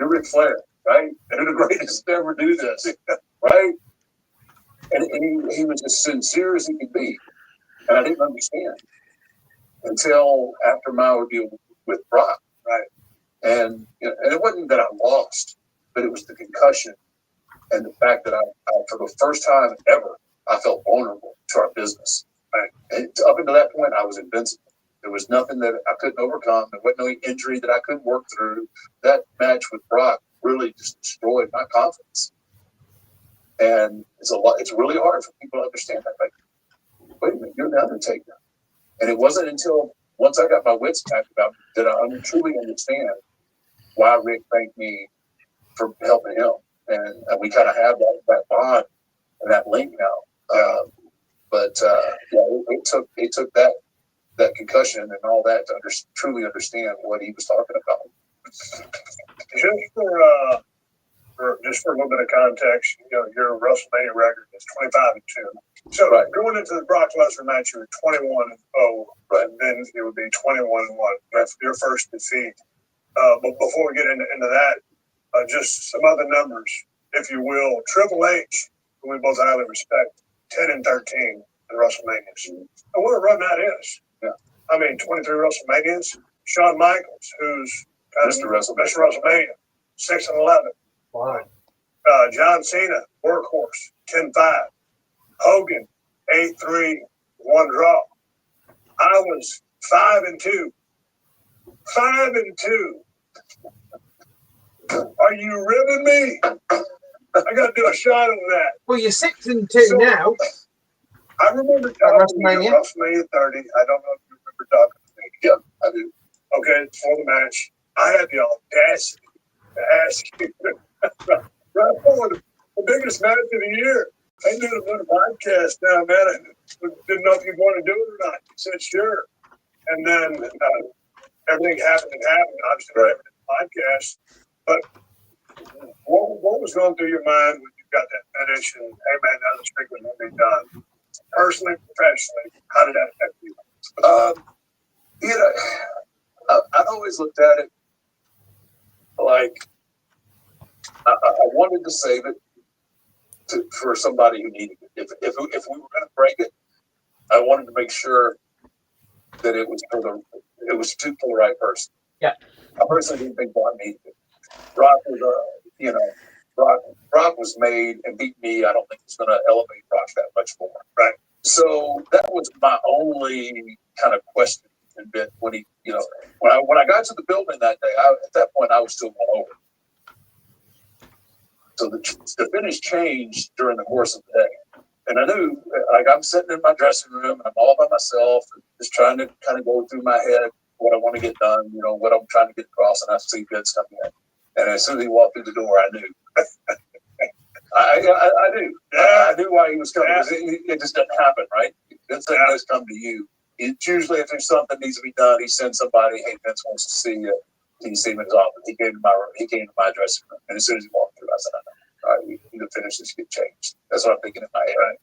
Ric Flair, right? And you're the greatest to ever do this, right?" And he was as sincere as he could be. And I didn't understand until after my ordeal with Brock, right? And it wasn't that I lost, but it was the concussion and the fact that I for the first time ever, I felt vulnerable to our business. Right? And up until that point, I was invincible. There was nothing that I couldn't overcome. There wasn't no injury that I couldn't work through. That match with Brock really just destroyed my confidence. And it's really hard for people to understand that. Like, wait a minute, you're the Undertaker. And it wasn't until once I got my wits back about did I truly understand why Rick thanked me for helping him. And we kind of have that bond and that link now. It took that concussion and all that to truly understand what he was talking about. Just for a little bit of context, your WrestleMania record is 25-2. So going into the Brock Lesnar match, you were 21-0, and then it would be 21-1. That's your first defeat. But before we get into that, just some other numbers, if you will. Triple H, who we both highly respect, 10-13 in WrestleManias. And what a run that is. Yeah. 23 WrestleManias. Shawn Michaels, who's Mr. WrestleMania, 6-11. Wow. John Cena, workhorse, 10-5. Hogan, 8-3, 1 draw. I was 5-2. 5-2. Are you ribbing me? I got to do a shot of that. Well, you're 6-2 now. I remember talking to you at WrestleMania 30. I don't know if you remember talking to me. Yeah, I do. Okay, before the match, I had the audacity to ask you, right before the biggest match of the year, I did a podcast now, man. I didn't know if you'd want to do it or not. You said sure. And then everything happened and happened. Obviously, right. The podcast. But what was going through your mind when you got that finish and, hey, man, now the streak will be done? Personally, professionally, how did that affect you? You know, I always looked at it like I wanted to save it for somebody who needed it. If we were going to break it, I wanted to make sure that it was for the right person. Yeah. I personally didn't think Brock needed it. Brock was Brock was made and beat me. I don't think it's going to elevate Brock that much more. Right. So that was my only kind of question and bit when he, when I got to the building that day. At that point, I was still all over. So the finish changed during the course of the day. And I knew, like, I'm sitting in my dressing room and I'm all by myself, just trying to kind of go through my head what I want to get done, what I'm trying to get across, and I see Vince coming in. And as soon as he walked through the door, I knew. I knew. I knew why he was coming. It just doesn't happen, right? Vince doesn't come to you. It's usually if there's something needs to be done, he sends somebody. Hey, Vince wants to see you. Can you see him in his office? He came to my dressing room, and as soon as he walked through, I said, I know. All right, we need to finish this, get changed. That's what I'm thinking in my head. Right?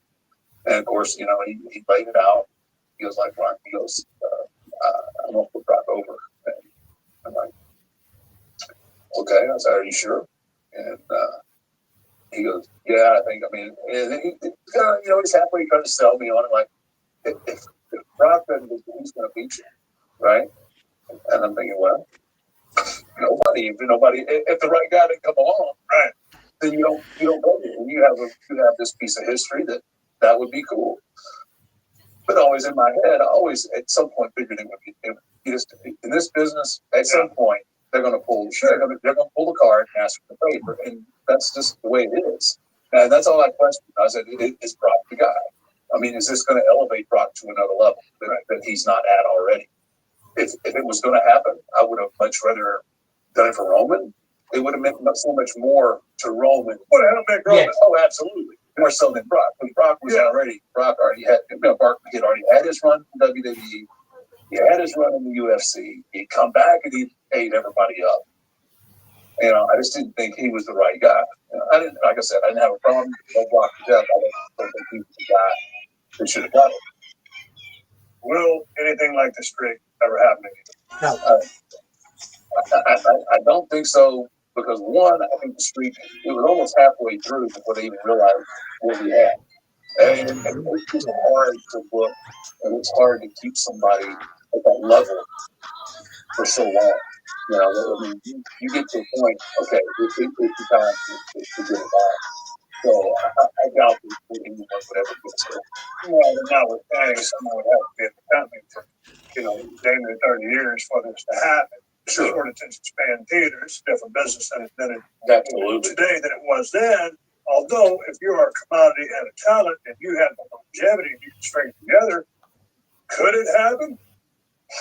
And of course, he laid it out. He goes like, Ron, he goes, I won't put Brock over. And I'm like, okay. I said, are you sure? And he goes, yeah, and he's kind of, he's halfway trying to sell me on it. Like, if Brock doesn't, he's going to beat you, right? And I'm thinking, well, nobody, if the right guy didn't come along, right, then you don't go there. And you have this piece of history that would be cool. But always in my head, I always at some point figured it would be in this business. At some point, they're going to pull. They're going to pull the card and ask for the favor, and that's just the way it is. And that's all I questioned. I said, "Is Brock the guy? I mean, is this going to elevate Brock to another level that he's not at already? If it was going to happen, I would have much rather done it for Roman. It would have meant so much more to Roman. What the hell make Roman? Yes. Oh, absolutely. More so than Brock. When Brock was Brock already had his run from WWE. He had his run in the UFC. He'd come back and he ate everybody up. I just didn't think he was the right guy. I didn't have a problem with Brock to death. I don't think he was the guy that should have done it. Will anything like the streak ever happen again? No. I don't think so, because one, I think the streak, it was almost halfway through before they even realized what we had. And it's just hard to book, and it's hard to keep somebody at that level for so long. You get to a point, okay, it's time to get it back. So I doubt that anyone would ever get to it. Well, notwithstanding, someone would have to be at the company for, damn 30 years for this to happen. Sure. Short attention span theater, it's a different business than it Absolutely. Today than it was then. Although, if you are a commodity and a talent and you have the longevity and you can string it together, could it happen?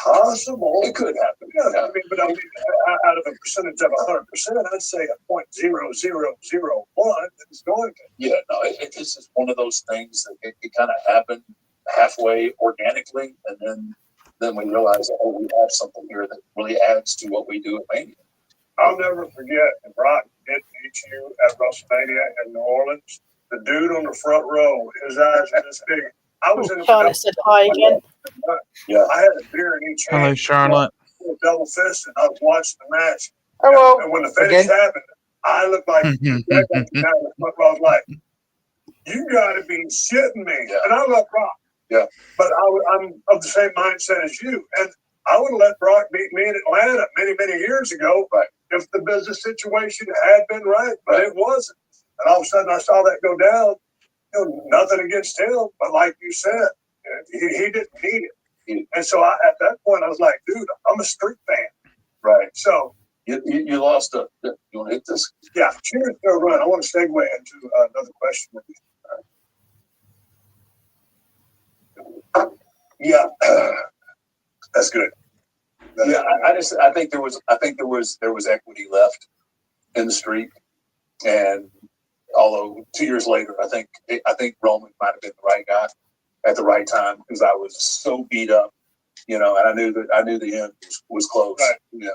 Possible. It could happen. Yeah, out of a percentage of 100%, I'd say a 0.0001 is going to. Yeah, no, it's just one of those things that it kind of happened halfway organically, and then we realize that, we have something here that really adds to what we do at Mania. I'll never forget, and Brock did meet you at WrestleMania in New Orleans. The dude on the front row, his eyes are this big. I was in the Charlotte said hi again. Yeah, I had a beer in each hand. Hello, Charlotte. Double fist, and I was watching the match. Hello. And when the finish happened, I looked like the guy in the front row. I was like, "You got to be shitting me!" Yeah. And I love Brock. Yeah. But I'm of the same mindset as you, and I would have let Brock beat me in Atlanta many, many years ago, if the business situation had been right, but it wasn't. And all of a sudden, I saw that go down. Nothing against him, but like you said, he didn't need it. And so at that point, I was like, dude, I'm a street fan. Right. So you lost a. You want to hit this? Yeah. Cheers to a run. I want to segue into another question with you. Yeah, that's good. Yeah, I think there was equity left in the streak, and although 2 years later, I think Roman might have been the right guy at the right time because I was so beat up, and I knew the end was close. Right. Yeah.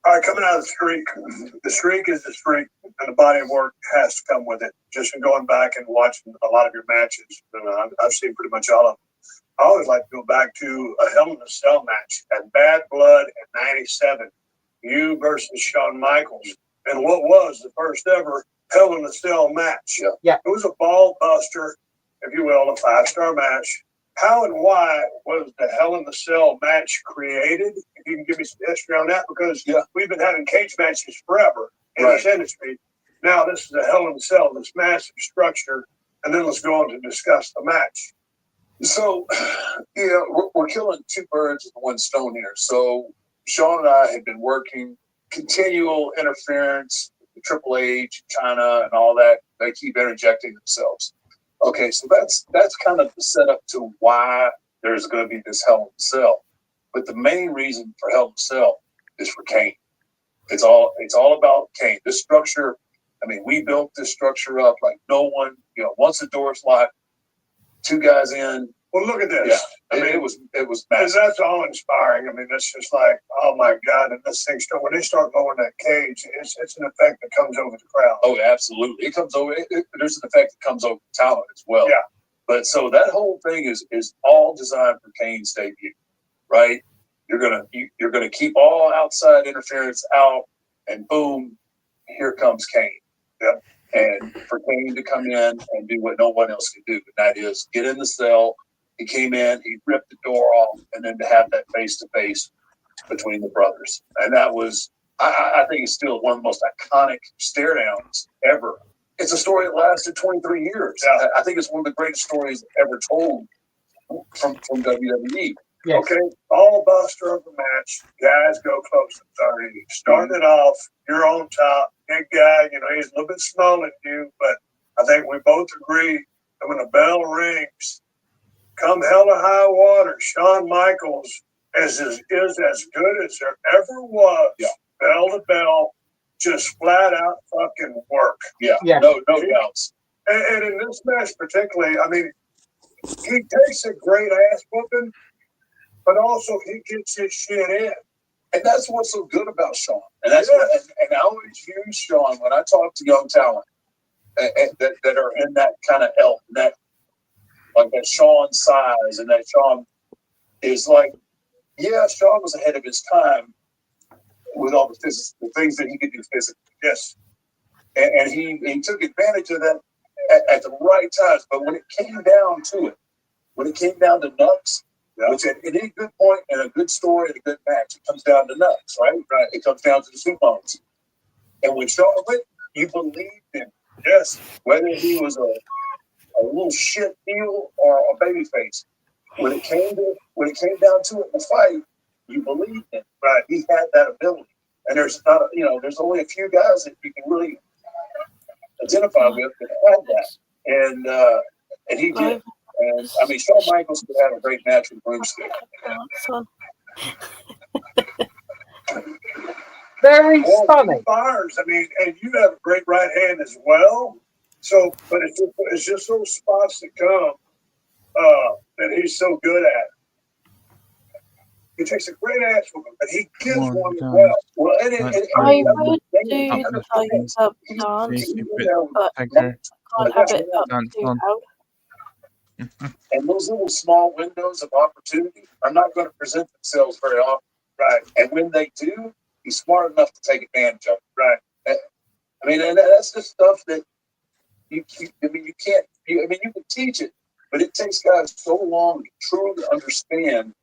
All right, coming out of the streak is the streak, and the body of work has to come with it. Just from going back and watching a lot of your matches, I've seen pretty much all of them. I always like to go back to a Hell in a Cell match at Bad Blood in '97, you versus Shawn Michaels, and what was the first ever Hell in a Cell match. Yeah. It was a ball buster, if you will, a 5-star match. How and why was the Hell in the Cell match created? If you can give me some history on that, because we've been having cage matches forever in this industry. Now this is a Hell in the Cell, this massive structure, and then let's go on to discuss the match. So, we're killing two birds with one stone here. So Sean and I had been working continual interference with Triple H, China, and all that. They keep interjecting themselves. Okay, so that's kind of the setup to why there's going to be this Hell in a Cell. But the main reason for Hell in a Cell is for Kane. It's all about Kane. This structure, we built this structure up like no one, once the door's locked, 2 guys in. Well, look at this. Yeah, it was massive. That's all inspiring. It's just like, oh my God! And this thing, when they start lowering that cage, it's an effect that comes over the crowd. Oh, absolutely! It comes over. There's an effect that comes over the talent as well. Yeah. But so that whole thing is all designed for Kane's debut, right? You're gonna keep all outside interference out, and boom, here comes Kane. Yep. And for Kane to come in and do what no one else can do, and that is get in the cell. He came in, he ripped the door off, and then to have that face-to-face between the brothers. And that was, I think it's still one of the most iconic stare-downs ever. It's a story that lasted 23 years. Yeah. I think it's one of the greatest stories ever told from WWE. Yes. Okay, ball buster of the match. Guys go close. Sorry, starting it off, you're on top. Big guy, he's a little bit smaller than you, but I think we both agree that when the bell rings, come hell or high water, Shawn Michaels is as good as there ever was. Yeah. Bell to bell, just flat out fucking work. Yeah. No doubts. And in this match particularly, he takes a great ass whooping, but also he gets his shit in. And that's what's so good about Sean. And that's and I always use Sean when I talk to young talent that are in that kind of elk, that Sean size, and that Sean is like, Sean was ahead of his time with all the things that he could do physically. Yes. And he took advantage of that at the right times. But when it came down to it, when it came down to nuts, which at any good point in a good story and a good match, it comes down to nuts, right? Right. It comes down to the soup bones. And when Sean went, you believed him. Yes. Whether he was a little shit heel or a baby face. When it came down to it in the fight, you believed him. Right. He had that ability. And there's there's only a few guys that you can really identify with that had that. And he did. And Shawn Michaels could have a great match with Broomstick. Very stunning. Fires. And you have a great right hand as well. So, but it's just those spots that come that he's so good at. He takes a great ass with him, but he gives one as well. Well, I would do the thumbs up dance, but I can't have it up too loud. And those little small windows of opportunity are not going to present themselves very often. Right. And when they do, he's smart enough to take advantage of it. Right. And that's the stuff that you can't, you can teach it, but it takes guys so long to truly understand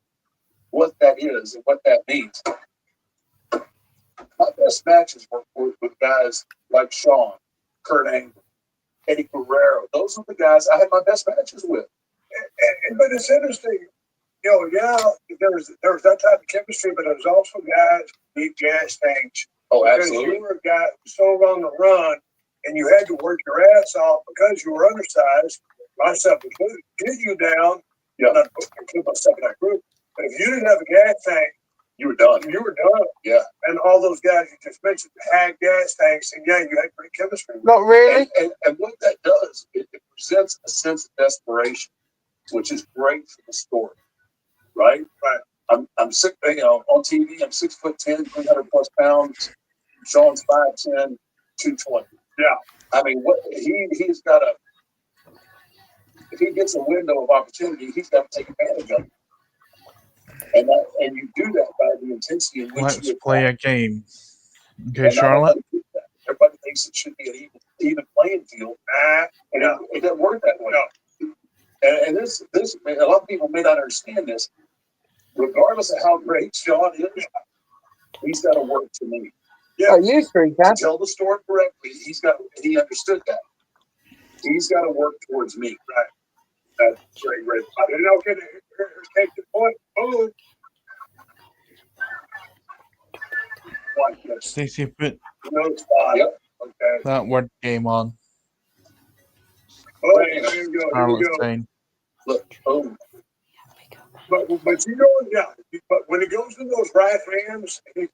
what that is and what that means. My best matches were with guys like Sean, Kurt Angle, Eddie Guerrero. Those are the guys I had my best matches with. But it's interesting, there was that type of chemistry, but there was also guys who beat gas tanks. Oh, because absolutely. You were a guy so on the run, and you had to work your ass off because you were undersized, myself included, get you down, Yeah. Not include my second act group. But if you didn't have a gas tank, you were done. You were done. Yeah. And all those guys you just mentioned had gas tanks, and yeah, you had great chemistry. Not really. And what that does, it presents a sense of desperation, which is great for the story, right? Right. I'm sick, on TV. I'm 6'10", 300 plus pounds. Sean's 5'10", 220. Yeah. I mean, what he's got a. If he gets a window of opportunity, he's got to take advantage of it. And you do that by the intensity in which Let's you play a game. Okay, Charlotte? Everybody thinks it should be an even playing field. And it doesn't work that way. No. And this, a lot of people may not understand this. Regardless of how great Sean is, he's got to work to me. Yeah, you three To can. tell the story correctly, he understood that. He's got to work towards me. Right. That's great. I didn't know. Okay, here's Kate to the point. Boom. Watch this. Stacey, put No spot. Yep. Okay. that word game on. Oh, here we go. Charlotte's saying. Look, boom. But you know, yeah. But when it goes to those right hands, there's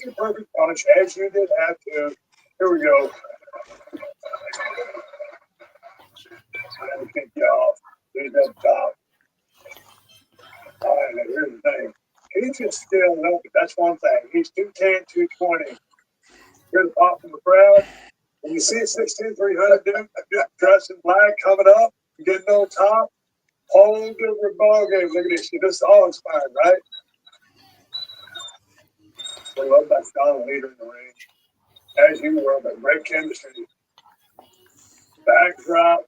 your perfect punch, as you did have to. Here we go. Let me kick you off. There's that top. All right, here's the thing. He's just still up. That's one thing. He's 210, 220. Here's the pop from the crowd. When you see a 6'10", 300 dude dressed in black coming up, getting on top, whole different ball game. Look at this. This is all inspired, right? We love that style leader in the ring. As you were, but great chemistry. Backdrop.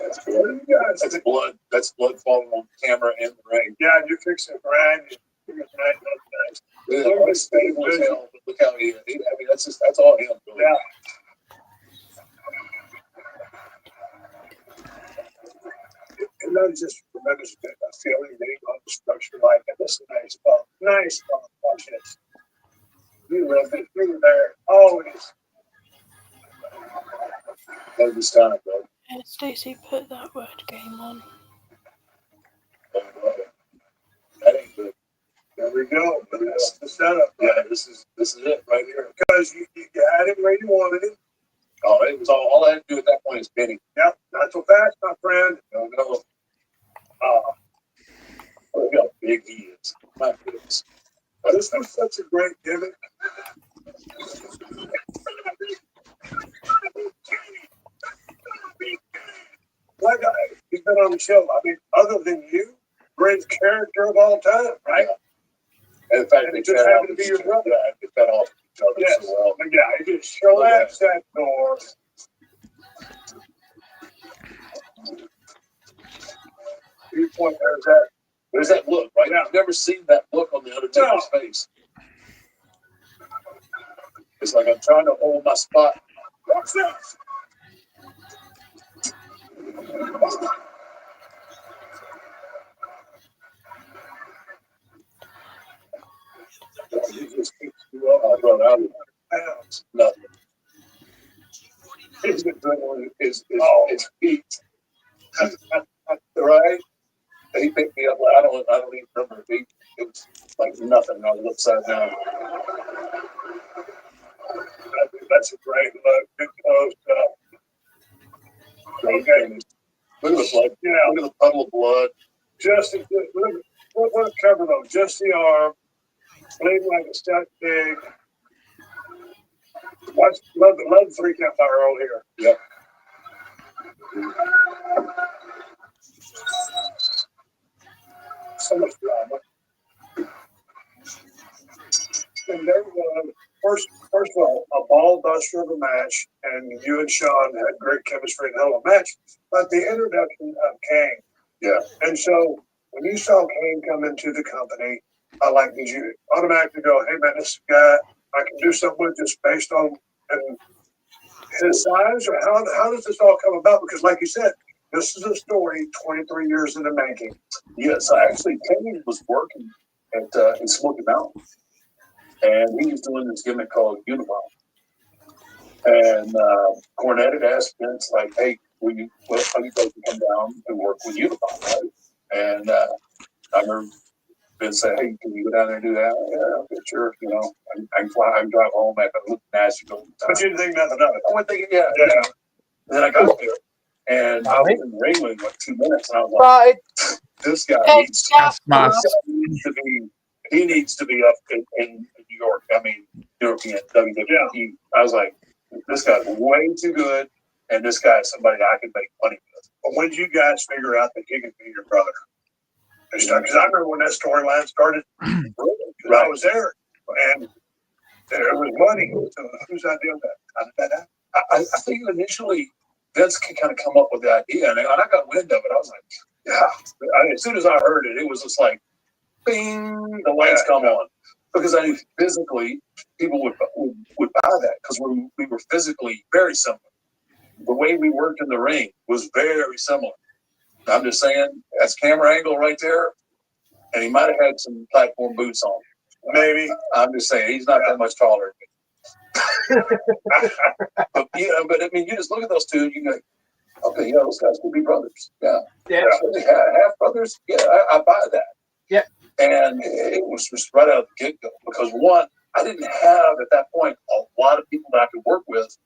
That's good. That's blood. That's blood falling on camera and the ring. Yeah, you're fixing Brian. You're going to Look how stable as hell. Look how he. I mean, that's all him. Really. Yeah. And then just tremendous feeling being on the structure like that. This is nice bump. Nice bump. Watch this. You love it. You were there. Always. Every time, bro. Yeah, Stacey, put that word game on. That ain't good. There we go. That's the setup. Yeah, this is it right here. Because you had it where you wanted it. Oh, it was all I had to do at that point is Benny. Yep, not so fast, my friend. No. Look how big he is. My goodness. This was such a great gimmick. That guy, he's been on the show. I mean, other than you, greatest character of all time, right? And in fact, And it just happened to be your brother. Yeah, they fed off each other Yes, so well. but yeah, he just collapsed that door. Viewpoint, There's that look, right? Yeah. I've never seen that look on the Undertaker's face. It's like I'm trying to hold my spot. What's this? He just picks you up. I run out of Pounds. nothing. His adrenaline His feet. Right? He picked me up. I don't even remember. It was like nothing. I was upside down. That's a great look. Good close up. Okay. Look at the blood. Yeah. Look at the puddle of blood. Just what cover though? Just the arm. Bleeding like a stuck pig. Love the 3 count by Earl here. Yep. So much drama. And there was first of all a ball buster of a match, and you and Sean had great chemistry and hell of a match. But the introduction of Kane. Yeah. And so when you saw Kane come into the company, did you automatically go, hey man, this guy I can do something with just based on and his size, or how does this all come about? Because like you said, this is a story 23 years in the making. Yes, actually, Kane was working at in Smoky Mountain, and he was doing this gimmick called Unibomb. And Cornette had asked Vince, like, "Hey, you guys to come down and work with Unify, right? And I remember Vince saying, "Hey, can you go down there and do that?" Yeah, okay, sure. You know, I can fly. I can drive home after Nashville. But you didn't think nothing of it. I went thinking, yeah. And then I got there, and I was in the ring in like 2 minutes, and I was like, "This guy needs to be. He needs to be up in New York. I mean, European WWE." Yeah. I was like, "This guy's way too good, and this guy is somebody I can make money with." But when did you guys figure out that he could be your brother? Because I remember when that storyline started. I was there, and there was money. So whose idea was that? How did that happen? I think initially Vince could kind of come up with the idea, and I got wind of it. I was like, yeah. As soon as I heard it, it was just like, bing, the lights come on. Because I knew physically people would buy that because we were physically very similar. The way we worked in the ring was very similar. I'm just saying, that's camera angle right there, and he might have had some platform boots on. Maybe. I'm just saying, he's not that much taller than me. But I mean, you just look at those two, and you go, okay, those guys could be brothers. Yeah. Half brothers. Yeah, I buy that. Yeah. And it was just right out of the get go because one, I didn't have at that point a lot of people that I could work with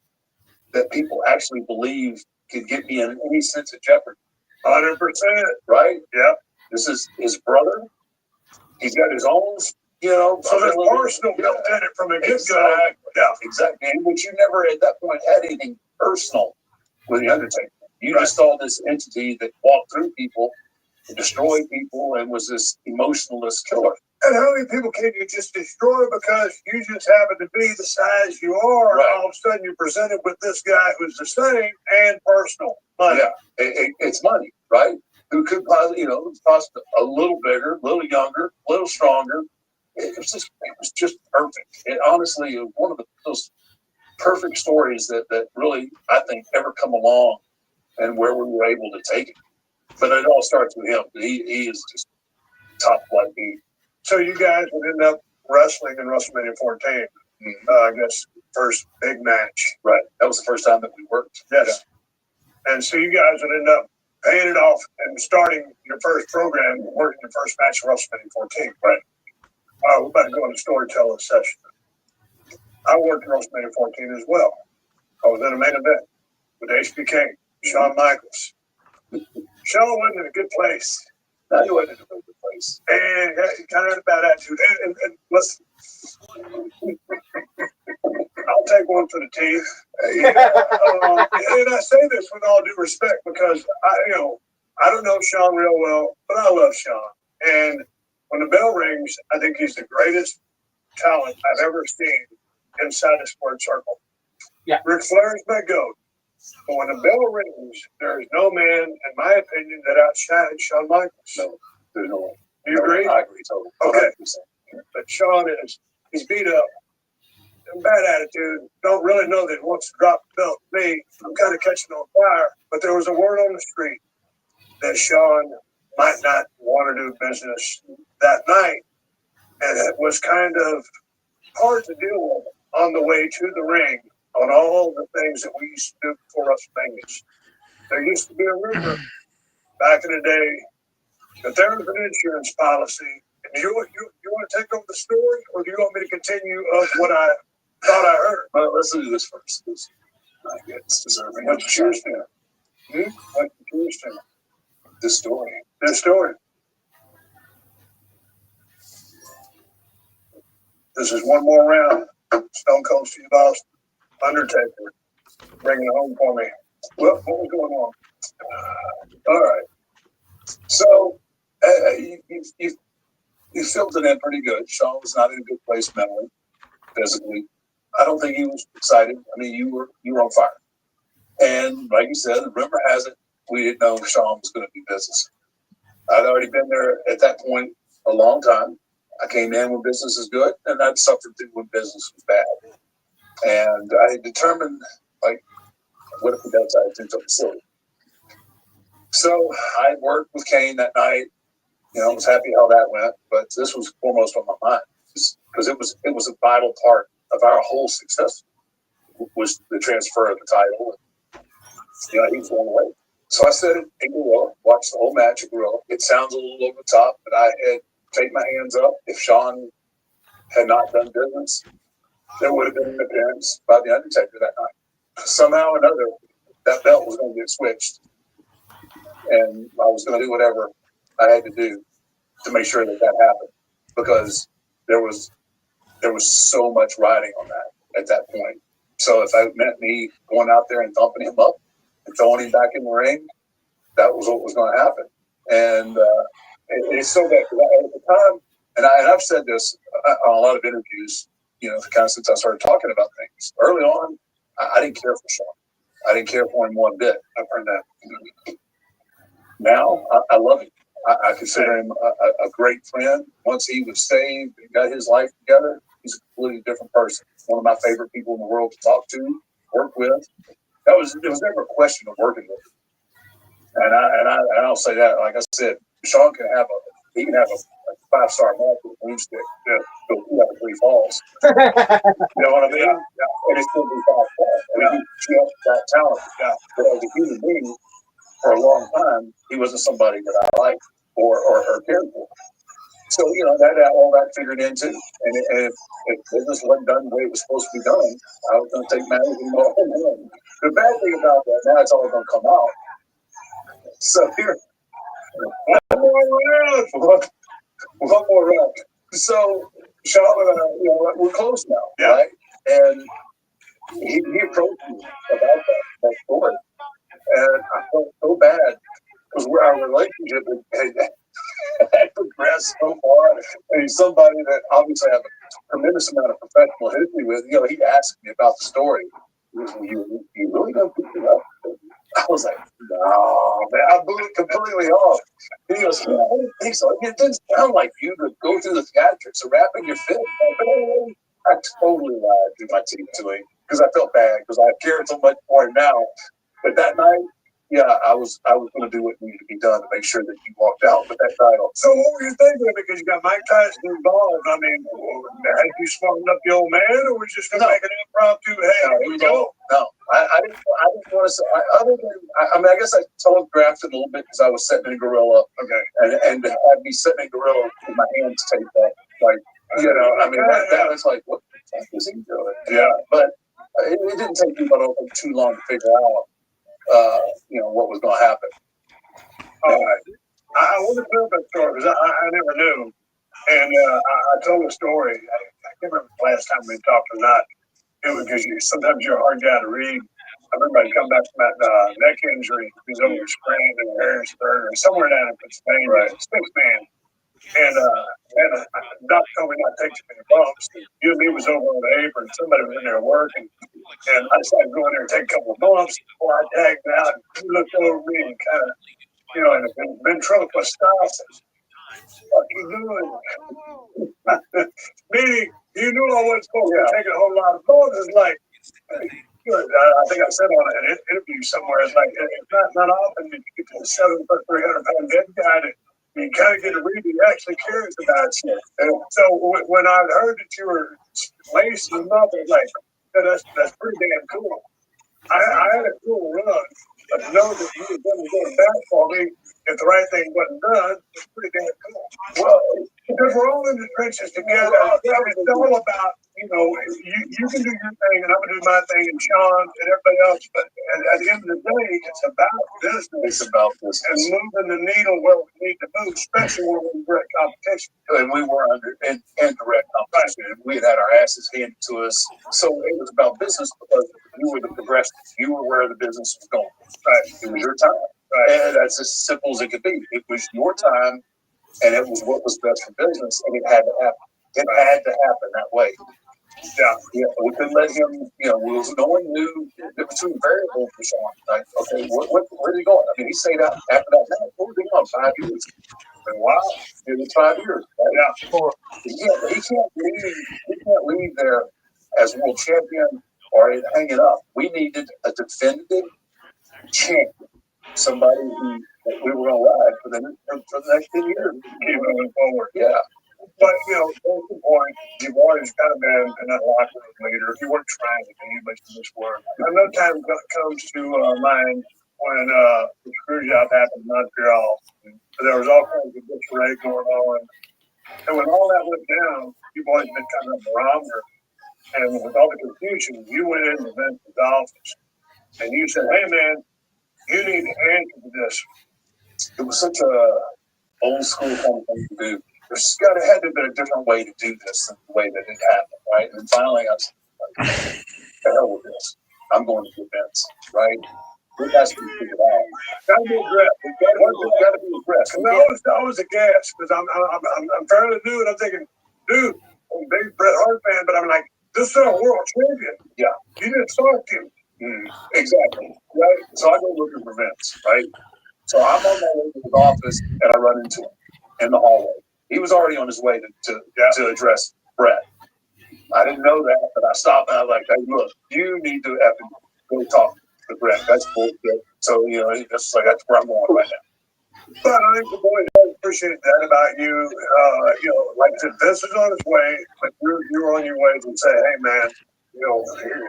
that people actually believe could get me in any sense of jeopardy. 100%. Right? Yeah. This is his brother. He's got his own. So there's personal built in it from the get-go. Yeah, exactly. But you never at that point had anything personal with the Undertaker. You just saw this entity that walked through people, destroyed people, and was this emotionless killer. And how many people can you just destroy because you just happen to be the size you are? Right. All of a sudden, you're presented with this guy who's the same and personal money. Yeah, it's money, right? Who could probably, cost a little bigger, a little younger, a little stronger. It was just perfect. It honestly was one of those perfect stories that really, I think, ever come along and where we were able to take it. But it all starts with him. He is just top flight beat. So you guys would end up wrestling in WrestleMania 14. I guess first big match. Right. That was the first time that we worked. Yes. Yeah. And so you guys would end up paying it off and starting your first program, working your first match at WrestleMania 14. Right. We're about to go into storytelling session. I worked at WrestleMania 14 as well. I was in a main event with HBK, Shawn Michaels. Shawn wasn't in a good place. No, he wasn't in a good place. And he kind of had a bad attitude. And listen, I'll take one for the team. And I say this with all due respect because I don't know Shawn real well, but I love Shawn. And when the bell rings, I think he's the greatest talent I've ever seen inside the squared circle. Yeah. Ric Flair's my GOAT. But when the bell rings, there is no man, in my opinion, that outshines Shawn Michaels. No, there's no way. Do you agree? I agree totally. Okay. But Shawn he's beat up, bad attitude, don't really know that he wants to drop the belt to me. I'm kind of catching on fire. But there was a word on the street that Shawn might not want to do business that night. And it was kind of hard to deal with on the way to the ring on all the things that we used to do before WrestleMania. There used to be a rumor back in the day that there was an insurance policy. And you want to take over the story, or do you want me to continue of what I thought I heard? Well, let's do this first. It's deserving. What's yours now? What's yours now? This story. This story. This is one more round. Stone Cold Steve Austin, Undertaker, bringing it home for me. What was going on? All right. So you filled it in pretty good. Shawn was not in a good place mentally, physically. I don't think he was excited. I mean, you were on fire. And like you said, the rumor has it we didn't know Shawn was going to be business. I'd already been there at that point a long time. I came in when business is good, and I'd suffered through when business was bad. And I determined, what if we got to do something silly? So I worked with Kane that night. I was happy how that went, but this was foremost on my mind because it was a vital part of our whole success was the transfer of the title. You know, he was going away. So I said in Gorilla, watched the whole match at Gorilla. It sounds a little over the top, but I had taken my hands up. If Sean had not done business, there would have been an appearance by The Undertaker that night. Somehow or another, that belt was going to get switched. And I was going to do whatever I had to do to make sure that happened. Because there was so much riding on that at that point. So if it meant me going out there and thumping him up and throwing him back in the ring, that was what was going to happen. And it's so bad. At the time, and I've said this on a lot of interviews, you know, kind of since I started talking about things. Early on, I didn't care for Sean. I didn't care for him one bit. I've heard that. Now, I love him. I consider him a great friend. Once he was saved and got his life together, he's a completely different person. One of my favorite people in the world to talk to, work with. There was never a question of working with him. And I'll say that, like I said, Sean can have a 5-star match with a boomstick. Yeah, go 2 out of 3 falls. You know what I mean? Yeah. And it's still be 5 stars. I mean, he has that talent. Yeah. But as a human being, for a long time, he wasn't somebody that I liked or cared for. So, you know, all that figured into. And if business wasn't done the way it was supposed to be done, I was going to take matters in my own hand. The bad thing about that, now it's all going to come out. So here, one more round. So, Sean and I, you know, we're close now, right? And he approached me about that story. And I felt so bad because our relationship had progressed so far. And he's somebody that obviously I have a tremendous amount of professional history with. You know, he asked me about the story. You really don't think it up? I was like, no, man, I blew it completely off. And he goes, I don't think so. It didn't sound like you to go through the theatrics of wrapping your fist. I totally lied through my teeth to him because I felt bad because I cared so much for him now. But that night, yeah, I was going to do what needed to be done to make sure that he walked out with that title. So what were you thinking? Because you got Mike Tyson involved. I mean, had you smartened up the old man, or was you just going to make an impromptu? Hey, here we go. No, I didn't want to say. Other than, I mean, I guess I telegraphed it a little bit because I was sitting in Gorilla. Okay. And to have me sitting in Gorilla with my hands taped up, like, you know, I mean, that was like, what the fuck is he doing? Yeah. But it didn't take me but too long to figure out. You know, what was going to happen. All right. I want to tell that story because I never knew. And I told a story. I can't remember the last time we talked or not. It was because sometimes you're a hard guy to read. I remember I'd come back from that neck injury. He was over in Scranton or Harrisburg or somewhere down in Pennsylvania. Right. Six man. And the doctor told me not to take too many bumps. You and me was over on the apron. Somebody was in there working. And I decided to go in there and take a couple of bumps before I tagged out. And he looked over me and kind of, you know, in a ventriloquist style said, what you doing? Meaning, you knew I wasn't supposed to take a whole lot of bumps. It's like, hey, good. I think I said on an interview somewhere, it's like, it's not often that you get to a 7'300" dead guy that you kind of get a read he actually cares about you. And so when I heard that you were lacing him up, I was like, that's pretty damn cool. I had a cool run, but to know that you were going to go back for me if the right thing wasn't done, it's pretty damn cool. Well, because we're all in the trenches together. It's all about, you know, you can do your thing and I'm going to do my thing and Sean and everybody else. But at the end of the day, it's about business. It's about business. And moving the needle where we need to move, especially when we're in direct competition. And we were in direct competition. We had our asses handed to us. So it was about business because you were the progressive. You were where the business was going. Right. It was your time. Right. And that's as simple as it could be. It was your time, and it was what was best for business, and it had to happen. It had to happen that way. Yeah. We couldn't let him, you know, no one knew. There were two variables for Sean. Like, okay, where's he going? I mean, he stayed out after that match. What was he going? 5 years. And wow, it was 5 years. Right? Yeah. He can't leave there as world champion or hanging up. We needed a definitive champion. Somebody who we were going to ride for the next 10 years. Keep moving forward. Yeah. But, you know, at the point, you've always kind of been an locker room leader. You weren't trying to be, but you just were. Another time comes to mind when the screw job happened in Montreal. There was all kinds of disarray going on. And when all that went down, you've always been kind of a barometer. And with all the confusion, you went into Vince's office and you said, hey, man, you need to answer to this. It was such a old school kind of thing to do. There's had to have been a different way to do this than the way that it happened, right? And finally, I was like, the hell with this. I'm going to Vince, right? It has to be figured out. Got to be addressed. It's got to be addressed. Because I was aghast because I'm fairly new and I'm thinking, dude, I'm a big Bret Hart fan, but I'm like, this is a world champion. Yeah. You didn't start him. Exactly. Right. So I go looking for Vince, right? So I'm on my way to his office and I run into him in the hallway. He was already on his way to address Bret. I didn't know that, but I stopped and I was like, hey, look, you need to go talk to Bret. That's bullshit. So, you know, that's where I'm going right now. But I think the boys always appreciate that about you. You know, like I said, Vince is on his way, but you're on your way to say, hey, man, you know,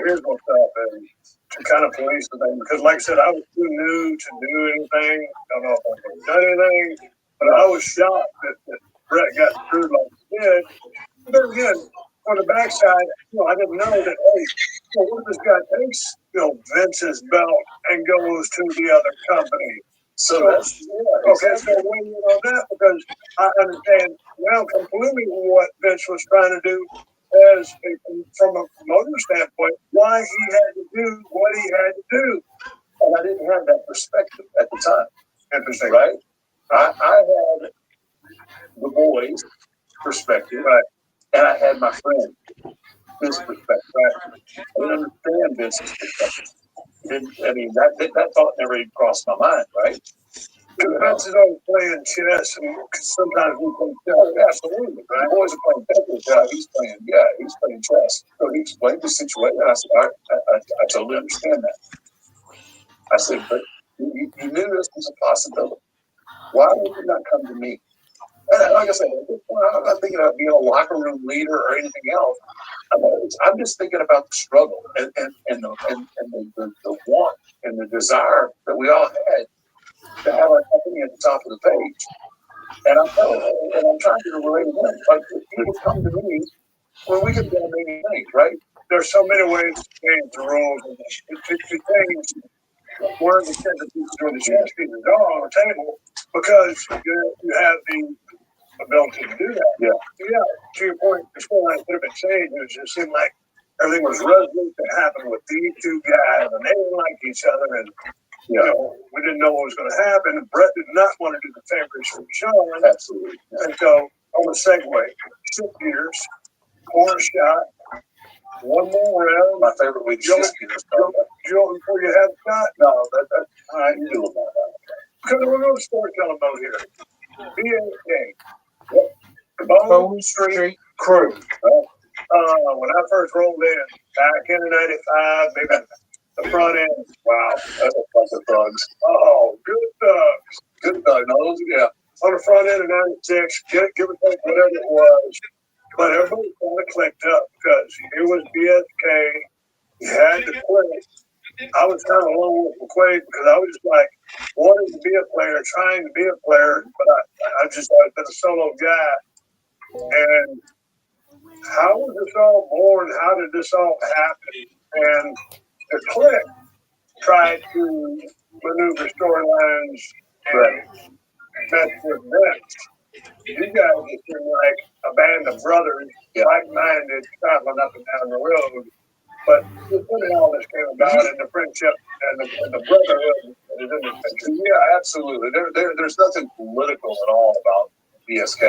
here's what's up. And to kind of police the thing. Because, like I said, I was too new to do anything. I don't know if I've done anything. But I was shocked that Bret got screwed like he did. But then again, on the backside, you know, I didn't know that, hey, you know, what if this guy takes, you know, Vince's belt and goes to the other company? So that's, okay, so when you know that, because I understand now completely what Vince was trying to do as from a promoter standpoint, why he had to do what he had to do. And I didn't have that perspective at the time. Interesting, right? I had the boys' perspective, right? And I had my friend, his perspective. Right? I didn't understand Vince's perspective. I mean, that thought never even crossed my mind, right? Vince is always playing chess, and sometimes we play chess. Absolutely, right? The boys are playing Tetris. He's playing chess. So he explained the situation. I said, I totally understand that. I said, but you knew this was a possibility. Why would you not come to me? And like I said, I'm not thinking about being a locker room leader or anything else. I'm just thinking about the struggle and the want and the desire that we all had to have our company at the top of the page. And I'm trying to relate to them. Like, he would come to me when we could have done many things, right? There's so many ways to change the rules. To change where the centerpiece or the chess pieces are on the table, because you have the ability to do that. Yeah. Yeah. To your point, the storyline could have been changed. It just seemed like everything was resolute that happened with these two guys, and they didn't like each other, and you know, we didn't know what was going to happen. And Bret did not want to do the favors for Sean. Absolutely. And so, on the segue, shift gears, corner shot, one more round. My favorite week is Joe, before you have shot? No, that's all right. You do about that. Because we're going to storytelling mode here. BAK. Bone Street Crew. When I first rolled in, back in '95, maybe the front end. Wow, that's a bunch of thugs. Oh, good thugs. Good thugs. No, those, yeah. On the front end of '96, give or take whatever it was. But everybody kind of clicked up because it was BSK. You had to play. I was kind of alone with McQuaid because I was just like wanting to be a player, trying to be a player, but I've been a solo guy. And how was this all born? How did this all happen? And the Click tried to maneuver storylines and mess with Vince. You guys just seem like a band of brothers, like-minded, traveling up and down the road. But when all this came about, and the friendship and the brotherhood is in the picture. Yeah, absolutely. There's nothing political at all about BSK.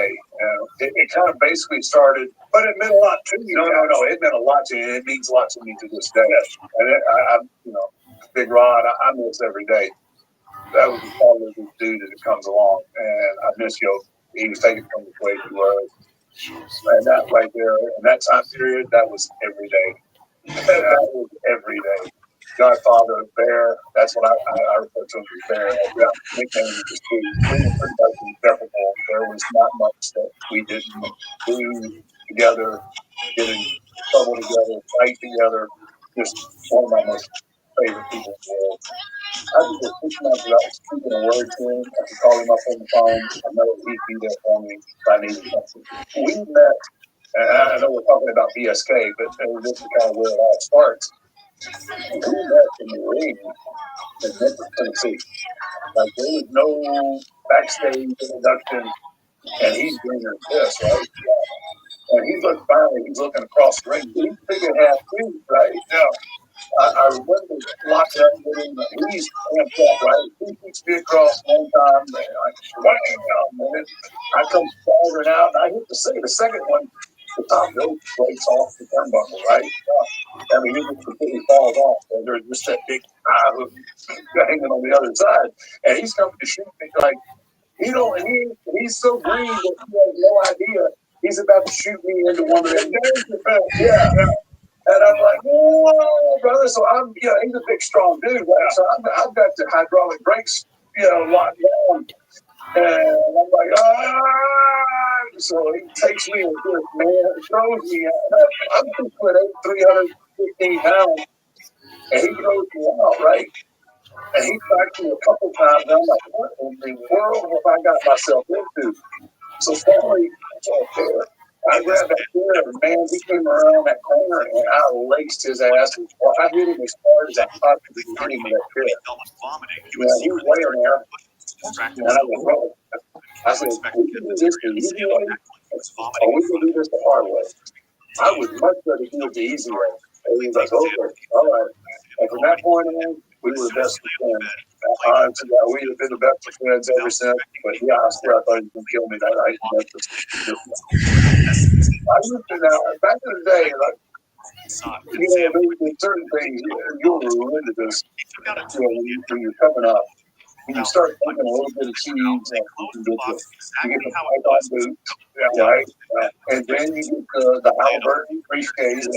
It kind of basically started, but it meant a lot to you. No. It meant a lot to you. It means a lot to me to this day. And I'm, Big Rod, I miss every day. That was the part of this dude as it comes along, and I miss Yo. He was taken from the way he was, and that right there, in that time period, that was every day. That was every day. Godfather, Bear. That's what I refer to him as Bear. Yeah, nickname was just we were pretty much inseparable. There was not much that we didn't do together, get in trouble together, fight together. Just one of my most favorite people in the world. I could just pick him up without speaking a word to him. I could call him up on the phone. I know he'd be there for me if I needed something. We met, and I know we're talking about BSK, but this is kind of where it all starts. We met in the ring in Memphis, Tennessee. Like, there was no backstage introduction, and he's doing this, right? Yeah. And he looked finally, he's looking across the ring. He's figured half too, right? Yeah. I remember locking up with him. He's amped up, right? He keeps me across one time, and I man. I come staggering out, and I hit the second one. The top rope breaks off the turnbuckle, right? I mean, he just completely falls off, and there's just that big eye hook hanging on the other side, and he's coming to shoot me like he's so green that he has no idea he's about to shoot me into one of them. Yeah. And I'm like, whoa, brother. So he's a big, strong dude, right? So I've got the hydraulic brakes, locked down. And I'm like, So he takes me and this, man, throws me out. I'm 315 pounds. And he throws me out, right? And he tried me a couple times. And I'm like, what in the world have I got myself into? So finally, I grabbed that chair, and man, he came around that corner, and I laced his ass. Well, I hit him as hard as I possibly could hit him with that chair. Yeah, he was laying there, and I was rolling. I said, we can do this the easy way, or we can do this the hard way. I would much rather do it the easy way. And he was like, okay, all right. And from that point on, we were the best of friends. We have been the best of friends ever since. But yeah, I swear I thought he was going to kill me that night. I used to now, back in the day, like, there's certain things, you'll into this, when you're coming up. When you start thinking a little bit of cheese, you get the python boots, right? And then you get the Halliburton briefcase.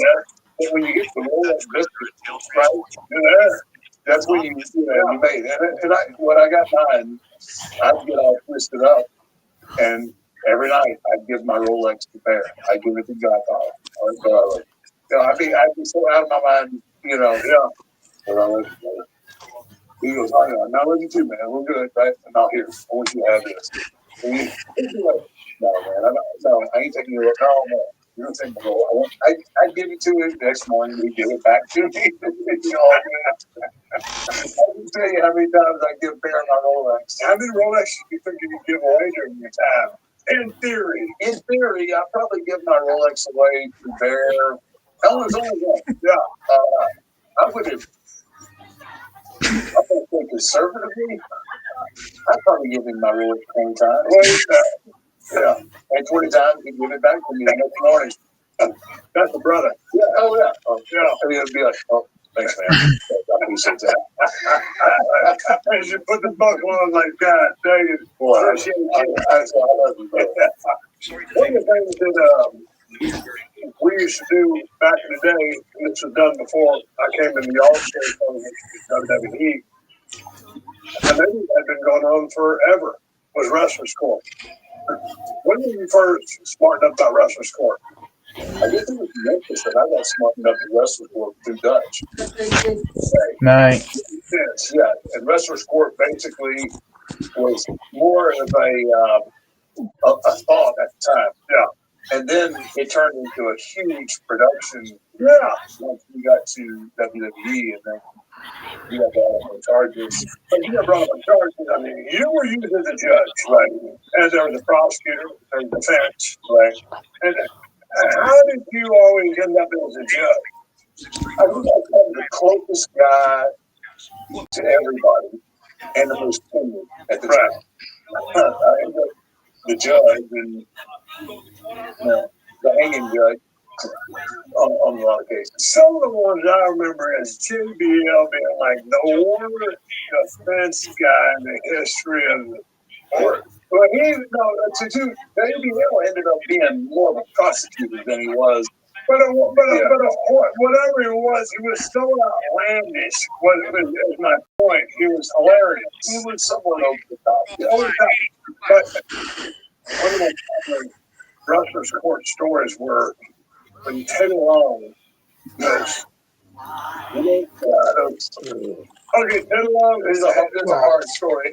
But when you get the Rolex biscuit, right? That's when you made it. And when I got mine, I'd get all twisted up. And every night I'd give my Rolex to Bear. I'd give it to Godfather. I'd be so out of my mind, He goes, I'm not looking too, man. We're good, right? And now here, I want you to have this. And he'd be like, no, man, I ain't taking your no, man. You're gonna take my roll. I'd give it to him next morning. He'd give it back to me. I can tell you how many times I give Bear my Rolex. How many Rolex do you think you could give away during your time? In theory, I'd probably give my Rolex away to Bear. That was only one. Yeah. I would have. I'm going to say conservatively, I'd probably give him my Rolex 20 times. And 20 times he'd give it back to me the next morning. That's the brother. Yeah, yeah. I mean, it'd be like, thanks, man. I appreciate that. I should put the buckle on like that. Dang it. Boy, I love you, bro. One of the things that we used to do back in the day, and this was done before I came in the All-Star tournament with WWE, and maybe it had been going on forever, was Wrestler's Court. When did you first smarten up about Wrestler's Court? I guess it was Memphis that I got smartened up in Wrestler's Court through Dutch. Nice. Yes, yeah. And Wrestler's Court basically was more of a thought at the time. Yeah. And then it turned into a huge production. Yeah. Once we got to WWE, and then you got brought up on charges. But you got brought up on charges. I mean, you were used as a judge, right? And there was a prosecutor, there was a defense, right? And how did you always end up as a judge? I think I'm the closest guy to everybody and the most tenured at the time. I ended up the judge and the hanging judge on a lot of cases. Some of the ones I remember as JBL being like the worst defense guy in the history of the sport. But JBL ended up being more of a prosecutor than he was whatever it was so outlandish. Was my point. He was hilarious. He was somewhat over the top. Over the top. But one of my Russell's Court stories were when Teddy Long was. Okay, Teddy Long is a hard story.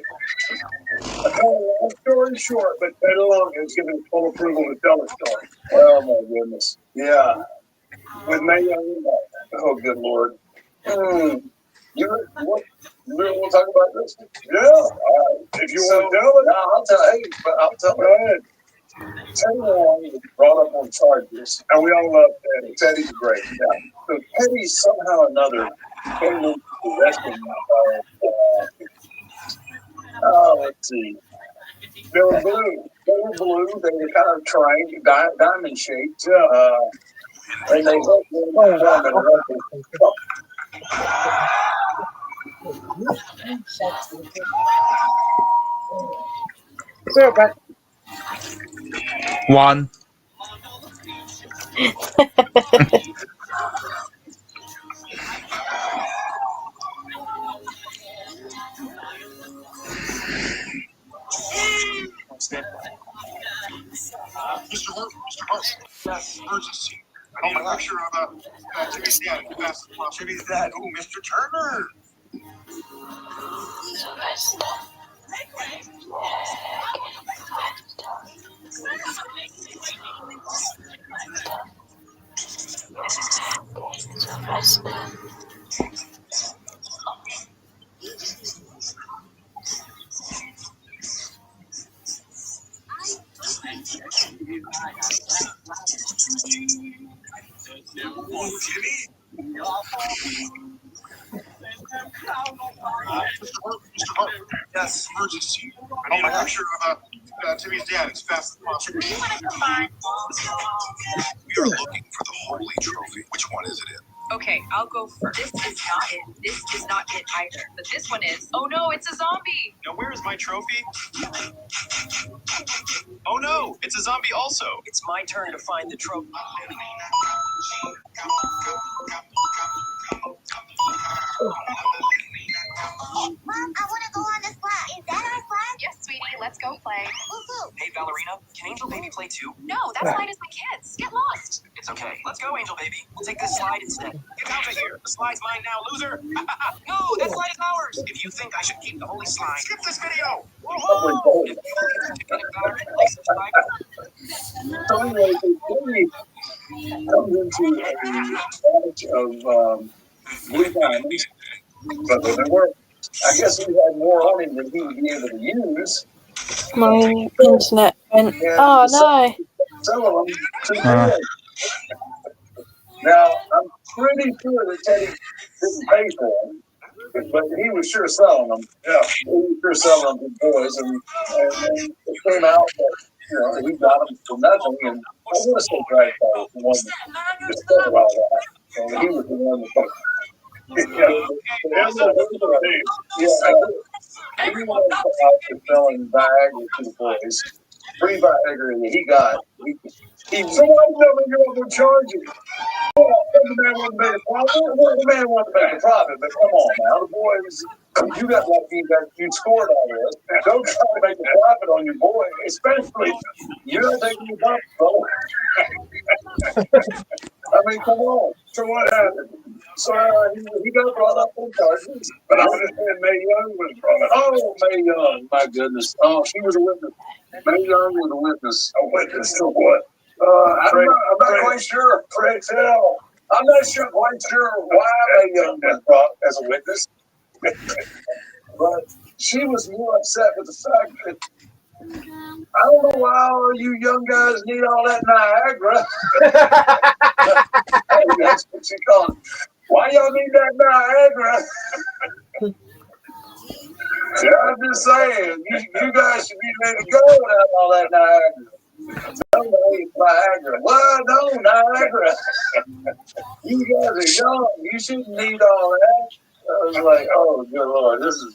A long story short, but Teddy Long has given full approval to tell the story. Oh my goodness. Yeah. With May Young. Oh, good Lord. You want to talk about this? Yeah. If you want to tell it. No, I'll tell Go ahead. Teddy Long was brought up on charges, and we all love Teddy. Teddy's great. Yeah. So Teddy somehow or another came into possession let's see. They were blue. They were kind of triangle, diamond shaped. And they hooked them One. Mr. Hart. Yes, urgency. I need a picture of Jimmy's dad. Jimmy's dad. Oh, Mr. Turner. Mr. Hart. Yes, emergency. I need a picture of Timmy's dad as fast as possible. We are looking for the holy trophy. Which one is it in? Okay, I'll go first. This is not it. This is not it either. But this one is. Oh no, it's a zombie. Now where is my trophy? Oh no, it's a zombie also. It's my turn to find the trophy. Mom, I want to go on the slide. Is that our slide? Yes, sweetie, let's go play. Woohoo! Hey, Ballerina, can Angel Baby play too? No, that slide is my kids. Get lost. It's okay. Let's go, Angel Baby. We'll take this slide instead. Get out of here. The slide's mine now, loser. No, that slide is ours. If you think I should keep the holy slide, skip this video. Woohoo! If you get it back, like subscribe. So anyway, Teddy comes into a batch of blue diamonds, but they weren't. I guess he had more on him than he would be able to use. My internet went. Oh no! Some of them too bad. Now I'm pretty sure that Teddy didn't pay for them, but he was sure selling them. Yeah, he was sure selling them to boys, and it came out that he got them for nothing. And I want to say Brad was the one that discovered all that, and he was the one that. Everyone out to selling bags to the boys. Free bagger that he got. Someone tell me you're going to charge you. The man want to make a profit. The man want to make a profit, but come on now, the boys. You got lucky that you scored all this. Don't try to make a profit on your boy, especially you're not taking your profit, bro. I mean, come on. So what happened? So he got brought up on charges, but I understand May Young was brought up. Oh, May Young, my goodness. Oh, she was a witness. May Young was a witness. A witness to what? I'm not quite sure. Pray tell. I'm not quite sure why May Young was brought as a witness. But she was more upset with the fact that I don't know why all you young guys need all that Niagara. That's what she called it. Why y'all need that Niagara? Yeah, I'm just saying, you guys should be ready to go without all that Niagara. No, Niagara. Well, no, Niagara. You guys are young. You shouldn't need all that. I was like, oh, good Lord, this is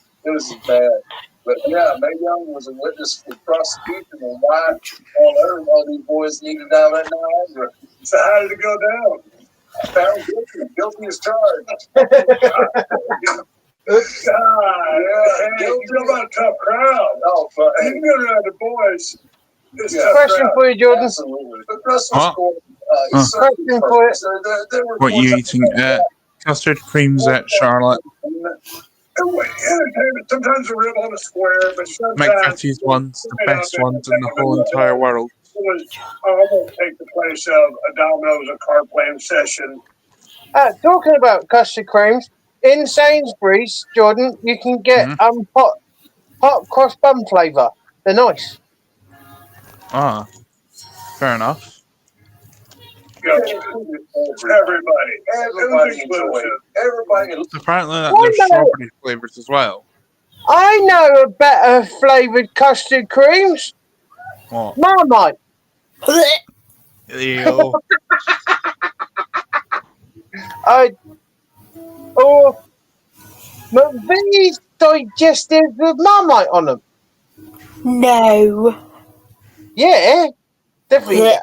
bad. But yeah, Mae Young was a witness for prosecution and why all these boys needed down at Niagara. So how did it go down? Found guilty. Guilty as charged. You know about a tough crowd. Oh, You can go around the boys. It's a tough Question crowd. for you, Jordan. Absolutely. But Russell What? scored. Question for you. What you eating? Custard creams at Charlotte. Entertainment. Sometimes a rib on a square, but sometimes McVitie's ones, the best ones in the whole entire world. It was almost take the place of a Domino's, a card playing session. Talking about custard creams, in Sainsbury's, Jordan, you can get hot cross bun flavour. They're nice. Ah, fair enough. Everybody enjoys it. Everybody. Apparently that there's strawberry flavours as well. I know a better flavoured custard creams. What? Marmite. Ew. Or McVitie's digestives with Marmite on them. No. Yeah, definitely.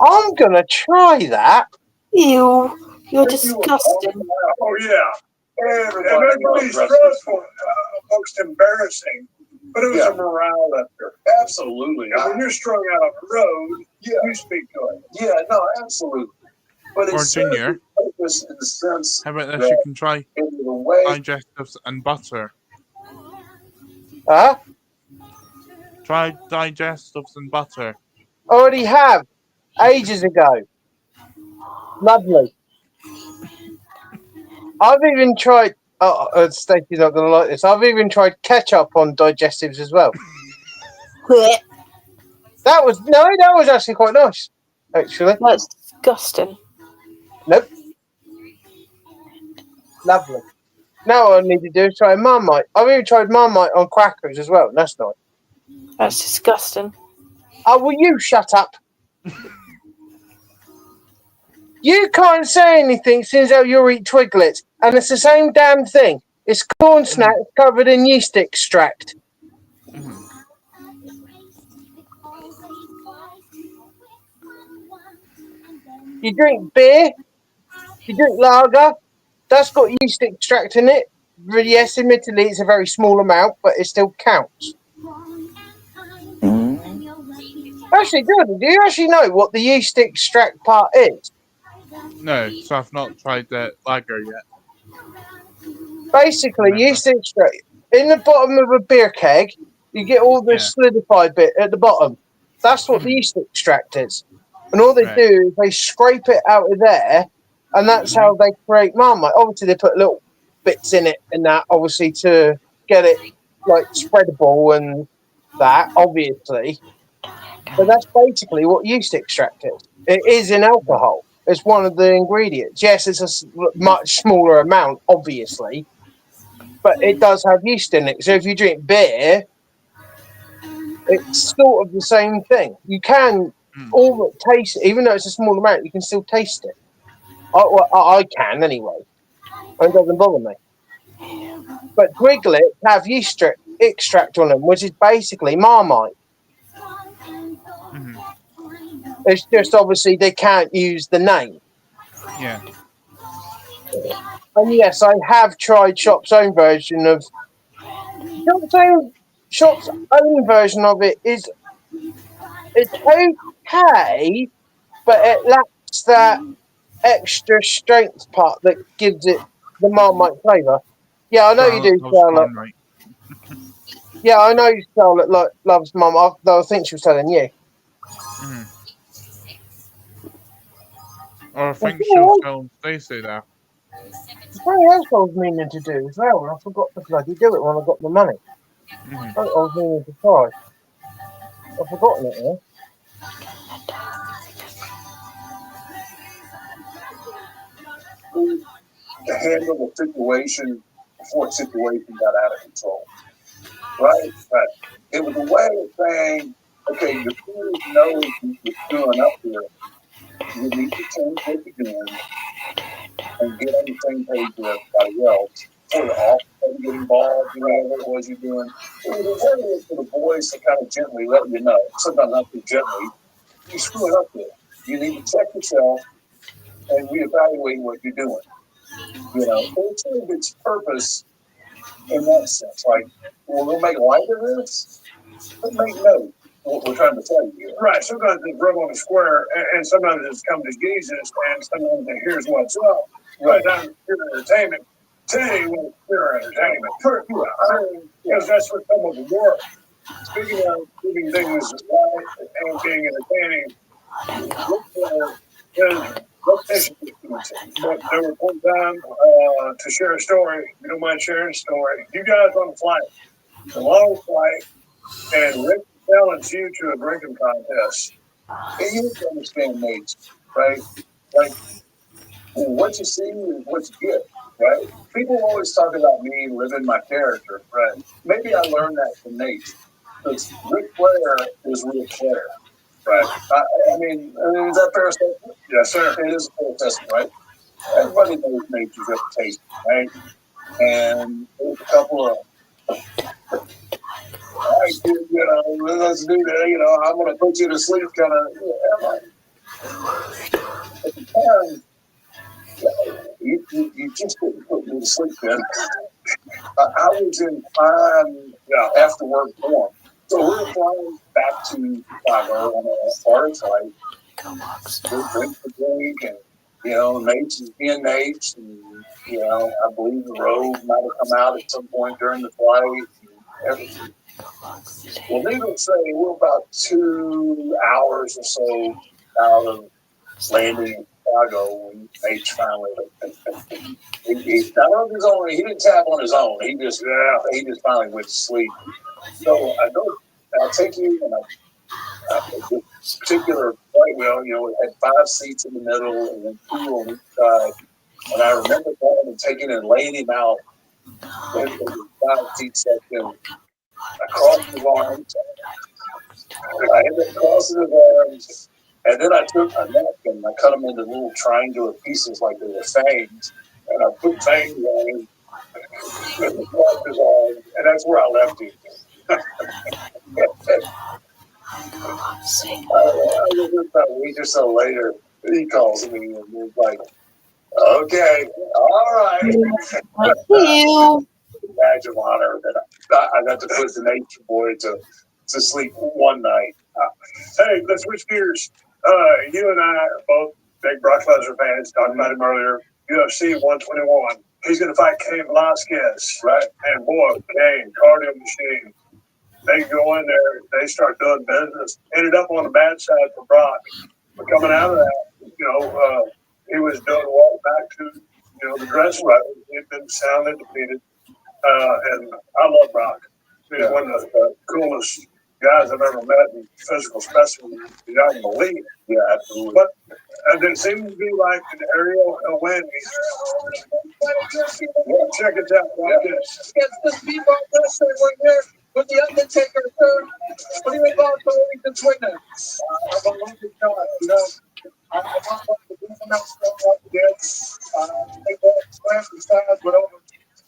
I'm gonna try that. Ew, you're disgusting. Oh yeah, everybody's stressful, most embarrassing, but it was a morale lifter. Absolutely. When you're strung out on the road, you speak to it. Yeah, no, absolutely. But Or Junior. In the sense How about this? You can try digestives and butter. Huh? Try digestives and butter. Already have. Ages ago. Lovely. I've even tried. Stacey's not going to like this. I've even tried ketchup on digestives as well. That was actually quite nice. Actually, that's disgusting. Nope. Lovely. Now all I need to do is try Marmite. I've even tried Marmite on crackers as well. And that's nice. That's disgusting. Oh, will you shut up? You can't say anything since you eat Twiglets, and it's the same damn thing. It's corn snacks covered in yeast extract. You drink beer, you drink lager, that's got yeast extract in it. Yes, admittedly, it's a very small amount, but it still counts. Actually, Jordan, do you actually know what the yeast extract part is? No, so I've not tried the lager yet. Basically, yeast extract in the bottom of a beer keg, you get all the solidified bit at the bottom. That's what the yeast extract is. And all they do is they scrape it out of there, and that's how they create Marmite. Obviously, they put little bits in it and that, obviously, to get it like spreadable and that, obviously. But that's basically what yeast extract is. It is in alcohol. It's one of the ingredients. Yes, it's a much smaller amount, obviously, but it does have yeast in it. So if you drink beer, it's sort of the same thing. You can all taste it, even though it's a small amount. You can still taste it. I can anyway. And it doesn't bother me. But Twiglets have yeast extract on them, which is basically Marmite. It's just obviously they can't use the name. Yeah. And yes, I have tried Shop's own version of. Shop's own version of it is. It's okay, but it lacks that extra strength part that gives it the Marmite flavour. Yeah, I know you do, Charlotte. Yeah, I know Charlotte loves Marmite, though I think she was telling you. Or I think she'll tell Stacey that. Something else I was meaning to do as well, and I forgot to bloody do it when I got the money. I was meaning to try. I've forgotten it now. To handle the situation before the situation got out of control. Right? It was a way of saying, okay, your peers know you're screwing up here. You need to change what you're doing and get on the same page with everybody else. So the off get involved, whatever it was you're doing. It was a way for the boys to kind of gently let you know, sometimes not too gently, you screw it up there. You need to check yourself and reevaluate what you're doing. It serves its purpose in that sense. Like, well, we'll make light of this, but make note what we're trying to tell you. Right. Sometimes it's rub on the square, and sometimes it's come to Jesus, and sometimes it here's what's up. Right. Sometimes it's pure entertainment. Today was pure entertainment. Because that's what some of the work. Speaking of keeping things light and being entertaining, but there was one time to share a story. If you don't mind sharing a story. You guys on a flight, a long flight, and Rick challenged you to a drinking contest. And you have to understand, Nate, right? Like, what you see is what you get, right? People always talk about me living my character, right? Maybe I learned that from Nate. Because Ric Flair is Ric Flair, right? I mean, is that fair assessment? Yes, sir. It is a fair assessment, right? Everybody knows Nate's reputation, right? And there's a couple of, let's do that, I'm going to put you to sleep kind of, at the time, you just couldn't put me to sleep then. I was in prime after work form. So we were flying back to Chicago on a charter flight. We drink the drink, and Nate's is being Nate's, and I believe the robe might have come out at some point during the flight. And everything. Well, needless to say, we're about 2 hours or so out of landing in Chicago when Nate's finally. He not on his own. He didn't tap on his own. He just finally went to sleep. So I'll take you, and this particular flight wheel, it had 5 seats in the middle and then 2 on each side. And I remember going and taking and laying him out in the 5-seat section. I crossed his arms. I ended up crossing his arms. And then I took a knife and I cut them into little triangular pieces like they were fangs. And I put fangs on him. And crossed his arms. And that's where I left him. About a week or so later, he calls me and he's like, okay, all right. Badge of honor that I got to put the Nature Boy to sleep one night. Hey, let's switch gears. You and I are both big Brock Lesnar fans. Talked about him earlier. UFC 121. He's going to fight Cain Velasquez, right? And boy, Cain, cardio machine. They go in there, they start doing business. Ended up on the bad side for Brock. But coming out of that, he was doing walk back to, the dressing room. He'd been soundly defeated. And I love Brock. He's one of the coolest guys I've ever met in physical specimen. You don't believe it. Yeah, absolutely. But there seems to be like an aerial win. Check it out. Watch this. Against this people wrestler right here with the Undertaker, sir. What do you think about the winner? I believe it's God. I don't want to do something else like this. They go slam the sides, whatever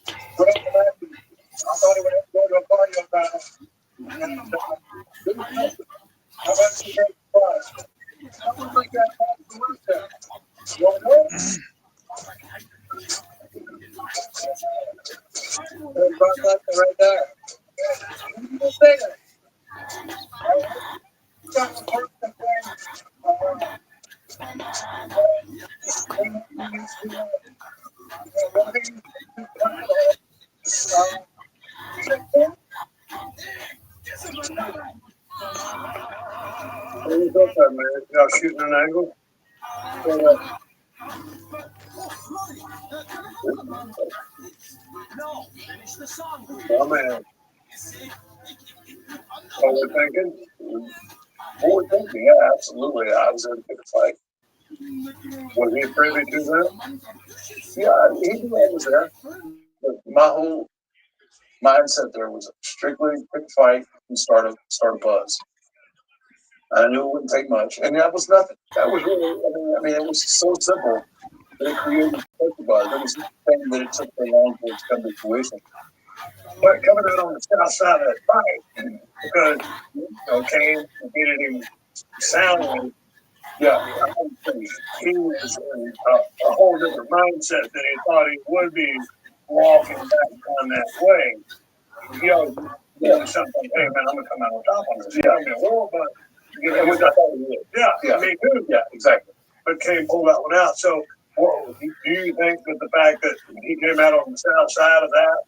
happened. I thought it would have to go to a party about it. I've actually been surprised. Something like that happened to Luther. You want to know? There's Brock Lesnar right there. What do you say that? Got the person Y'all shooting an angle? Oh, man. What we're thinking? What we're thinking, yeah, absolutely. I was in a big fight. Was he privy to that? Yeah, he was there. But my whole mindset there was strictly quick fight and start a buzz. I knew it wouldn't take much, and that was nothing. That was really, I mean, it was so simple that it created such a buzz. It was the thing that it took so long for it to come to fruition. But coming out on the south side of that fight, because came and did him soundly. Yeah, he was in a whole different mindset than he thought he would be walking back down that way. Something, hey man, I'm gonna come out on top on this. Yeah, but which I thought he would. Yeah, me too. Yeah, exactly. But came pull that one out. So, do you think that the fact that he came out on the south side of that,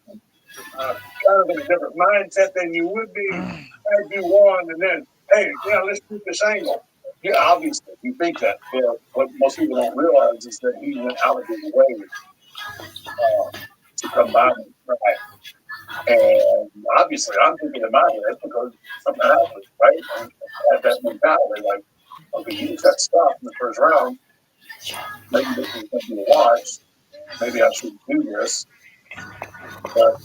kind of in a different mindset than you would be had you won, and then hey, let's keep this angle. Yeah, obviously, you think that, but what most people don't realize is that he went out of his way to come by me, right? And obviously, I'm thinking in my head because something happened, right? And I had that mentality, like, okay, you just got stopped in the first round. Maybe this is going to be a watch. Maybe I shouldn't do this. But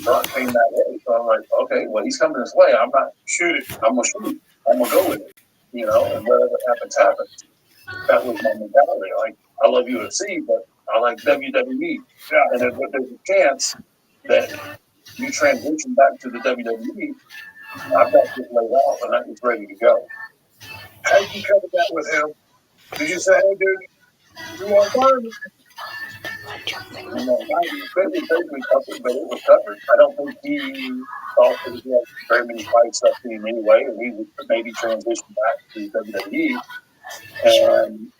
Brock came that way, so I'm like, okay, well, he's coming this way. I'm not shooting. I'm going to shoot. I'm going to go with it. And whatever happens, happens. That was my mentality. Like, I love UFC, but I like WWE. Yeah. And if there's a chance that you transition back to the WWE, I've got this laid out and I'm just ready to go. How did you cover that with him? Did you say, hey, dude, you want fun? It was covered, but it was covered. I don't think he thought that he had very many fights left in him anyway, and he would maybe transition back to WWE. And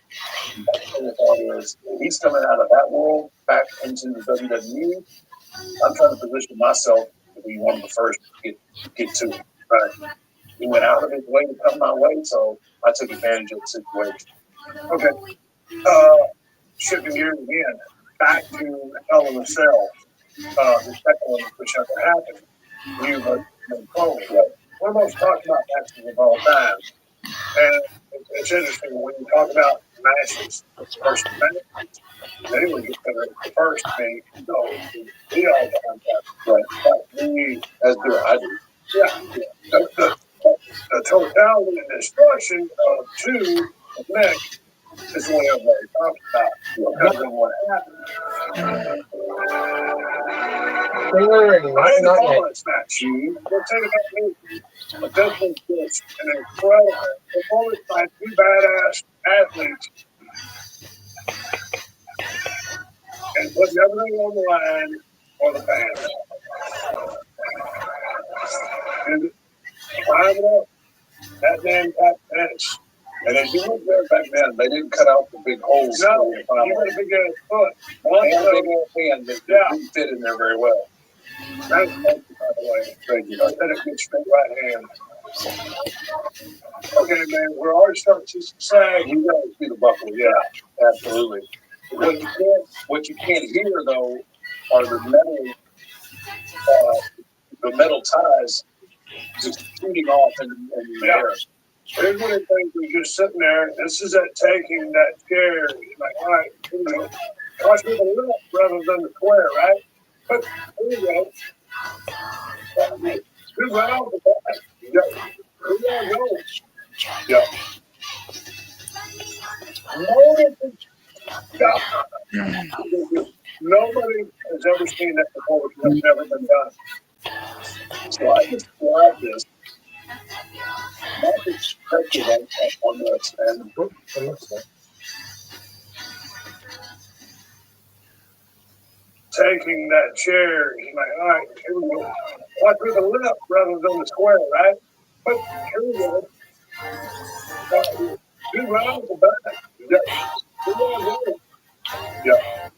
the thought is, if he's coming out of that world back into the WWE, I'm trying to position myself to be one of the first to get to it. Right? He went out of his way to come my way, so I took advantage of the situation. Okay. Shifting gears again, back to Hell in a Cell. The second one, which never happened. You were Chloe. One of the most talked about matches of all time. And it's interesting when you talk about matches, first matches, they were just the first thing, we all done that. Right. Me, as do I do. Yeah. The totality and destruction of two next is the way everybody talks about. Because of what happened. I didn't follow this match. We'll take it up me. But this was just an incredible performance by two badass athletes. And putting everything on the line for the fans. And climbing up that damn top fence. And if you look there back then, they didn't cut out the big holes. No, you got a big ass foot. They had a big ass hand that didn't fit in there very well. That's by the way. Thank you. I said a good straight right hand. Okay, man, we're already starting to see some sag. You guys see the buckle, yeah, absolutely. What you can't hear though are the metal ties just shooting off in the air. Here's one of the things we're just sitting there. This is taking that chair. Like, all right, watch with the lip rather than the square, right? But here you go. Good round with that. Good round, yeah. Nobody has ever seen that before. It's never been done. So I just described this. My perspective on this, and taking that chair, he's like, all right, here we go. Watch with the lip rather than the square, right? But here we go. Two rounds of back. Yeah.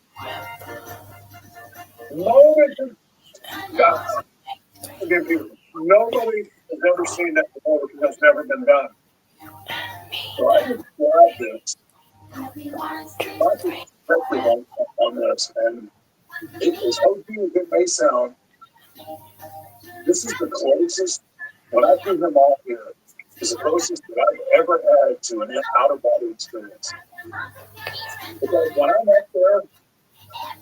Nobody has ever seen that before because it's never been done. So I described this. My perspective on this, and as hokey as it may sound, this is the closest, when I threw him off here, is the closest that I've ever had to an out-of-body experience. Because when I'm up there,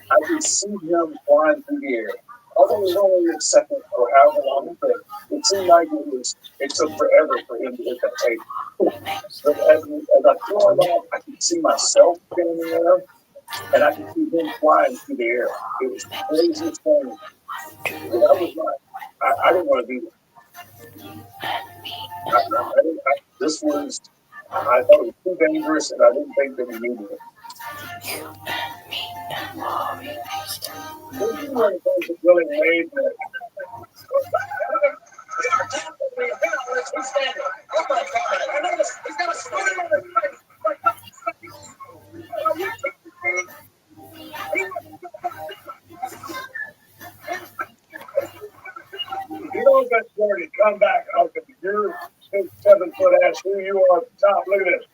I can see him flying through the air. Although it was only a second or however long it took, it seemed like it took forever for him to hit that tape. But as I threw him off, I could see myself standing there, and I could see him flying through the air. It was the craziest thing. That was I didn't want to do that. This was, I thought it was too dangerous, and I didn't think that we needed it. This is one of the things that really made that. You don't get started, come back. Okay, you're 6'7" ass. Who you are at the top? Look at this.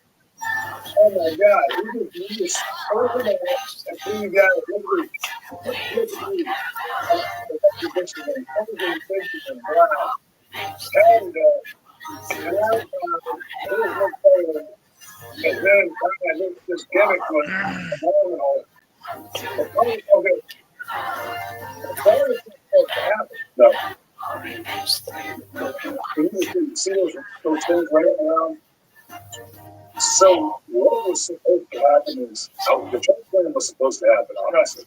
Oh my God! You just open it and see you guys. Look at me. And then I think this gimmick was phenomenal. Okay, supposed to happen. No. You see those things right around. So what was supposed to happen is the transplant was supposed to happen, honestly.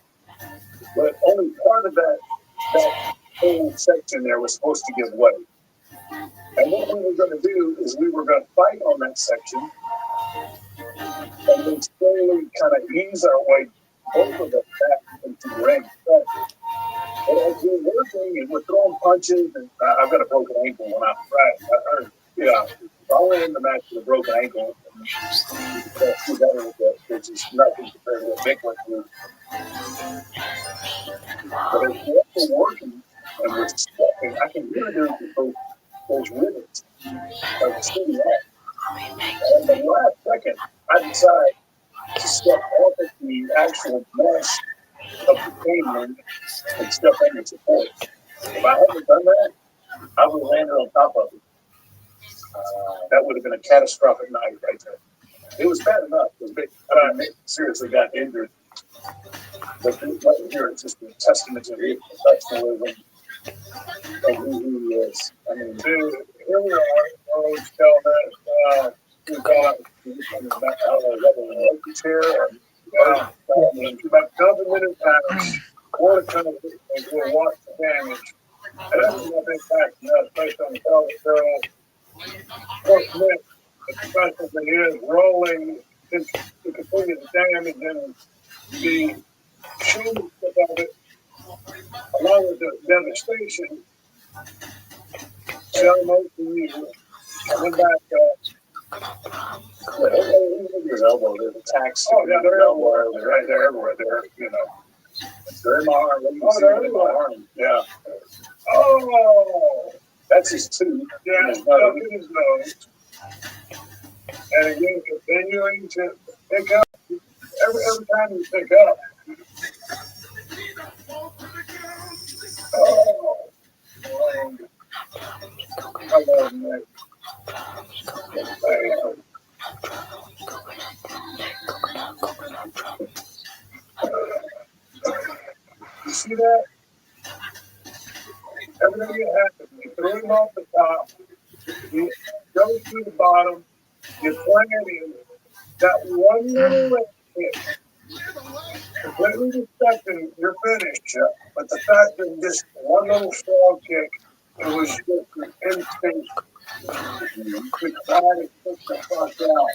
But only part of that whole section there was supposed to give way. And what we were going to do is we were going to fight on that section and then slowly kind of ease our way, both of us, back into the ring. But as we're working and we're throwing punches, and I've got a broken ankle when I heard, I went in the match with a broken ankle. Which is nothing compared to what Mick went through. But as we're working and we're stepping, I can hear those rhythms. Like sitting up. And the last second, I decide to step off of the actual mesh of the pavement and step under support. If I hadn't done that, I would have landed on top of it. That would have been a catastrophic night right there. It was bad enough. It was big. I seriously got injured. But here it's just a testament to the professionalism of who he is. I mean, dude, here we are. Always tell that we call out the chair. About dozen times, water comes and we'll watch the damage. And that's nothing back to us based on the pelvic curl. The special thing is rolling to continue the damage and the shooting of it, along with the devastation. Shell most of you. I went back. Your elbow, there's attacks. Oh, yeah, they're everywhere. They're right there, everywhere. They're, they're in my arm. Oh, they're in my arm. Yeah. Oh, that's his tooth. Yeah, stuck in his nose. And again, continuing to pick up. Every time you pick up. Oh, I love Nick. You see that? Everything that happened, you threw him off the top, you go to the bottom, you planted that one little leg kick. Completely expecting your finish, but the fact that this one little frog kick, it was just an instinct to try to kick the fuck out.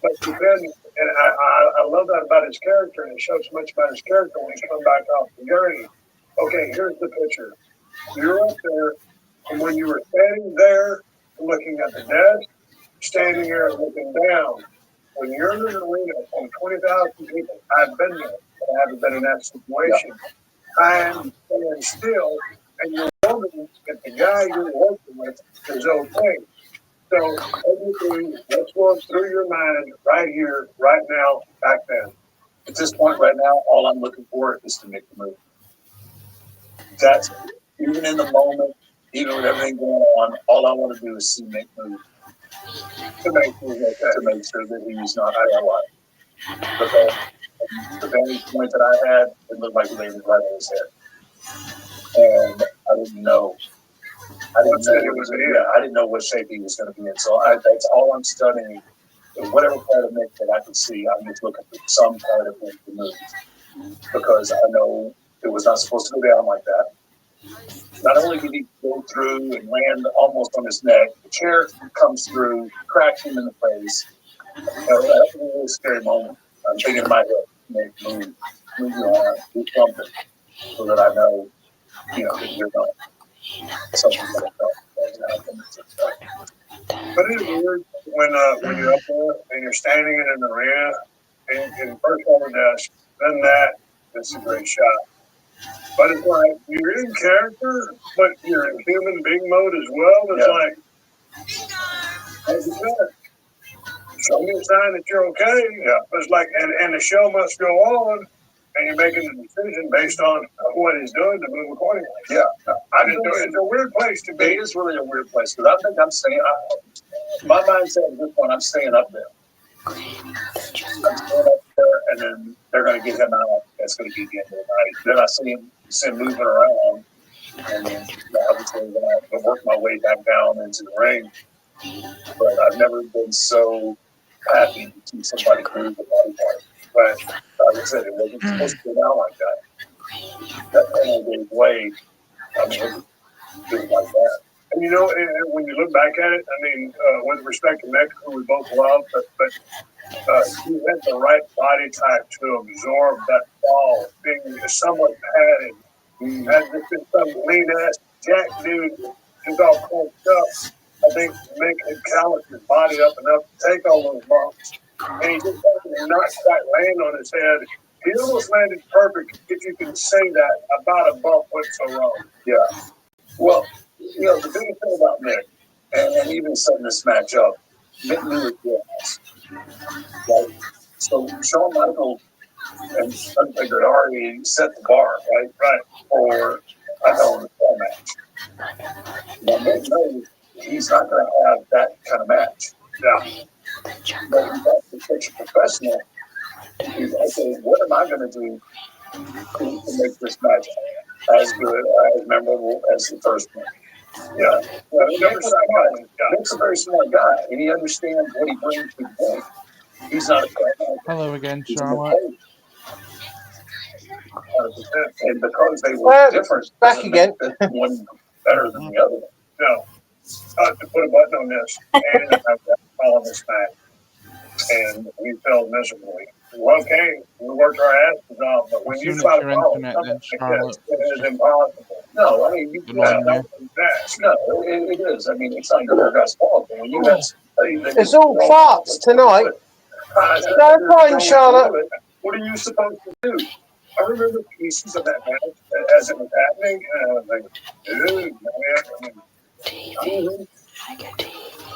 But then, and I love that about his character, and it shows so much about his character when he's come back off the journey. Okay, here's the picture. You're up there, and when you were standing there, looking at the desk, standing there looking down, when you're in an arena on 20,000 people, I've been there, but I haven't been in that situation. I am standing still, and you're wondering if the guy you're working with is okay. So everything that's going through your mind right here, right now, back then. At this point right now, all I'm looking for is to make the move. That's even in the moment, even with everything going on, all I want to do is see Nick move. To make sure that he's not IOI. Because the vantage point that I had, it looked like he laid it right on his head. And I didn't know. I didn't know what shape he was going to be in. So that's all I'm studying. Whatever part of Nick that I can see, I'm just looking for some part of Nick to move. Because I know It was not supposed to go down like that. Not only did he go through and land almost on his neck, the chair comes through, cracks him in the face. That was a really scary moment. I'm thinking in my head, move your arm, do something, so that I know, that you're not something that But it is weird when you're up there and you're standing in an arena and first on the desk, then that, it's a great shot. But it's like you're in character, but you're in human being mode as well. It's like, as you said, show me a sign that you're okay. Yeah. It's like, and the show must go on, and you're making a decision based on what he's doing to move accordingly. Yeah. It's a weird place to be. It is really a weird place because I think I'm staying. My mindset at this point, I'm staying up there. I'm staying up there, and then they're going to get him out. That's going to be the end of the night. Then I see him moving around, and then obviously I'm going to work my way back down into the ring. But I've never been so happy to see somebody move the body part. But like I said, it wasn't supposed to go down like that. That only gave way. I mean, it was like that. And when you look back at it, I mean, with respect to Nick, who we both love, but he had the right body type to absorb that fall, being somewhat padded. Had this been some lean ass jack dude who's all cold up, I think Mick had calloused his body up enough to take all those bumps. And he just happened to not quite land on his head. He almost landed perfect, if you can say that about a bump went so wrong. Yeah. Well, the biggest thing about Mick, and even setting this match up, Mick knew his gas. Right? So Shawn Michaels and Undertaker had already set the bar, right, for a Hell in a Cell match. Now Mick knows he's not going to have that kind of match. Yeah. But he's actually such a professional. He's okay, what am I going to do to make this match as good, as memorable as the first one? Yeah. Mick's a very smart guy, and he understands what he brings to the game. He's not a fan. Hello again, Charlotte. And because they were different, back again. One better than the other. No. To put a button on this, and I've got all of this match, and we failed miserably. Well, okay, we worked our asses off, but when you try to follow something like this, it is impossible. No, I mean, you can't. No, it is. I mean, it's not your guy's fault. When you have it's all farts tonight. No point, Charlotte. What are you supposed to do? I remember pieces of that match as it was happening, and I was like, dude, man,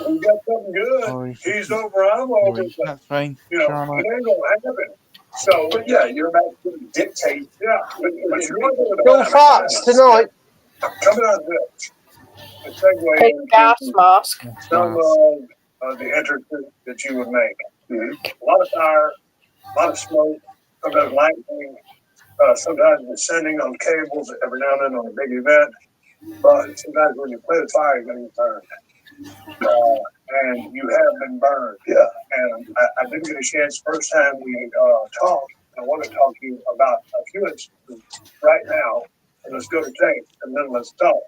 we got something good. He's over, I'm over. That's fine. It ain't gonna happen. So, but yeah, you're about to dictate. Yeah, but no farts tonight. Coming out of this, the segue Take gas mask. Some of the entrances that you would make. A lot of fire, a lot of smoke, sometimes lightning, sometimes descending on cables every now and then on a big event. But sometimes when you play the fire, you're going to get burned. And you have been burned. Yeah. And I didn't get a chance first time we talked. I want to talk to you about a few instances right now. And let's go to tape, and then let's talk.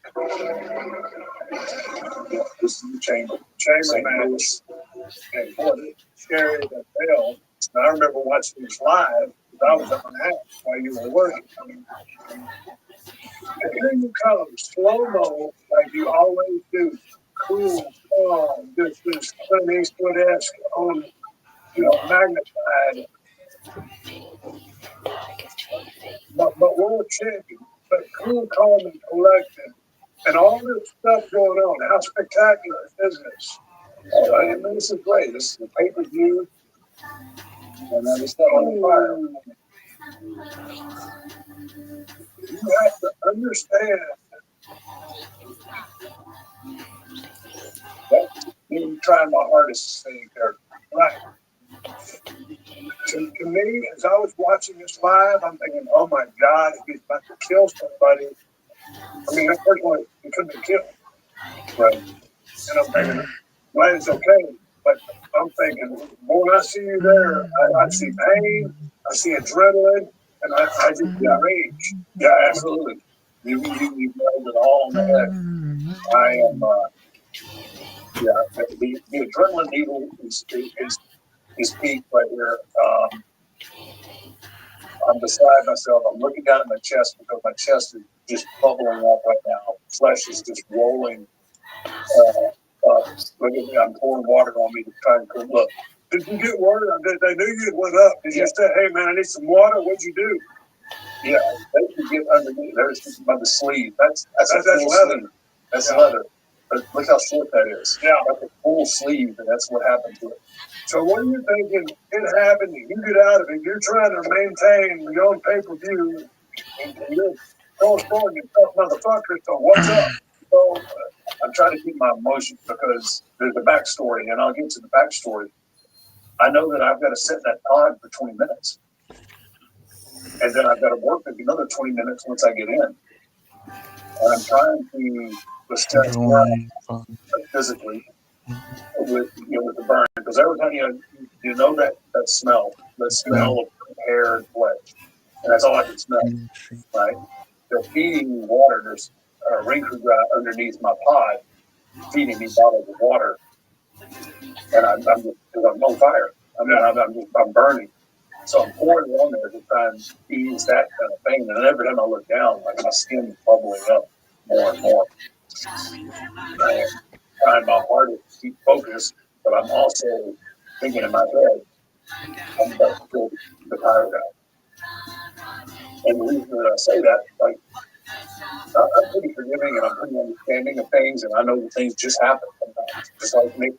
This is the chamber. Chamber match. And boy, it's scary as hell. And I remember watching this live because I was up in the house while you were working. And here you come, slow-mo, like you always do. Cool, calm, this Clint Eastwood-esque on, magnified. But world champion, but cool, calm, and collected. And all this stuff going on. How spectacular is this? I mean, this is great. This is the pay-per-view. And then it's on fire. You have to understand that's me trying my hardest to stay in character. Right. To me, as I was watching this live, I'm thinking, oh my God, he's about to kill somebody. I mean, personally, he could be killed. Right. And I'm thinking, well, it's okay. But I'm thinking, boy, when I see you there, I see pain, I see adrenaline, And I just rage. Yeah, absolutely. You nailed it all on the head. I am, the adrenaline needle is peaked right here. I'm beside myself. I'm looking down at my chest because my chest is just bubbling up right now. Flesh is just rolling. Look at me. I'm pouring water on me to try and cool. Look, did you get water? They knew you went up. Did you say, hey, man, I need some water? What'd you do? Yeah, they can get underneath. There's by the sleeve. That's leather. Sleeve. That's leather. But look how short that is. Yeah. That's a full sleeve, and that's what happened to it. So what are you thinking? It happened. You get out of it. You're trying to maintain your own pay-per-view. And you're going tough motherfucker. So what's up? So I'm trying to keep my emotions because there's a backstory, and I'll get to the backstory. I know that I've got to sit in that pod for 20 minutes. And then I've got to work another 20 minutes once I get in. And I'm trying to assess physically with the burn. Because every time you know that smell of hair and flesh. And that's all I can smell, right? They're feeding me water. There's a ring crew guy underneath my pod feeding me bottles of water. And I'm on fire. I'm burning. So I'm pouring it on there to try and ease that kind of pain. And every time I look down, like my skin is bubbling up more and more. I'm trying my hardest to keep focused, but I'm also thinking in my head, I'm about to kill the tire guy. And the reason that I say that, like, I'm pretty forgiving and I'm pretty understanding of things, and I know that things just happen sometimes, just like me,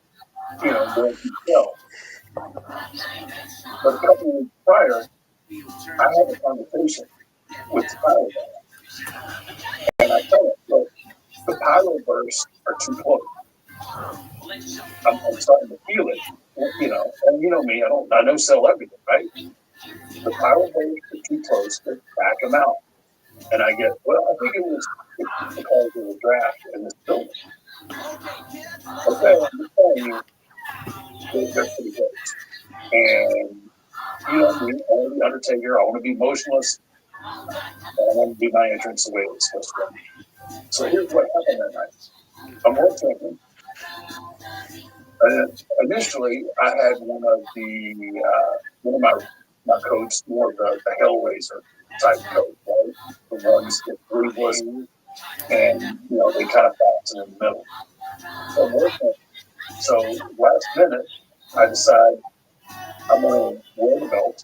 going through hell. But a couple of weeks prior, I had a conversation with the pilot guy. And I tell him, look, the pyro bursts are too close. I'm starting to feel it, and you know me, I know sell everything, right? The pyro bursts are too close to back them out. And I get, well, I think it was because of the draft in this building. Okay, I'm just telling you, they're pretty close. And I want to be Undertaker. I want to be motionless. And I want to do my entrance the way it was supposed to be. So here's what happened that night. I'm world champion. And initially, I had one of my coats, more of the Hellraiser type coat, right? The ones that ruthless, and they kind of fasten in the middle. So I'm world champion. So last minute, I decide I'm going to wear the belt.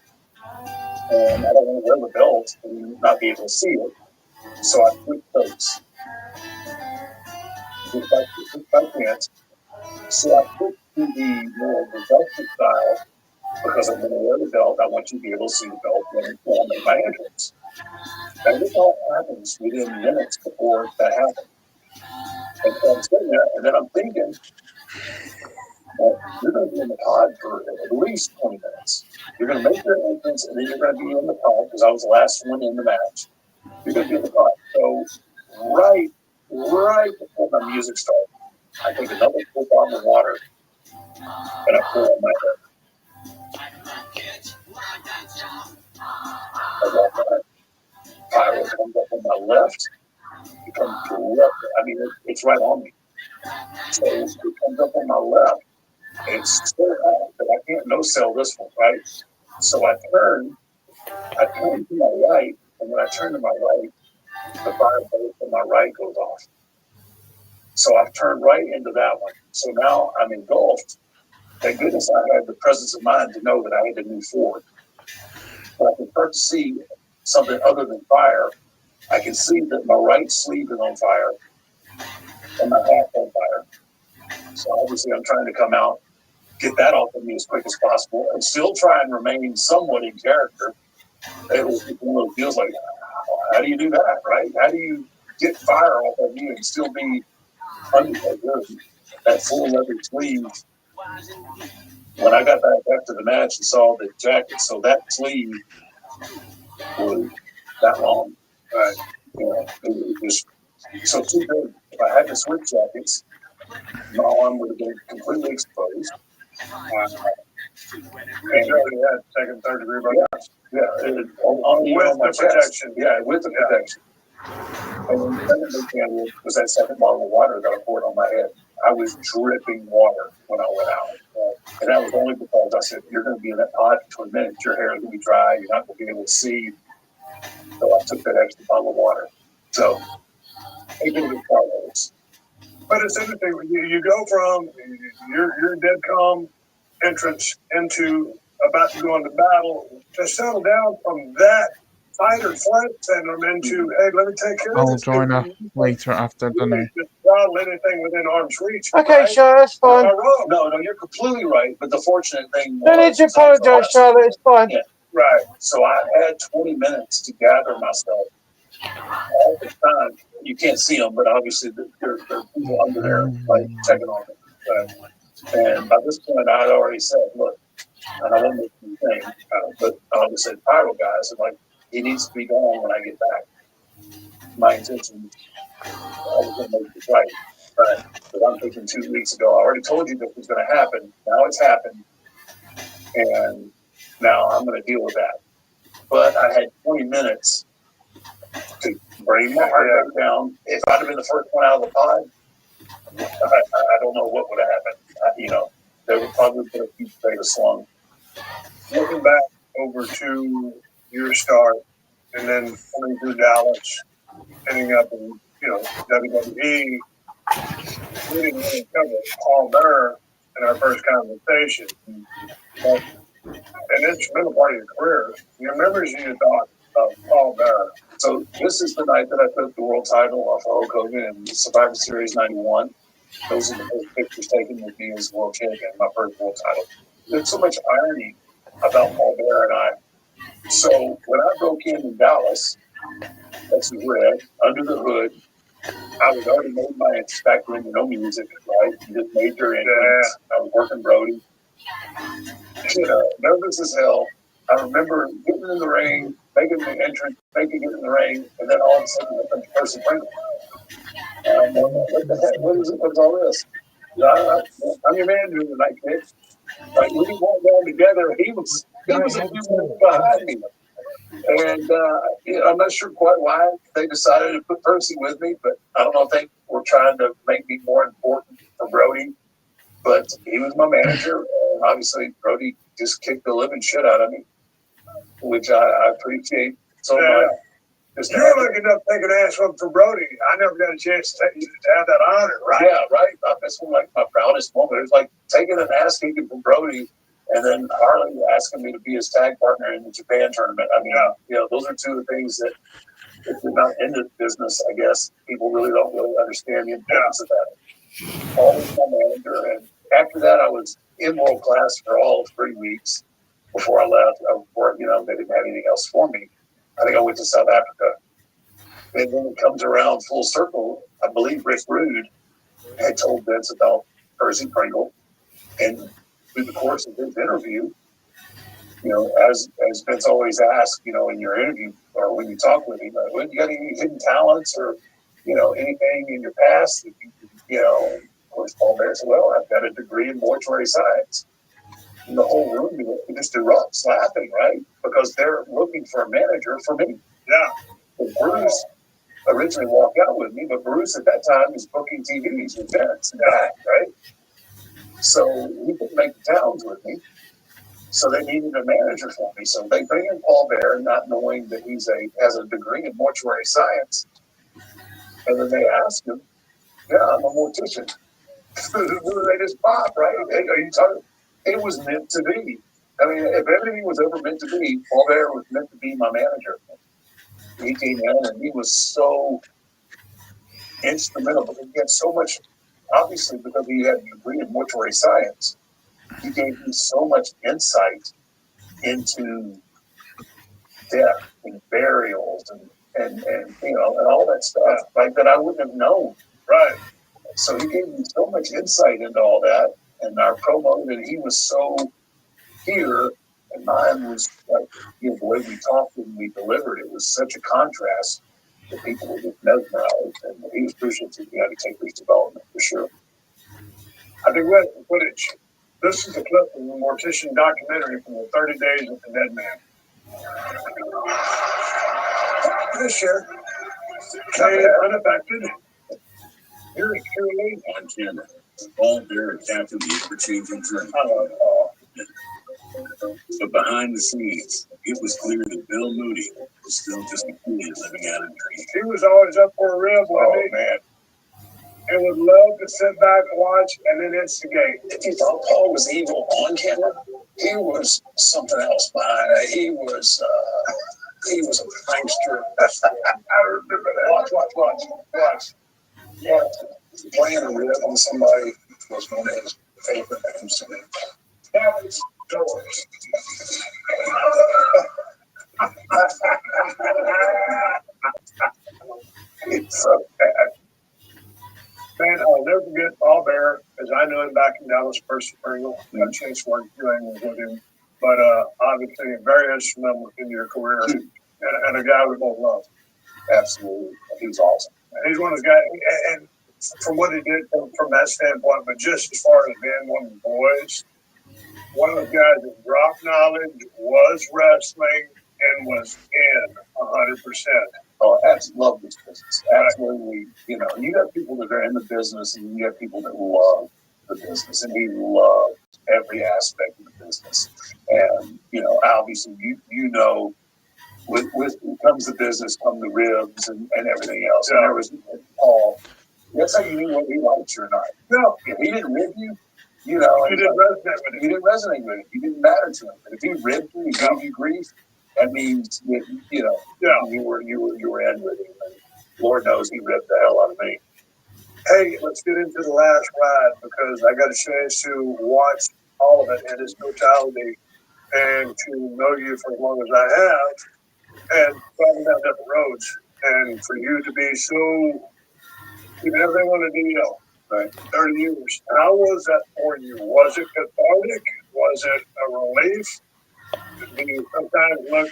And I don't want to wear the belt and not be able to see it. So I switch coats. Just by chance. So I switched to the more reductive style because I'm going to wear the belt. I want you to be able to see the belt when I make my entrance. And this all happens within minutes before that happens. And so I'm sitting there, and then I'm thinking, well, you're going to be in the pod for at least 20 minutes. You're going to make your entrance, and then you're going to be in the pod because I was the last one in the match. You're going to be in the pod. So right before my music started, I take another full bottle of water, and I pour it on my head. I walk by. Pyro comes up on my left. It comes direct. I mean, it's right on me. So it comes up on my left. It's so hot that I can't no-sell this one, right? So I turn to my right, and when I turn to my right, the fire hose on my right goes off. So I've turned right into that one. So now I'm engulfed. Thank goodness I had the presence of mind to know that I had to move forward. But I can start to see something other than fire. I can see that my right sleeve is on fire and my hat's on fire. So obviously I'm trying to come out, get that off of me as quick as possible, and still try and remain somewhat in character. It was one of those deals like, how do you do that, right? How do you get fire off of you and still be Undertaker? That full leather sleeve. When I got back after the match and saw the jacket, so that sleeve was that long. Right. It was so too big. If I had to switch jackets, my arm would have been completely exposed. And you already had second, third degree burns. Yeah, with the protection. Yeah, with the protection. And then the second big thing was that second bottle of water that I poured on my head. I was dripping water when I went out. And that was only because I said, you're going to be in that pod for 20 minutes. Your hair is going to be dry. You're not going to be able to see. So I took that extra bottle of water. So, it didn't get problems. But it's interesting. You go from your dead calm entrance into about to go into battle to settle down from that fight or flight syndrome into, hey, let me take care of I'll this. join her later after dinner. Just throttle anything within arm's reach. Okay, right? Charlotte, that's fine. Am I wrong? No, you're completely right. But the fortunate thing No need to apologise, Charlotte. It's fine. Yeah. Right. So I had 20 minutes to gather myself. All the time, you can't see them, but obviously there are people under there like checking on them. And by this point, I had already said, look, and I won't make anything, but I just said, Pyro guys, and like, he needs to be gone when I get back. My intention, I was going to make it right. But I'm thinking 2 weeks ago, I already told you this was going to happen. Now it's happened. And now I'm going to deal with that. But I had 20 minutes to bring my heart back down. If I'd have been the first one out of the pod, I don't know what would have happened. There would probably been a few beta slung. Looking back over to your start and then coming through Dallas, ending up in, WWE, we didn't really cover Paul Bearer in our first conversation. But an instrumental part of your career, your memories you thought of Paul Bearer. So this is the night that I took the world title off of Hulk Hogan in Survivor Series 91. Those are the first pictures taken with me as world champion, my first world title. There's so much irony about Paul Bearer and I. So when I broke in Dallas, that's red, under the hood, I was already made my back when music, right? You just made your entrance. I was working Brody. Nervous as hell. I remember getting in the ring, making the entrance, making it in the ring, and then all of a sudden, the person bring it. What the heck? What's all this? I'm your manager tonight, kid. Like, we walked down together. He was a few minutes behind me. And I'm not sure quite why they decided to put Percy with me, but I don't know if they were trying to make me more important for Brody. But he was my manager, and obviously Brody just kicked the living shit out of me, which I appreciate so much. You're lucky enough to take an ass whooping from Brody. I never got a chance to have that honor, right? Yeah, right. That's one of my proudest moments. It was like taking an ass kicking from Brody, and then Harley asking me to be his tag partner in the Japan tournament. I mean, those are two of the things that, if you're not in this business, I guess people really don't understand the importance of that. Paul was my manager, and after that, I was in world class for all of 3 weeks before I left. Before they didn't have anything else for me. I think I went to South Africa, and then it comes around full circle. I believe Rick Rude had told Vince about Percy Pringle, and through the course of his interview, as Vince always asks, in your interview or when you talk with him, well, you got any hidden talents or anything in your past that of course, Paul Bear said, well, I've got a degree in mortuary science. And the whole room just erupts laughing, right? Because they're looking for a manager for me. Yeah. But Bruce originally walked out with me, but Bruce at that time was booking TVs with Vince and that, right? So he couldn't make the towns with me. So they needed a manager for me. So they bring in Paul Bear, not knowing that he has a degree in mortuary science. And then they ask him, yeah, I'm a mortician. They just pop, right? Are you talking? It was meant to be. I mean, if everything was ever meant to be, Paul Bear was meant to be my manager. He came in and he was so instrumental because he had so much, obviously, because he had a degree in mortuary science, he gave me so much insight into death and burials and all that stuff like that I wouldn't have known. Right. So he gave me so much insight into all that, and our promo that he was so here, and mine was like, the way we talked and we delivered, it was such a contrast that people were just mesmerized, and he was appreciative of the Undertaker's development for sure. I think we have some footage This is a clip from the Mortician documentary from the 30 Days with the Dead Man. This year, stay unaffected. Here's Shirley on camera. Paul Bear, Captain the Ever-Changing Journey. I love Paul. But behind the scenes, it was clear that Bill Moody was still just a kid living out a dream. He was always up for a rib, wasn't he? Man. And would love to sit back, watch, and then instigate. If you thought Paul was evil on camera, he was something else behind it. He was a prankster. I remember that. Watch. Playing a rib on somebody was one of his favorite things to do. Cabinets, doors. It's so bad. Man, I'll never forget Paul Bear, as I knew him back in Dallas First Spring. I changed work doing with him, but obviously very instrumental in your career, and a guy we both love. Absolutely, he's awesome. He's one of the guys, and from what he did from that standpoint, but just as far as being one of the boys, one of the guys that dropped knowledge, was wrestling, and was in 100%. Oh, absolutely love this business. Absolutely. You know, you got people that are in the business, and you got people that love the business, and he loved every aspect of the business. And, you know, obviously, you know, with comes the business, come the ribs and everything else. Yeah. And there was Paul. That's how you knew whether he liked you or not. No, if he didn't rib you, you know, you didn't resonate with him. You didn't resonate with him. You didn't matter to him. But if he ribbed you, he gave you grief. That means that, you know, you were in with him. And Lord knows he ripped the hell out of me. Hey, let's get into the last ride because I got a chance to watch all of it in its totality and to know you for as long as I have and travel down different roads. And for you to be so, keep everything on the DL, right? 30 years. How was that for you? Was it cathartic? Was it a relief? Do you sometimes look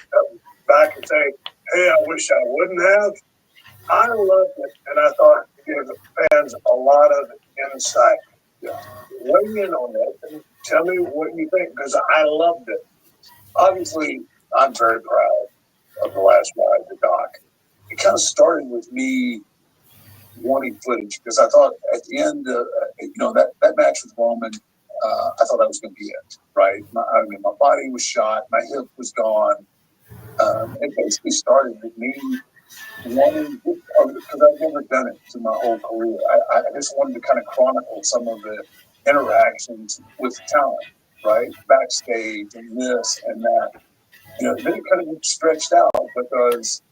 back and say, hey, I wish I wouldn't have? I loved it, and I thought it gave the fans a lot of insight. Yeah. Weigh in on that and tell me what you think, because I loved it. Obviously, I'm very proud of the last ride, the doc. It kind of started with me wanting footage, because I thought at the end, you know, that match with Roman, I thought that was going to be it, right? I mean, my body was shot, my hip was gone. It basically started with me wanting, because I've never done it through my whole career. I just wanted to kind of chronicle some of the interactions with talent, right? Backstage and this and that. You know, then it kind of stretched out because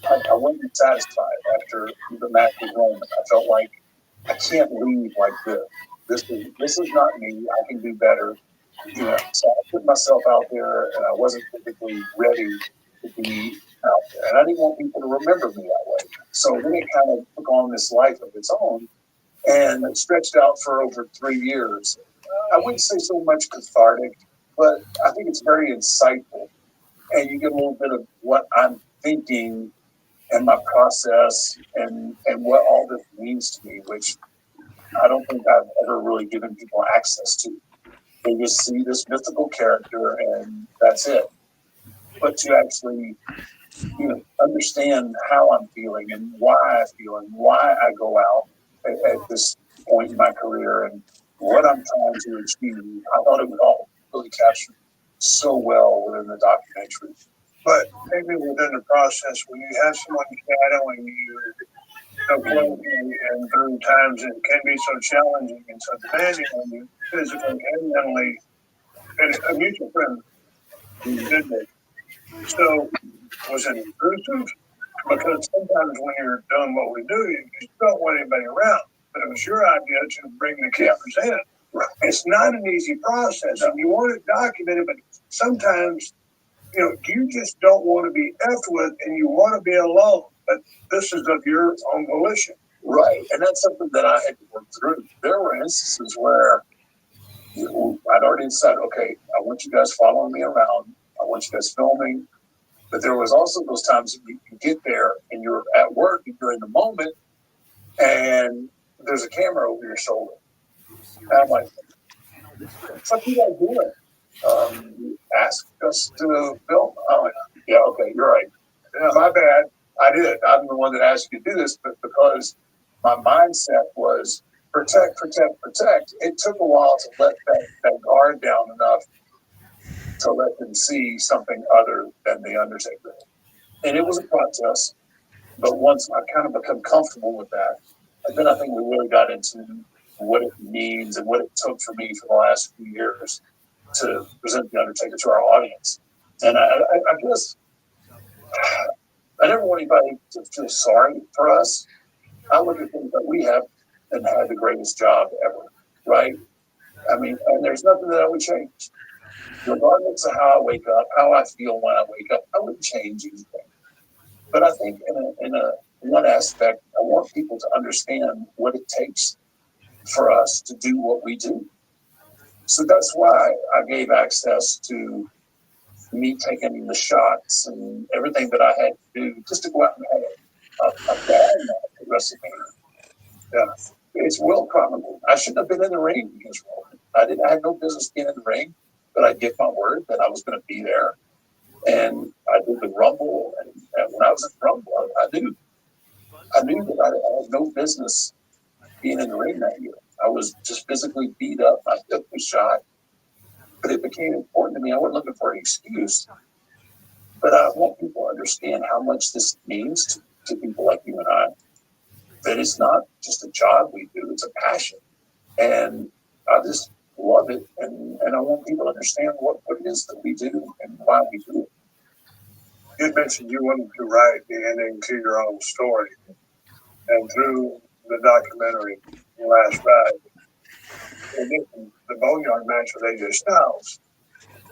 I wasn't satisfied after the match with Roman. I felt like I can't leave like this. This is not me. I can do better. You know, so I put myself out there, and I wasn't typically ready to be out there. And I didn't want people to remember me that way. So then it kind of took on this life of its own, and it stretched out for over 3 years. I wouldn't say so much cathartic, but I think it's very insightful. And you get a little bit of what I'm thinking and my process and what all this means to me, which I don't think I've ever really given people access to. They just see this mythical character and that's it. But to actually, you know, understand how I'm feeling and why I feel and why I go out at this point in my career and what I'm trying to achieve, I thought it was all really captured so well within the documentary. But maybe within the process, when you have someone shadowing you, and through times it can be so challenging and so demanding on you, physically and mentally, and a mutual friend who did it. So, was it intrusive? Because sometimes when you're doing what we do, you just don't want anybody around. But it was your idea to bring the cameras in. Right. It's not an easy process, and you want it documented, but sometimes, you know, you just don't want to be effed with, and you want to be alone. But this is of your own volition. Right, and that's something that I had to work through. There were instances where I'd already decided, okay, I want you guys following me around. I want you guys filming. But there was also those times that you get there and you're at work and you're in the moment and there's a camera over your shoulder. And I'm like, Something you guys do it. Ask us to film. I'm like, yeah, okay, you're right. Yeah, my bad. I did. I'm the one that asked you to do this, but because my mindset was protect, protect, protect, it took a while to let that guard down enough to let them see something other than the Undertaker. And it was a process, but once I kind of become comfortable with that, then I think we really got into what it means and what it took for me for the last few years to present the Undertaker to our audience. And I guess I never want anybody to feel sorry for us. I look at things that we have and had the greatest job ever, right? I mean, and there's nothing that I would change. Regardless of how I wake up, how I feel when I wake up, I wouldn't change anything. But I think in one aspect, I want people to understand what it takes for us to do what we do. So that's why I gave access to me taking the shots and everything that I had to do just to go out and have a bad match at WrestleMania. Yeah, it's well chronicled. I shouldn't have been in the ring against Roman. I had no business being in the ring, but I give my word that I was going to be there. And I did the Rumble, and when I was at the Rumble, I knew that I had no business being in the ring that year. I was just physically beat up. I took the shot, but it became important to me. I wasn't looking for an excuse, but I want people to understand how much this means to people like you and I. That it's not just a job we do; it's a passion, and I just love it. And I want people to understand what it is that we do and why we do it. You mentioned you wanted to write the ending to your own story, and through the documentary Last Ride, the Boneyard match with AJ Styles,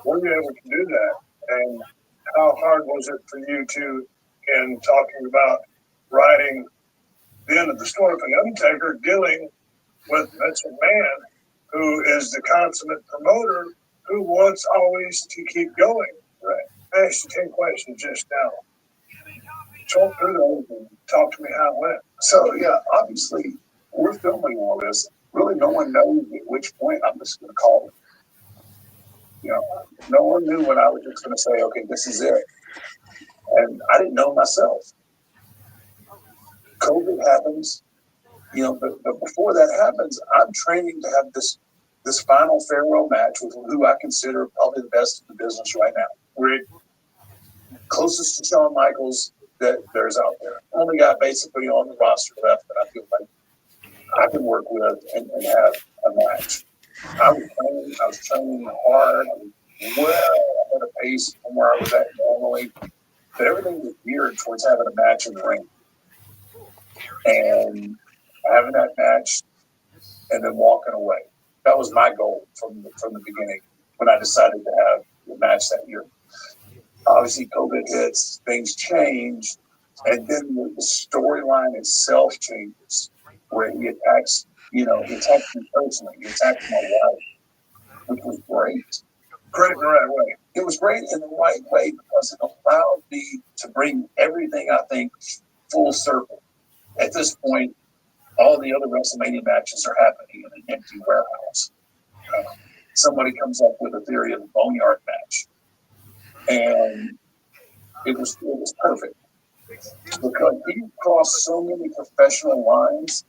were you able to do that? And how hard was it for you to, in talking about writing the end of the story for the Undertaker, dealing with Vince McMahon, who is the consummate promoter, who wants always to keep going? Right. I asked you 10 questions just now. Talk through those and talk to me how it went. So, yeah, obviously, we're filming all this. Really, no one knows at which point I'm just going to call it. You know, no one knew when I was just going to say, okay, this is it. And I didn't know myself. COVID happens, you know, but before that happens, I'm training to have this final farewell match with who I consider probably the best in the business right now. We're closest to Shawn Michaels that there's out there. Only guy basically on the roster left that I feel like I can work with and have a match. I was training hard. I was well at a pace from where I was at normally. But everything was geared towards having a match in the ring. And having that match and then walking away. That was my goal from the beginning when I decided to have the match that year. Obviously, COVID hits, things change, and then the storyline itself changes, where he attacks, he attacks me personally, he attacks my wife, which was great. Great in the right way. It was great in the right way because it allowed me to bring everything, I think, full circle. At this point, all the other WrestleMania matches are happening in an empty warehouse. Somebody comes up with a theory of the Boneyard match. And it was perfect because he crossed so many professional lines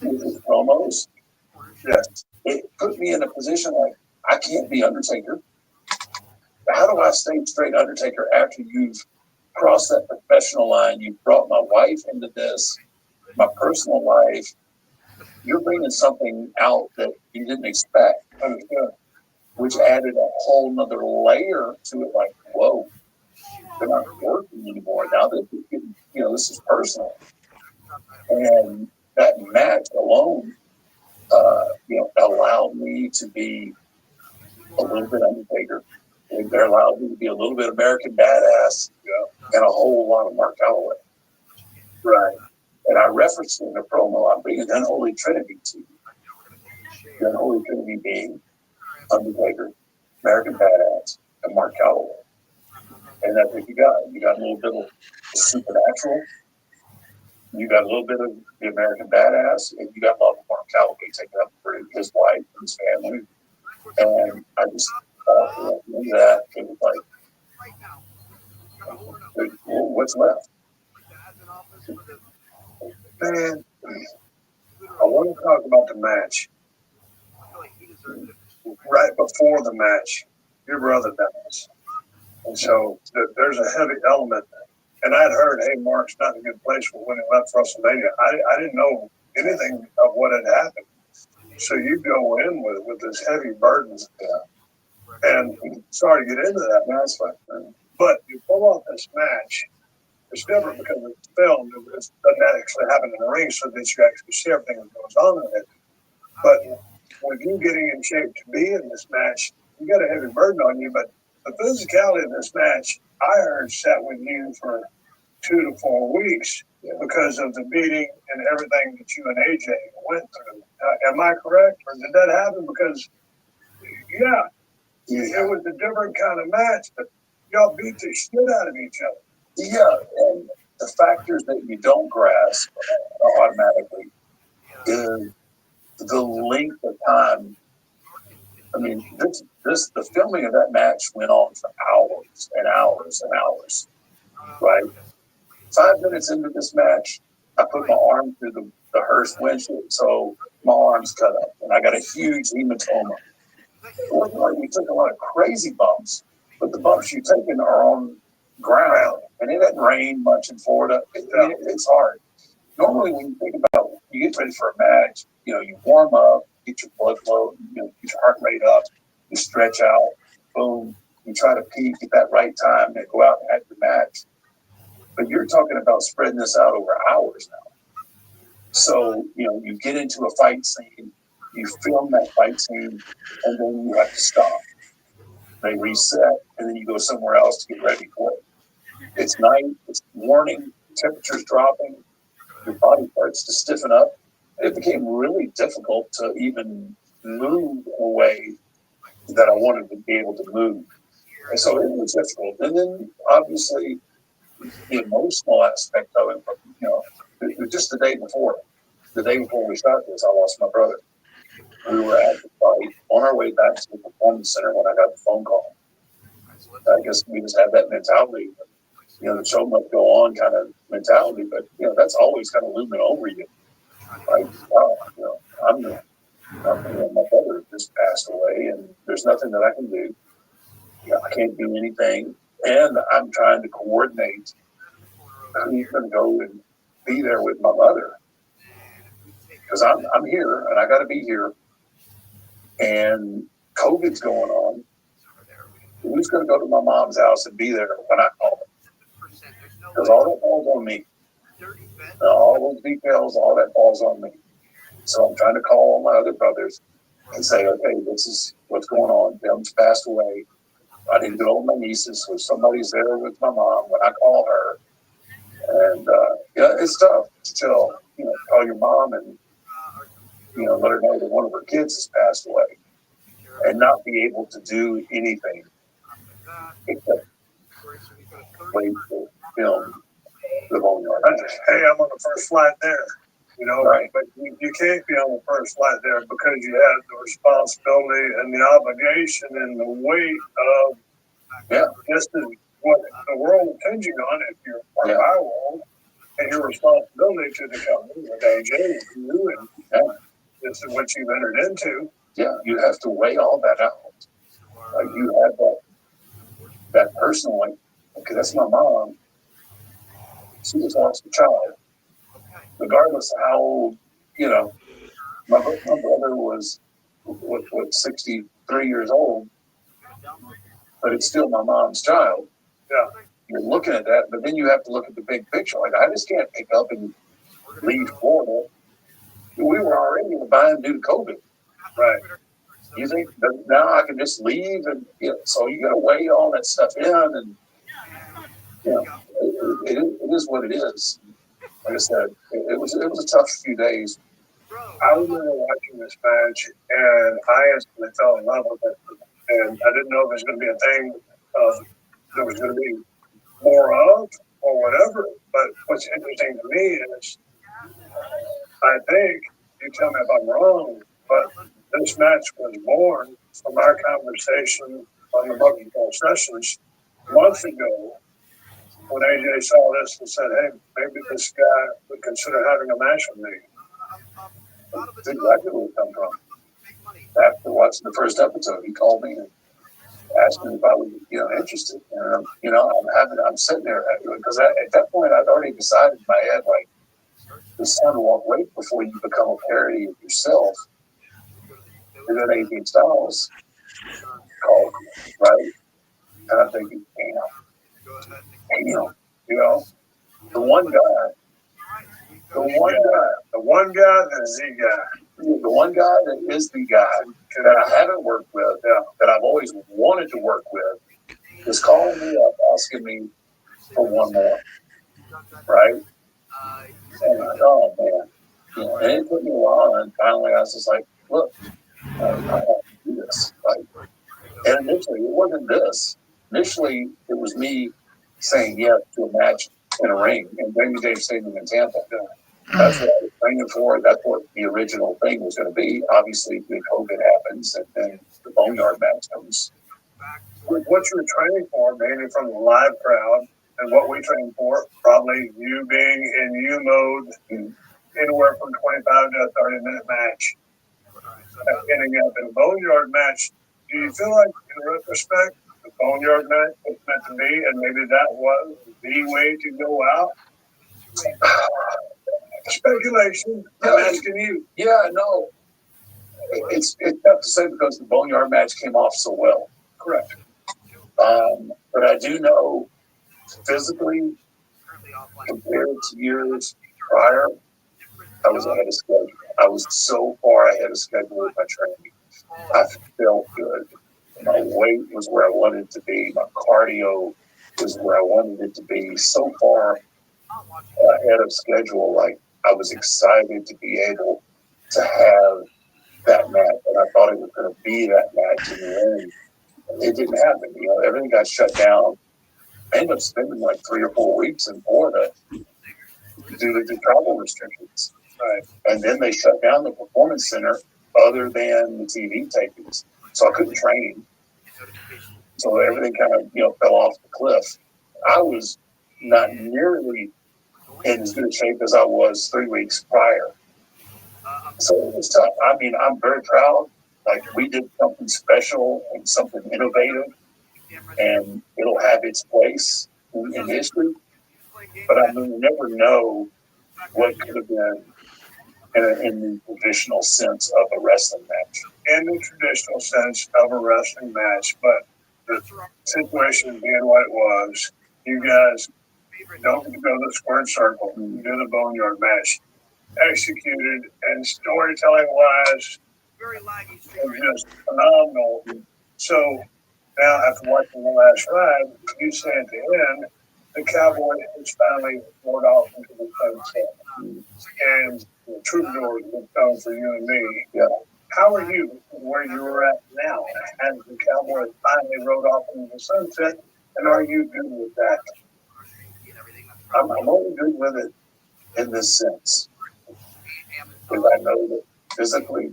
with his promos. Yes, it put me in a position like I can't be Undertaker. How do I stay straight Undertaker after you've crossed that professional line? You've brought my wife into this, my personal life. You're bringing something out that you didn't expect, which added a whole nother layer to it. Like, whoa, they're not working anymore. Now this is personal. And that match alone, allowed me to be a little bit Undertaker. It allowed me to be a little bit American Badass, and a whole lot of Mark Calloway. Right. And I referenced in the promo, I'm bringing the Unholy Trinity to you. The Unholy Trinity being Undertaker, American Badass, and Mark Calloway. And that's what you got. You got a little bit of supernatural, You got a little bit of the American Badass, and you got Love Mark Calloway taking up for his wife and his family. And I just thought into that, it was like, what's left? Man, I want to talk about the match. Right before the match, your brother dies. And so there's a heavy element. And I'd heard, hey, Mark's not in a good place for when he left WrestleMania. I didn't know anything of what had happened. So you go in with this heavy burden. And sorry to get into that, man. That's fine. But you pull off this match. It's different because it's filmed. It doesn't actually happen in the ring so that you actually see everything that goes on in it. But with you getting in shape to be in this match, you got a heavy burden on you. But the physicality of this match, I heard, sat with you for 2 to 4 weeks because of the beating and everything that you and AJ went through. Am I correct? Or did that happen? Because, it was a different kind of match, but y'all beat the shit out of each other. Yeah, and the factors that you don't grasp automatically is the length of time. I mean, the filming of that match went on for hours and hours and hours, right? 5 minutes into this match, I put my arm through the Hearst windshield, so my arm's cut up, and I got a huge hematoma. We took a lot of crazy bumps, but the bumps you've taken are on ground, and it doesn't rain much in Florida. It's hard. Normally, when you think about you get ready for a match, you warm up, get your blood flow, get your heart rate up, you stretch out, boom, you try to peak at that right time and go out and have your match. But you're talking about spreading this out over hours now. So, you get into a fight scene, you film that fight scene, and then you have to stop. They reset, and then you go somewhere else to get ready for it. It's night, it's morning, temperature's dropping, your body starts to stiffen up. It became really difficult to even move in a way that I wanted to be able to move. And so it was difficult. And then, obviously, the emotional aspect of it, just the day before we started this, I lost my brother. We were at the fight on our way back to the performance center when I got the phone call. I guess we just had that mentality. The show must go on kind of mentality, but that's always kind of looming over you. Like, my brother just passed away, and there's nothing that I can do. I can't do anything, and I'm trying to coordinate who's going to go and be there with my mother because I'm here and I got to be here, and COVID's going on. Who's going to go to my mom's house and be there when I call her? Because all that falls on me. All those details, all that falls on me. So I'm trying to call all my other brothers and say, okay, this is what's going on. Tim's passed away. I need to go with my nieces, so somebody's there with my mom when I call her. And, it's tough to tell, call your mom and, let her know that one of her kids has passed away and not be able to do anything except wait for film the boneyard. Hey, I'm on the first flight there. Right. But you can't be on the first flight there because you have the responsibility and the obligation and the weight of this is what the world is hinging on if you're part of our world and your responsibility to the company with AJ and you and this is what you've entered into. Yeah, you have to weigh all that out. Like you have that person, like, okay, that's my mom. She just lost a child. Regardless of how old, my brother was 63 years old, but it's still my mom's child. Yeah. You're looking at that, but then you have to look at the big picture. Like, I just can't pick up and leave Florida. We were already in the bind due to COVID. Right. You think that now I can just leave and, so you got to weigh all that stuff in and, it is what it is. Like I said, it was a tough few days. I remember watching this match, and I instantly fell in love with it. And I didn't know if it was going to be a thing there was going to be more of or whatever. But what's interesting to me is, I think, you tell me if I'm wrong, but this match was born from our conversation on the Bucket Ball Sessions months ago when AJ saw this and said, hey, maybe this guy would consider having a match with me. That's exactly where it come from. After watching the first episode, he called me and asked me if I was, interested. And I'm sitting there because at that point I'd already decided in my head, like, the son won't wait before you become a parody of yourself. And then AJ Styles called me, right? And I'm thinking, damn, the one guy, the one guy that is the guy that I haven't worked with, that I've always wanted to work with, is calling me up, asking me for one more, right? And I'm like, oh man, and it took me a while, and finally I was just like, look, I have to do this. Like, and initially it wasn't this. Initially it was me saying yes to a match in a ring in Baby Dave Stadium in Tampa. That's what I was training for. That's what the original thing was going to be. Obviously, the COVID happens, and then the Boneyard match comes. What you were training for, mainly from the live crowd, and what we trained for, probably you being in U mode, anywhere from 25 to a 30-minute match, ending up in a Boneyard match. Do you feel like, in retrospect, the Boneyard match was meant to be, and maybe that was the way to go out? Speculation. I'm asking you. Yeah, no. It's tough to say because the Boneyard match came off so well. Correct. But I do know physically, compared to years prior, I was ahead of schedule. I was so far ahead of schedule with my training. I felt good. My weight was where I wanted it to be. My cardio was where I wanted it to be. So far ahead of schedule, like I was excited to be able to have that match, and I thought it was going to be that match in the end. It didn't happen. Everything got shut down. I ended up spending like 3 or 4 weeks in Florida due to the travel restrictions. Right. And then they shut down the performance center other than the TV tapings. So I couldn't train. So everything kind of, fell off the cliff. I was not nearly in as good shape as I was 3 weeks prior. So it was tough. I mean, I'm very proud. Like, we did something special and something innovative, and it'll have its place in history. But I mean, you never know what could have been in the traditional sense of a wrestling match. In the traditional sense of a wrestling match, but the situation being what it was, you guys don't go to the squared circle, do the Boneyard match. Executed and storytelling wise, just phenomenal. So now, after watching the last ride, you say at the end, the Cowboy is finally rode off into the sunset, and the troubadours have come for you and me. Yeah. How are you where you were at now? Has the Cowboy finally rode off into the sunset, and are you good with that? I'm only good with it in this sense. Because I know that physically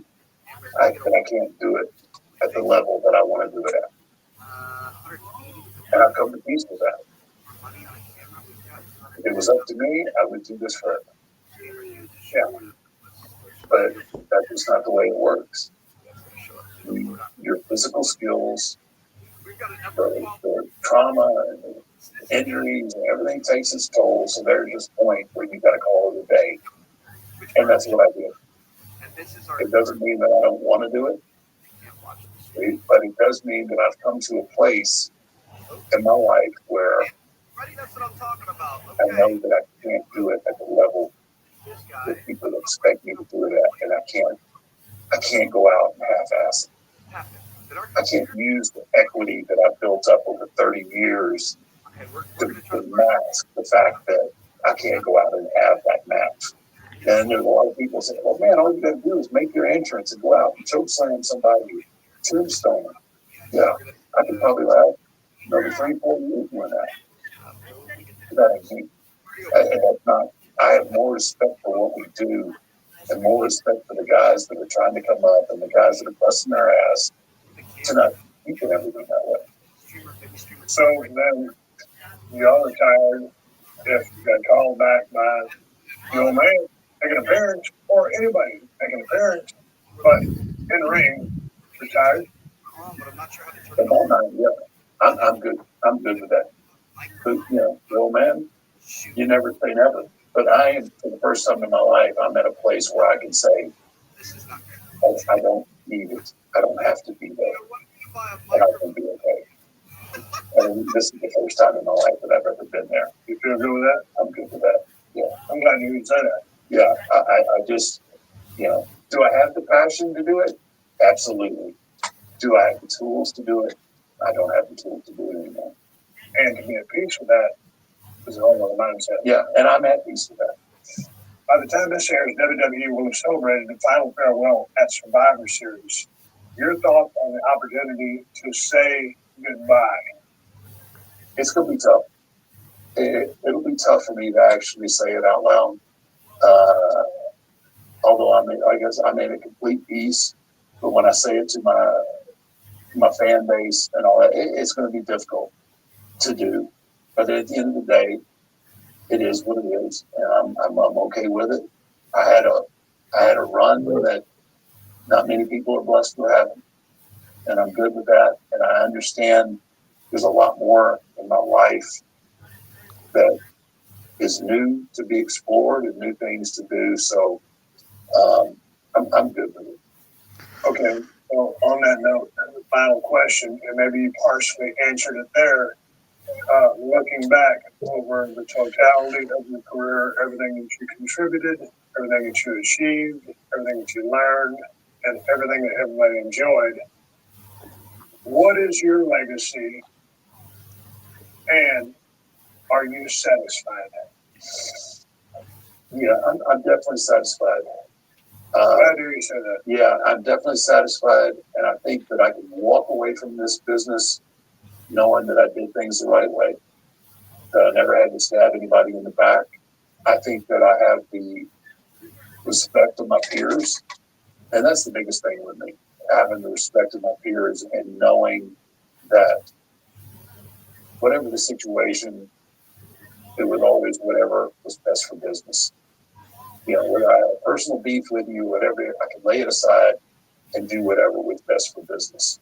I can't do it at the level that I want to do it at. And I've come to peace with that. If it was up to me, I would do this forever. Yeah. But that's just not the way it works. Your physical skills, the trauma, and the injuries, and everything takes its toll. So there's this point where you got to call it a day. And that's what I did. It doesn't mean that I don't want to do it, but it does mean that I've come to a place in my life where I know that I can't do it at the level that people expect me to do it at, and I can't go out and half-ass it. I can't use the equity that I've built up over 30 years to mask the fact that I can't go out and have that match. And there's a lot of people saying, well, man, all you got to do is make your entrance and go out and choke slam somebody, tombstone. Yeah, I could probably last another 3-4 years doing that. That ain't me. And that's not, I have more respect for what we do and more respect for the guys that are trying to come up and the guys that are busting their ass to not keep everything that way. So then y'all retired. If you got called back by the old man making an appearance, or anybody making an appearance, but in the ring, retired. In my mind, yeah, I'm good. I'm good with that. But, you know, the old man, you never say never. But I am, for the first time in my life, I'm at a place where I can say, I don't need it. I don't have to be there. And I can be okay. And this is the first time in my life that I've ever been there. You feel good with that? I'm good with that. Yeah. I'm glad you said that. Yeah. I just, you know, do I have the passion to do it? Absolutely. Do I have the tools to do it? I don't have the tools to do it anymore. And to be at peace with that is a whole other mindset. Yeah, and I'm at peace with that. By the time this airs, WWE will have celebrated the final farewell at Survivor Series. Your thoughts on the opportunity to say goodbye? It's going to be tough. It'll be tough for me to actually say it out loud. Although I guess I made a complete peace, but when I say it to my fan base and all that, it's going to be difficult to do. But at the end of the day, it is what it is, and I'm okay with it. I had a run that not many people are blessed with having, and I'm good with that. And I understand there's a lot more in my life that is new to be explored and new things to do. So I'm good with it. Okay. Well, on that note, the final question, and maybe you partially answered it there. Looking back over the totality of your career, everything that you contributed, everything that you achieved, everything that you learned, and everything that everybody enjoyed, what is your legacy, and are you satisfied? Yeah, I'm definitely satisfied. Glad to hear you say that. Yeah, I'm definitely satisfied, and I think that I can walk away from this business knowing that I did things the right way, that I never had to stab anybody in the back. I think that I have the respect of my peers, and that's the biggest thing with me, having the respect of my peers and knowing that whatever the situation, it was always whatever was best for business. You know, whether I have a personal beef with you, whatever, I can lay it aside and do whatever was best for business.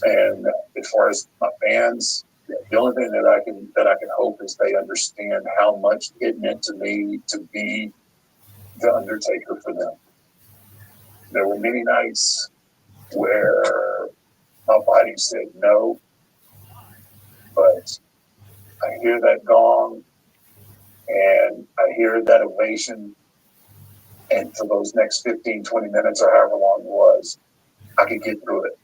And as far as my fans, the only thing that I can hope is they understand how much it meant to me to be the Undertaker for them. There were many nights where my body said no, but I hear that gong and I hear that ovation, and for those next 15, 20 minutes or however long it was, I could get through it.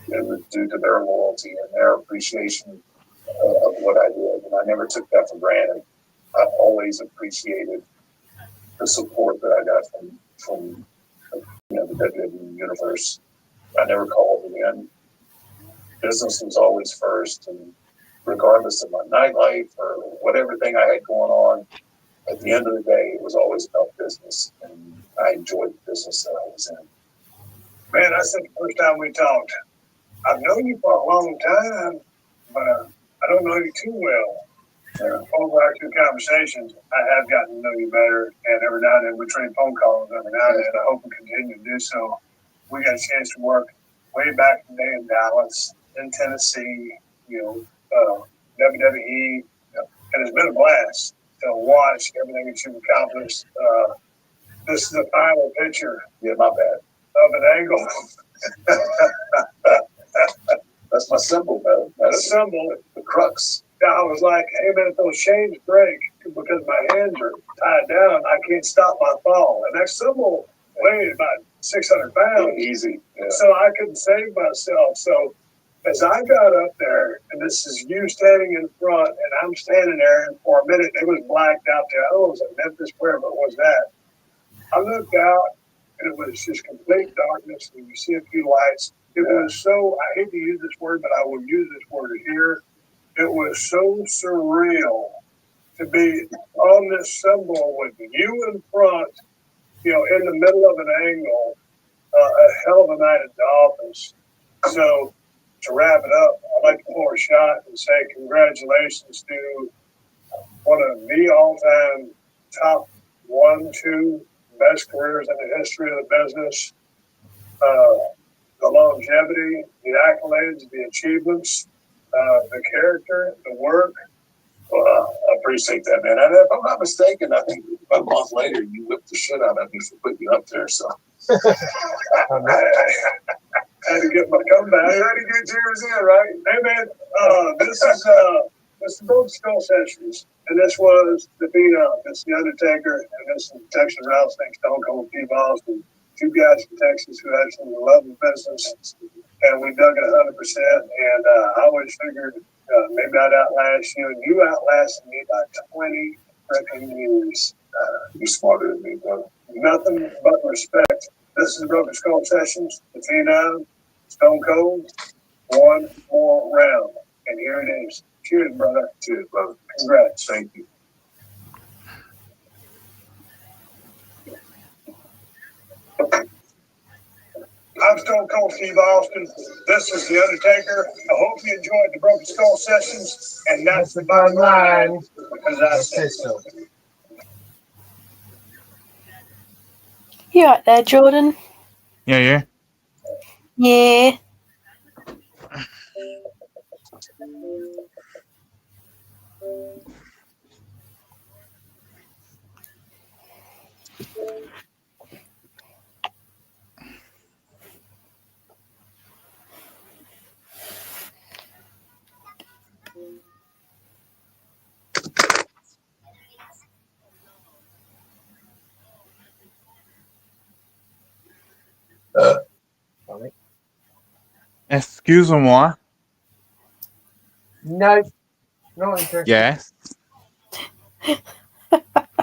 It was due to their loyalty and their appreciation of what I did, and I never took that for granted. I always appreciated the support that I got from the WWE universe. I never called it in. Business was always first, and regardless of my nightlife or whatever thing I had going on, at the end of the day, it was always about business, and I enjoyed the business that I was in. Man, I said the first time we talked, I've known you for a long time, but I don't know you too well. Over our two conversations, I have gotten to know you better, and every now and then we trade phone calls every now and then. I hope we continue to do so. We got a chance to work way back in the day in Dallas, in Tennessee, WWE, and it's been a blast to watch everything that you've accomplished. This is the final picture. Yeah, my bad. Of an angle. That's my symbol, man. That's the symbol. The crux. I was like, hey man, if those chains break because my hands are tied down, I can't stop my fall. And that symbol weighed about 600 pounds. Yeah, easy. Yeah. So I couldn't save myself. So as I got up there, and this is you standing in front, and I'm standing there, and for a minute it was blacked out there. Oh, it was at Memphis, wherever it was that. I looked out, and it was just complete darkness, and you see a few lights. It was so, I hate to use this word, but I will use this word here. It was so surreal to be on this symbol with you in front, in the middle of an angle, a hell of a night at the office. So to wrap it up, I'd like to pour a shot and say congratulations to one of the all-time top 1-2 best careers in the history of the business. The longevity, the accolades, the achievements, the character, the work. Well, I appreciate that, man. And if I'm not mistaken, I think about a month later, you whipped the shit out of me for putting you up there. So I had to get my comeback. I had to get yours in, right? Hey, man, this is Broken Skull Sessions, and this was the Phenom. This is the Undertaker, and this is Texas Rattlesnake Stone Cold Steve Austin. Two guys from Texas who actually love the business, and we dug it 100%. And I always figured maybe I'd outlast you, and you outlasted me by 20 freaking years. You're smarter than me, brother. Nothing but respect. This is Broken Skull Sessions, the Phenom, Stone Cold, one more round. And here it is. Cheers, brother. Cheers, brother. Congrats. Thank you. I'm Stone Cold Steve Austin. This is The Undertaker. I hope you enjoyed the Broken Skull Sessions. And that's the bottom line, because I said so. You right there, Jordan? Yeah. Yeah. Excuse-moi. No, not interested. Yes.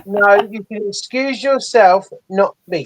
No, you can excuse yourself, not me.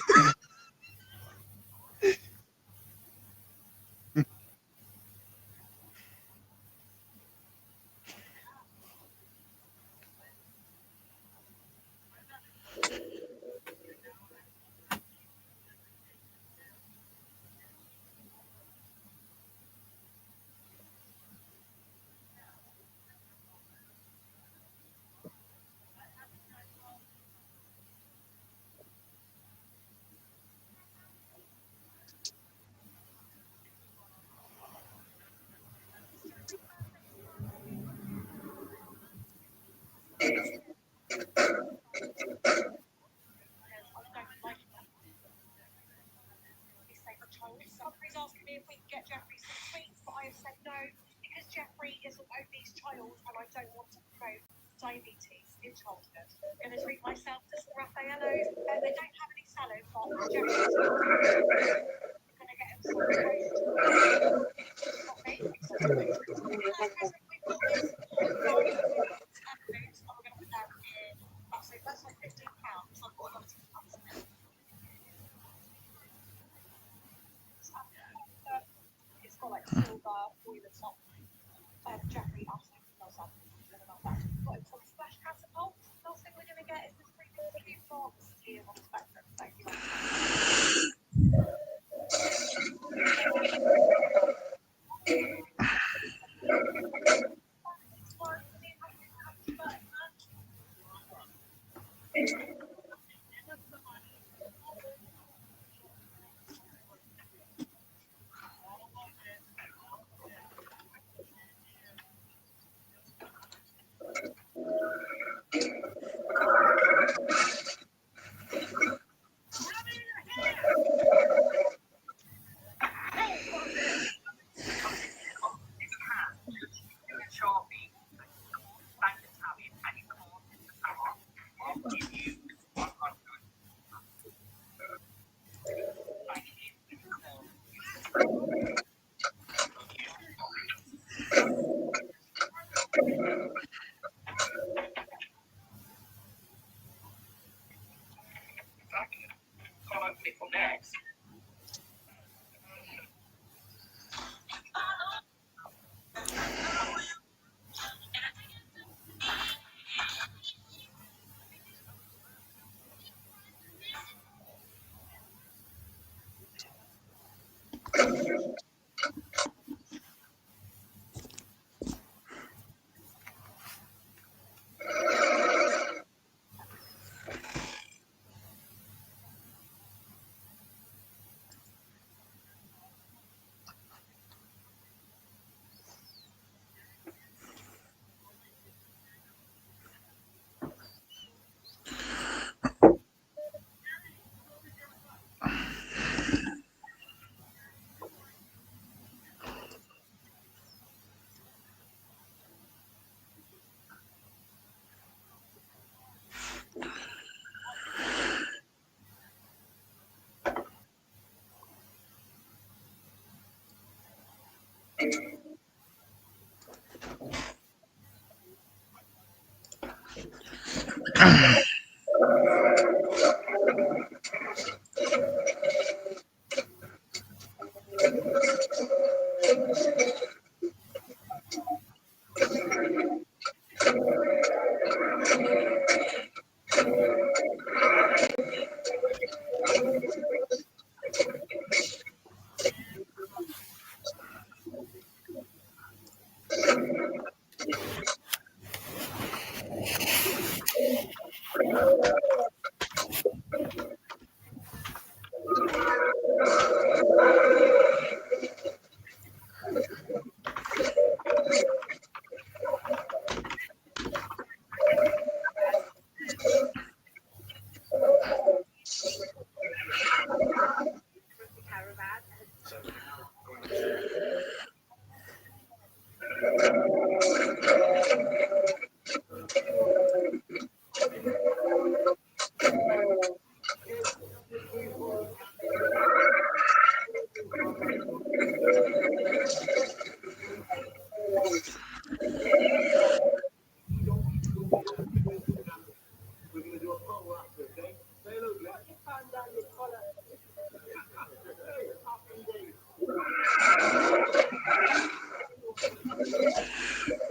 Somebody's asking me if we can get Jeffrey some sweets, but I have said no because Jeffrey is an obese child and I don't want to promote diabetes in childhood. I'm going to treat myself to some Raffaellos. They don't have any salad, but Jeffrey's going to get him some toast. Not me. We've got this foods and we're going to put that in. So that's like £15. I've got a lot of cups in it. It's got like silver oil at top. Jeffrey absolutely loves that. Got him some splash catapults. Last thing we're going to get is this really cute box here on the spectrum. Thank you.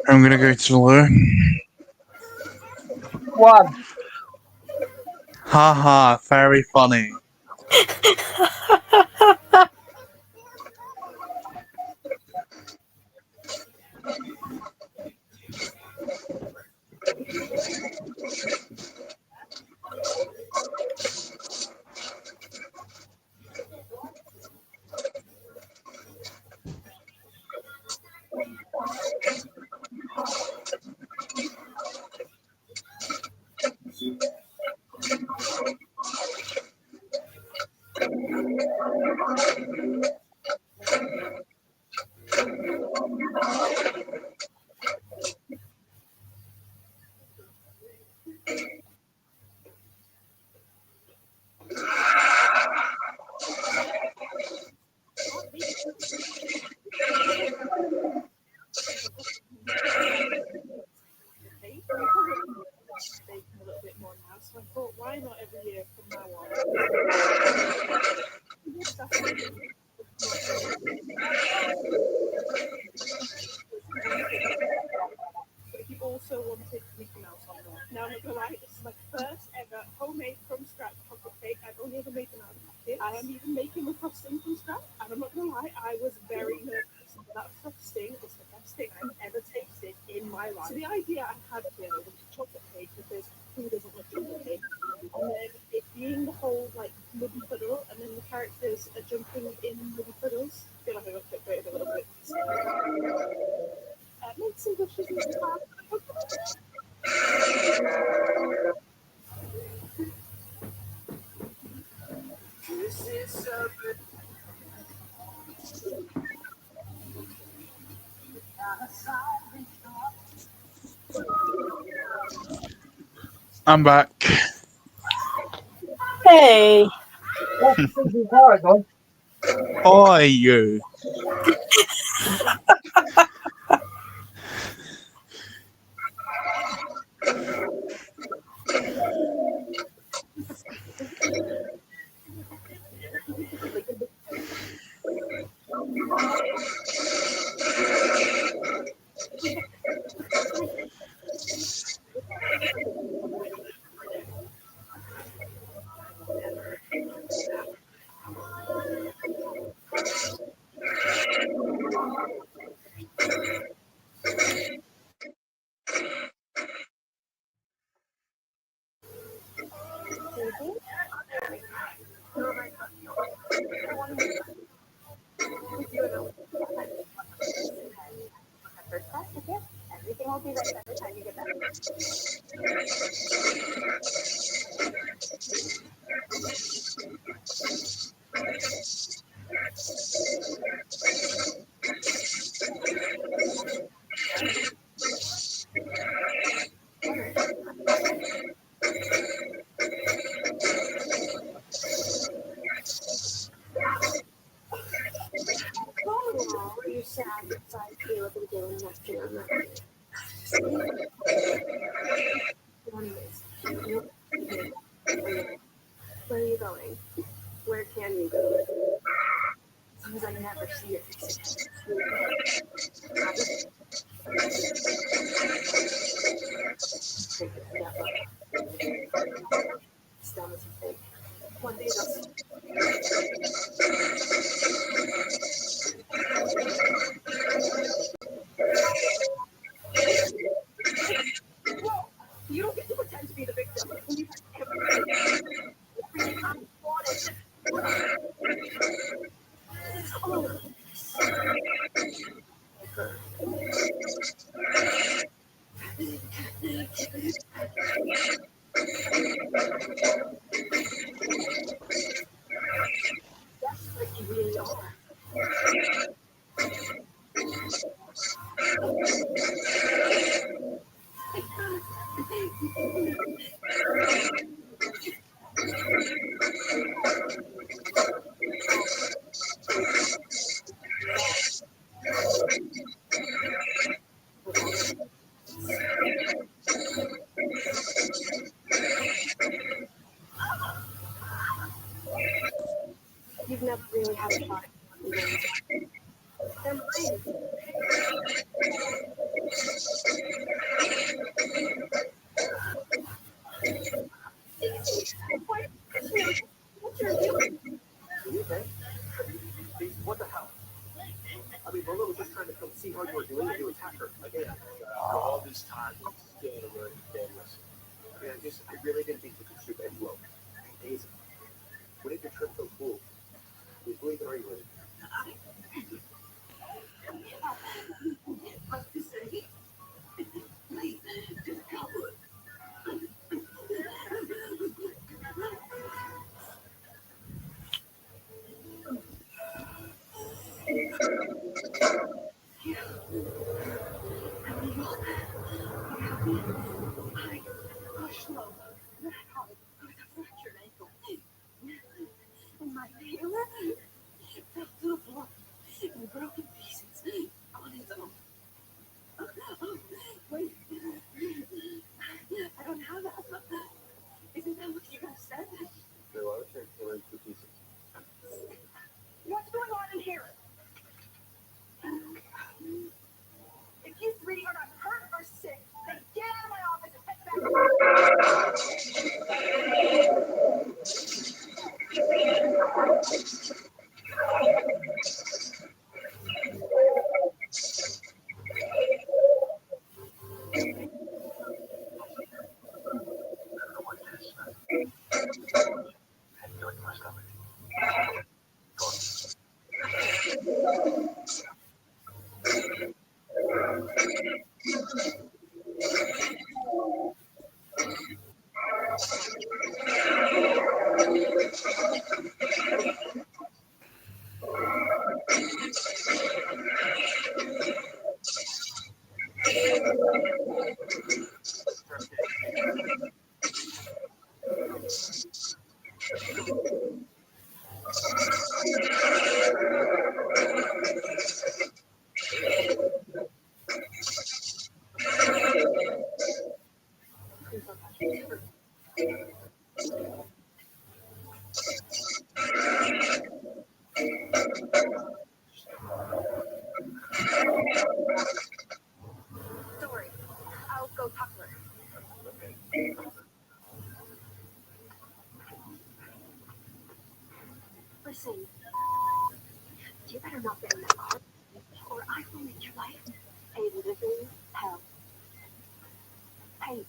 I'm gonna go to the loo. One. Haha, very funny. A little bit more now, so I thought, why not every year from now on? But if you also wanted Mickey Mouse on there. Now, I'm not gonna lie, this is my first ever homemade from scratch chocolate cake. I've only ever made them out of packets. I am even making the frosting from scratch, and I'm not gonna lie, I was very nervous. That frosting is the best thing I've ever tasted in my life. So the idea I had here was a chocolate cake because who doesn't like chocolate cake? And then it being the whole like muddy puddle, and then the characters are jumping in muddy puddles. I feel like I got clickbaited a little bit. Make some bushes in the park. This is something. I'm back. Hey. Oi, you. Everything will be ready by the time you get back. Oh, you sad. really good. As long as I never see it fix it. Stem is fake. One day they'll see. Whoa! You don't get to pretend to be the victim when you have everything I wanted. Oh. That's what you really are. You've never really had a thought. They're mine. Why? What you're doing? You okay? What the hell? I mean, Lola was just trying to come see how you were doing and you attacked her again. All this time, I'm still learning damage. I mean, I really didn't think you could shoot antelope. Amazing. What did your trip so cool? You believe it or you wouldn't? What to say? Please, just go. And my tailor fell to the floor in broken pieces on his own. Oh, wait. I don't have asthma. Isn't that what you guys said? No, I was trying to tailor in 2 pieces. What's going on in here? If you three are not hurt or sick, then get out of my office and head Don't worry. I'll go talk to her. Listen, you better not get in that car, or I will make your life a living hell. Hey,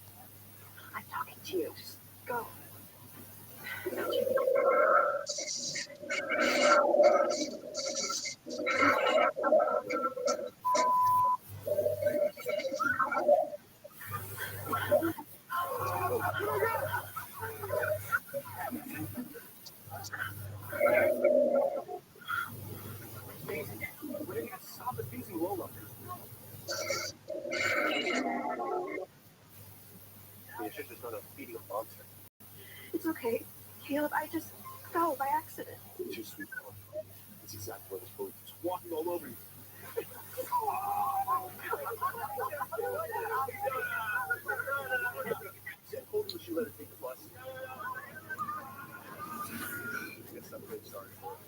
I'm talking to you. Just go. When did you stop abusing Lola? Your sister's not a feeding a monster. It's okay, Caleb. I just fell by accident. Too sweet, Caleb. That's exactly what it's for. Just walking all over you. I told you she let her take the bus. Guess I'm good. Sorry for it.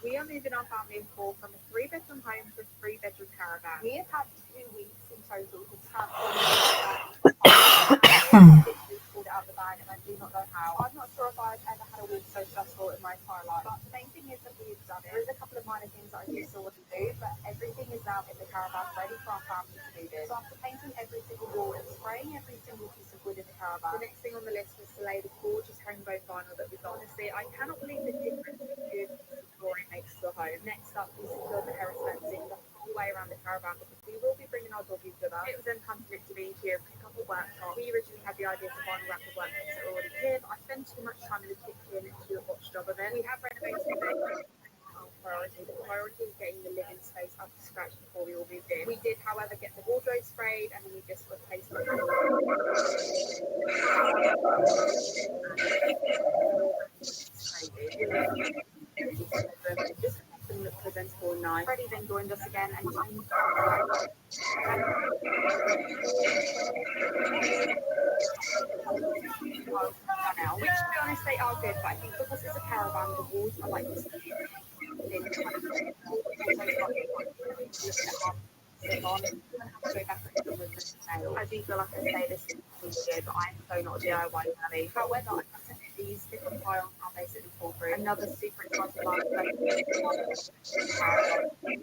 We are moving our family of four from a 3-bedroom home to a 3-bedroom caravan. We have had 2 weeks in total to pack pulled it out of the bag, and I do not know how. I'm not sure if I've ever had a week so stressful in my entire life. But the main thing is that we've done it. There is a couple of minor things that I do still want to do, but everything is now in the caravan ready for our family to move in. So after painting every single wall and spraying every single piece of wood in the caravan, the next thing on the list was to lay the gorgeous homebone vinyl that we've got. Honestly, I cannot believe the difference between flooring makes to the home. Next up, we secured the terrace fencing the whole way around the caravan because we will be bringing our doggies with us. It was then time for it to be here and pick up a worktop. We originally had the idea to vinyl wrap the worktops that are already here, but I spent too much time in the kitchen to do a botched job of it. We have renovated it. Priority. The priority is getting the living space up to scratch before we all moved in. We did, however, get the wardrobe sprayed, and then we just replaced the just to make them look presentable and nice. Freddie then joined us again, and which, to be honest, they are good, but I think because it's a caravan, the walls are like this thin kind of thing. So it's not look at how sit on and have to go back and with the nail. I do feel like I say this year, but I'm so not a DIY girly. However, I have to admit these different tiles are basically foolproof. Another super exciting one. Having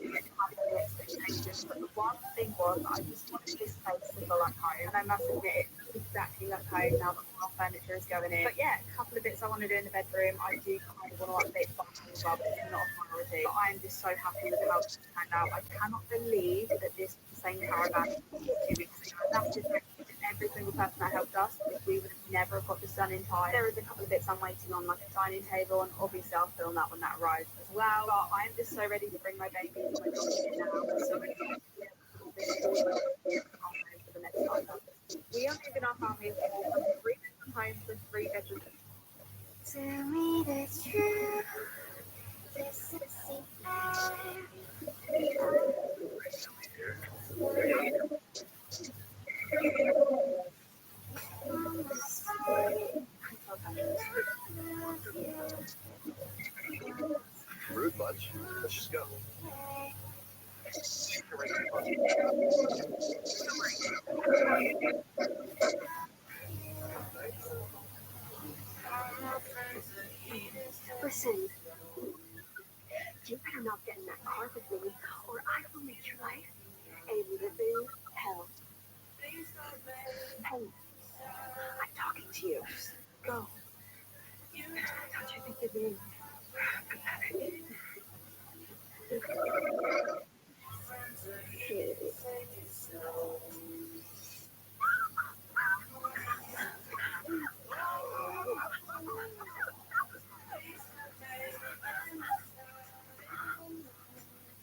the expectations, but the one thing was I just wanted this place to feel like home, and I must admit it's exactly like home now that our furniture is going in. But yeah, a couple of bits I want to do in the bedroom. I do kind of want to update the bathroom as well, but it's not a priority. But I am just so happy with how it's turned out. I cannot believe that this was the same caravan 2 weeks ago. That's just every single person that helped us, because we would have never got this done in time. There is a couple of bits I'm waiting on, like a dining table, and obviously I'll film that when that arrives as well. But I'm just so ready to bring my babies and my dog in now. So for the next time. We are moving our family from a 3-bedroom home to a 3-bedroom. Tell me the truth. This is the Rude much. Let's just go. Listen, you better not get in that car with me, or I will make your life a living hell. Hey, I'm talking to you. Go. Don't you think you're being pathetic?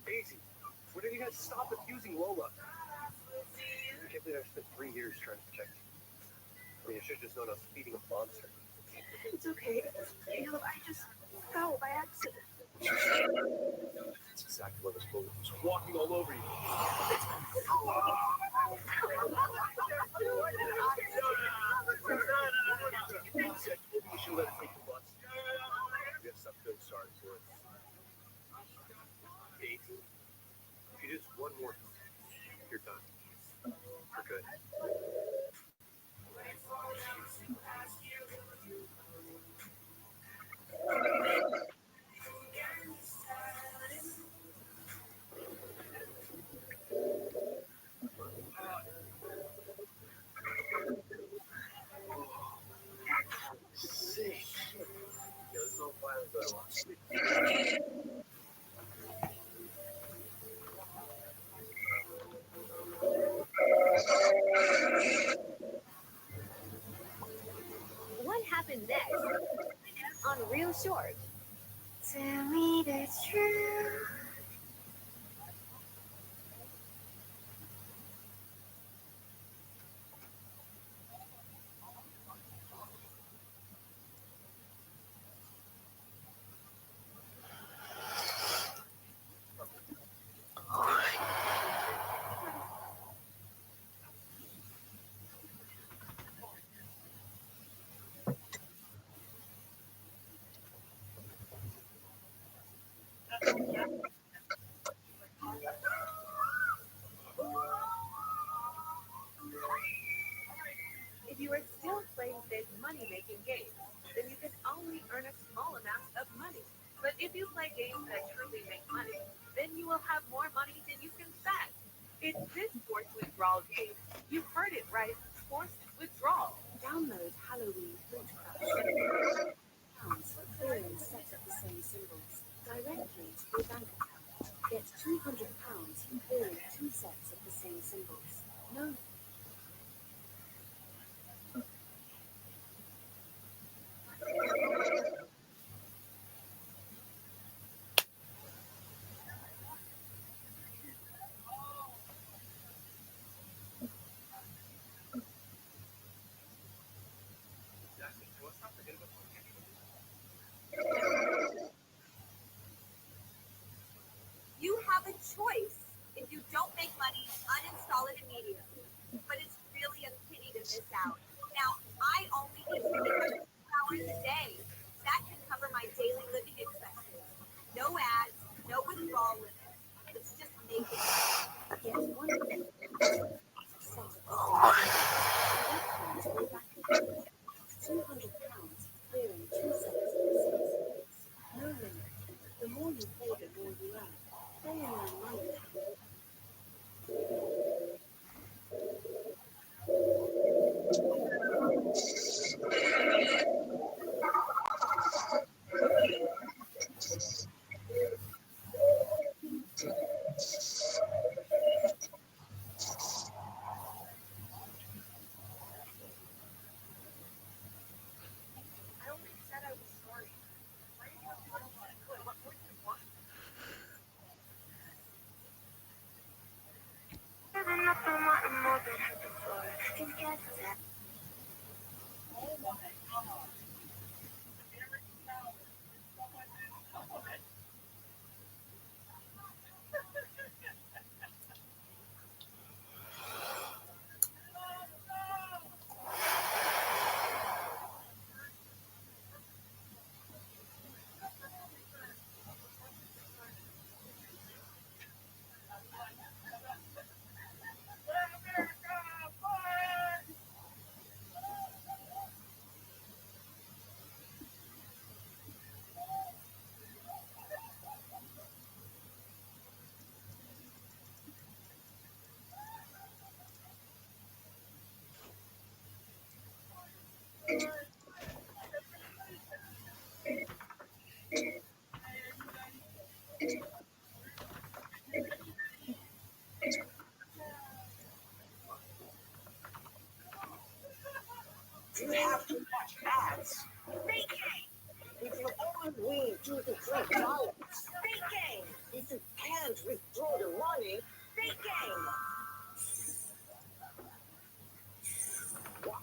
Easy. When did you gotta stop abusing Lola. I can't believe I spent 3 years trying to protect you. I mean, I should have just known I was feeding a monster. It's okay. Caleb, I just fell by accident. That's exactly what this bullet was walking all over you. You should let it take the bus. We have to stop feeling sorry for it. Kate, if you do this one more time, you're done. We're good. What happened next? On Real Short. Tell me the truth. If you are still playing this money-making game, then you can only earn a small amount of money. But if you play games that truly make money, then you will have more money than you can spend. It's this forced withdrawal game. You heard it right. Forced withdrawal. Download Halloween Fruit Crush. Pounds for clearing sets of the same symbols directly to your bank account. Get £200 for clearing 2 sets of the same symbols. No. You have a choice. If you don't make money, uninstall it immediately. But it's really a pity to miss out. Now, I only need 2 hours a day. That can cover my daily living expenses. No ads, no withdrawal limits. It's just making money. Get one of them. Set of the same symbols. Directly to your bank account. £200 clearing 2 sets of the same symbols. No limit. The more you play, the more you earn. Play and earn money. I only said I was sorry. Why did you have to do what you could? What more do you want? You have to watch ads. If you only win $2 to $3, if you can't withdraw the money, Why?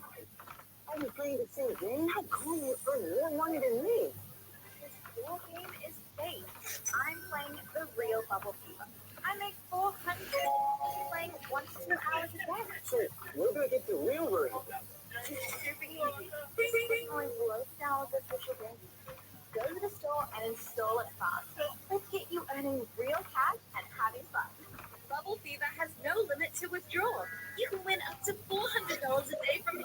Are you playing the same game? How come you earn more money than me? Your game is fake. I'm playing the real Bubble Fever. I make 400 playing 1 to 2 hours a day. So, we're gonna get the real version. Super easy. Calling low styles official game. Go to the store and install it fast. Let's get you earning real cash and having fun. Bubble Fever has no limit to withdraw. You can win up to $400 a day from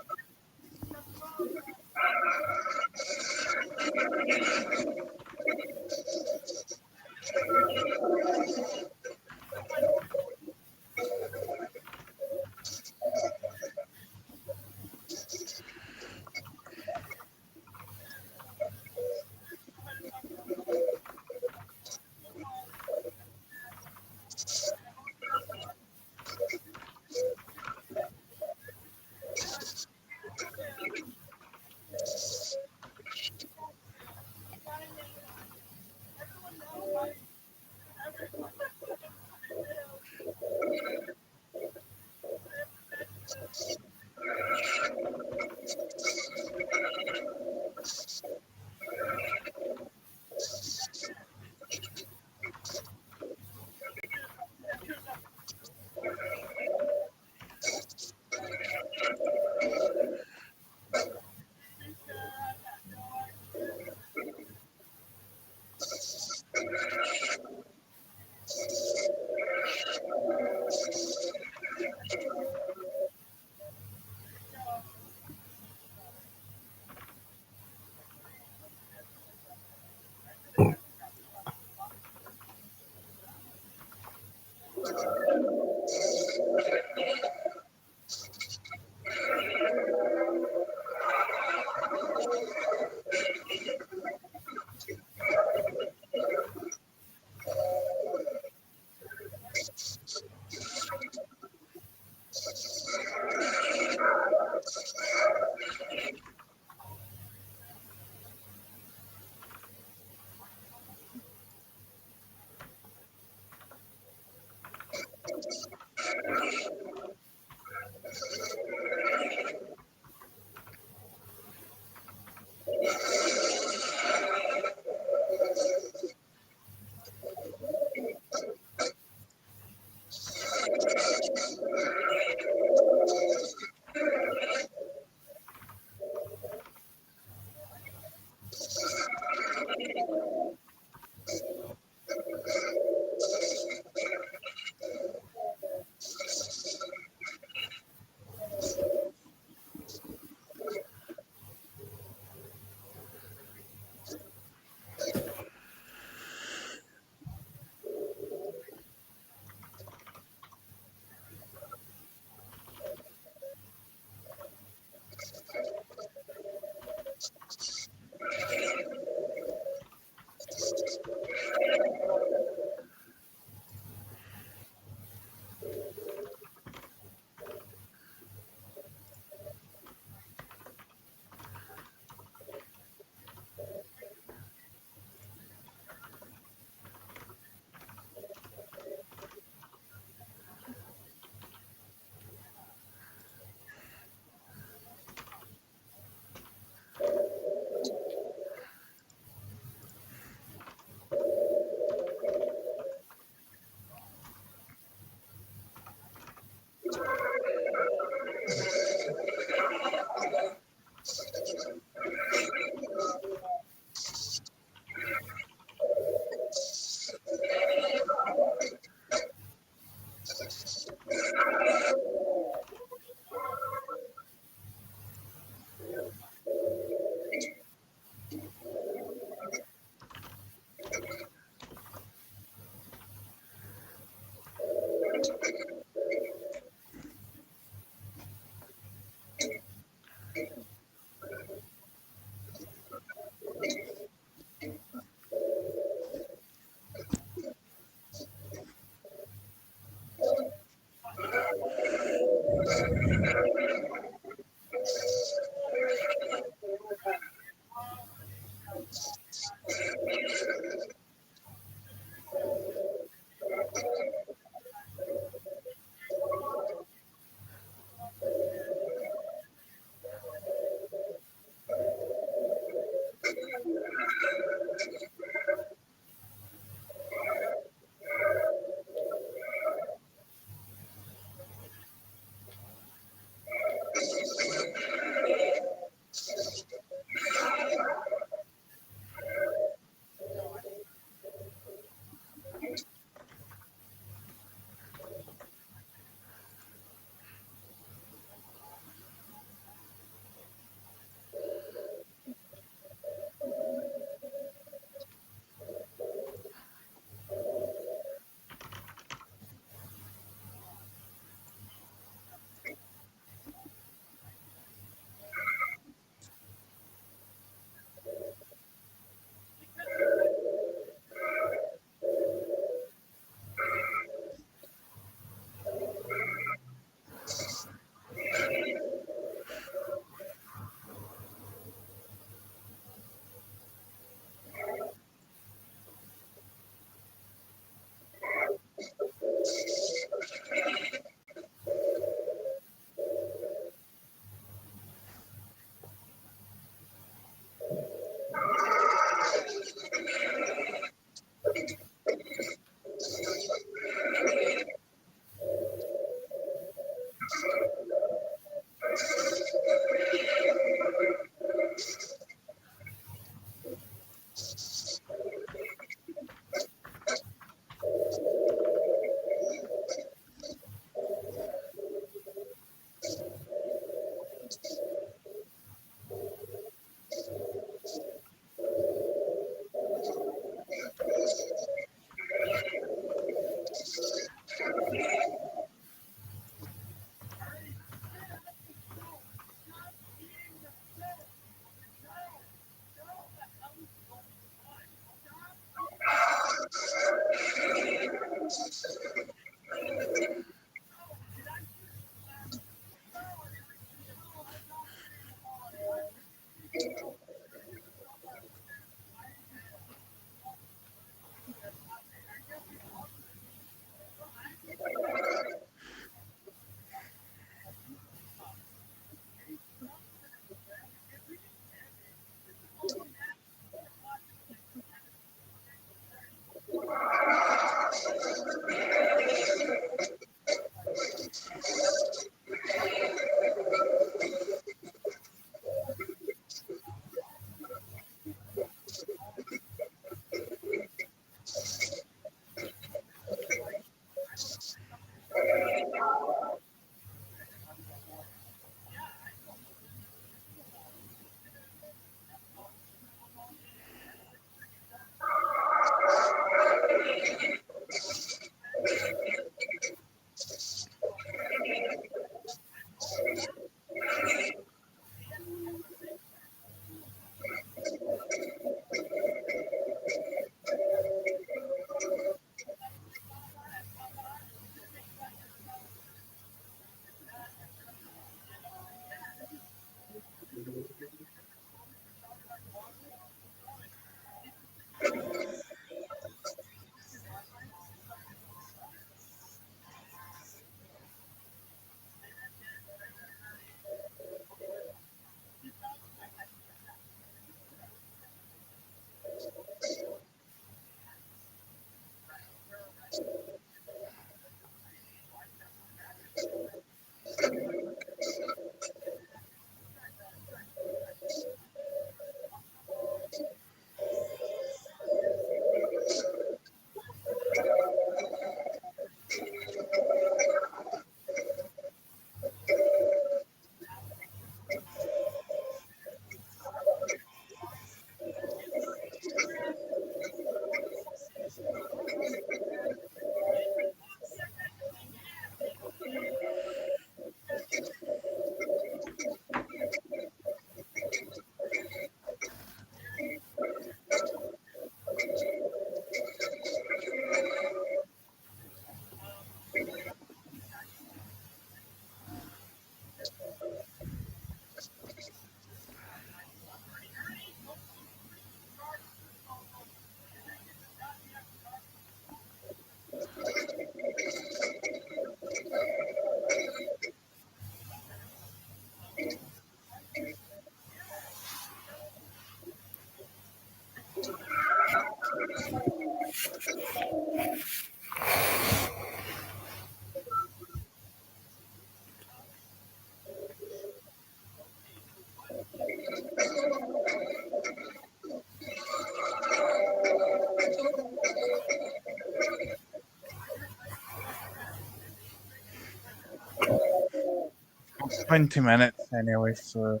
20 minutes anyway, so.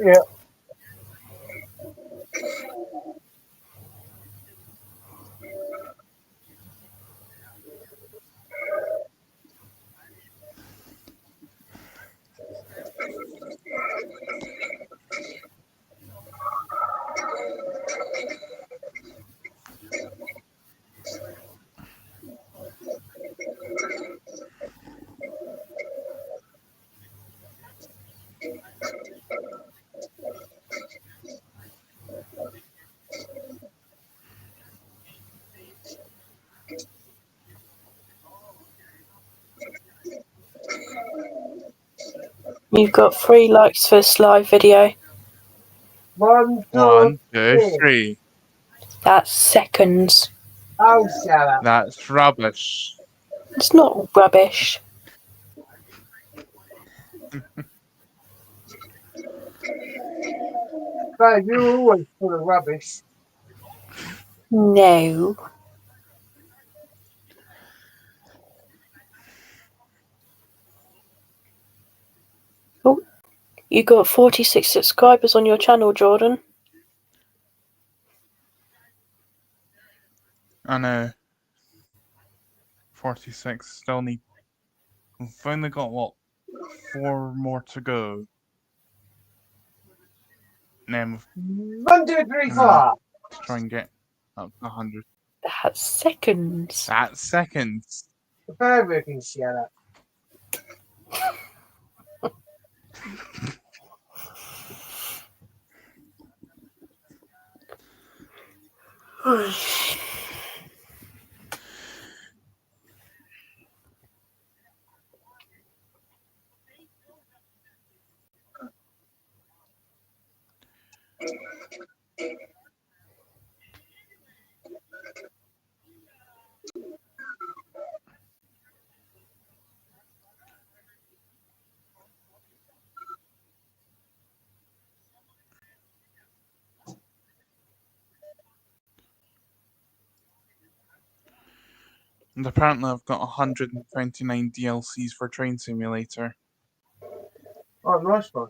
Yeah. You've got 3 likes for this live video. 1, 1, 2, 3. That's seconds. Oh, shut up. That's rubbish. It's not rubbish. Babe, you're always full of rubbish. No. Oh, you got 46 subscribers on your channel, Jordan. I know. 46. Still need. We've only got, what, 4 more to go. And then we've 1, 2, 3, 4. to try and get up to 100. That's seconds. That's seconds. Babe, you can shut up. And apparently I've got 129 DLCs for Train Simulator. Oh, nice one.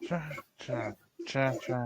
Cha cha cha cha.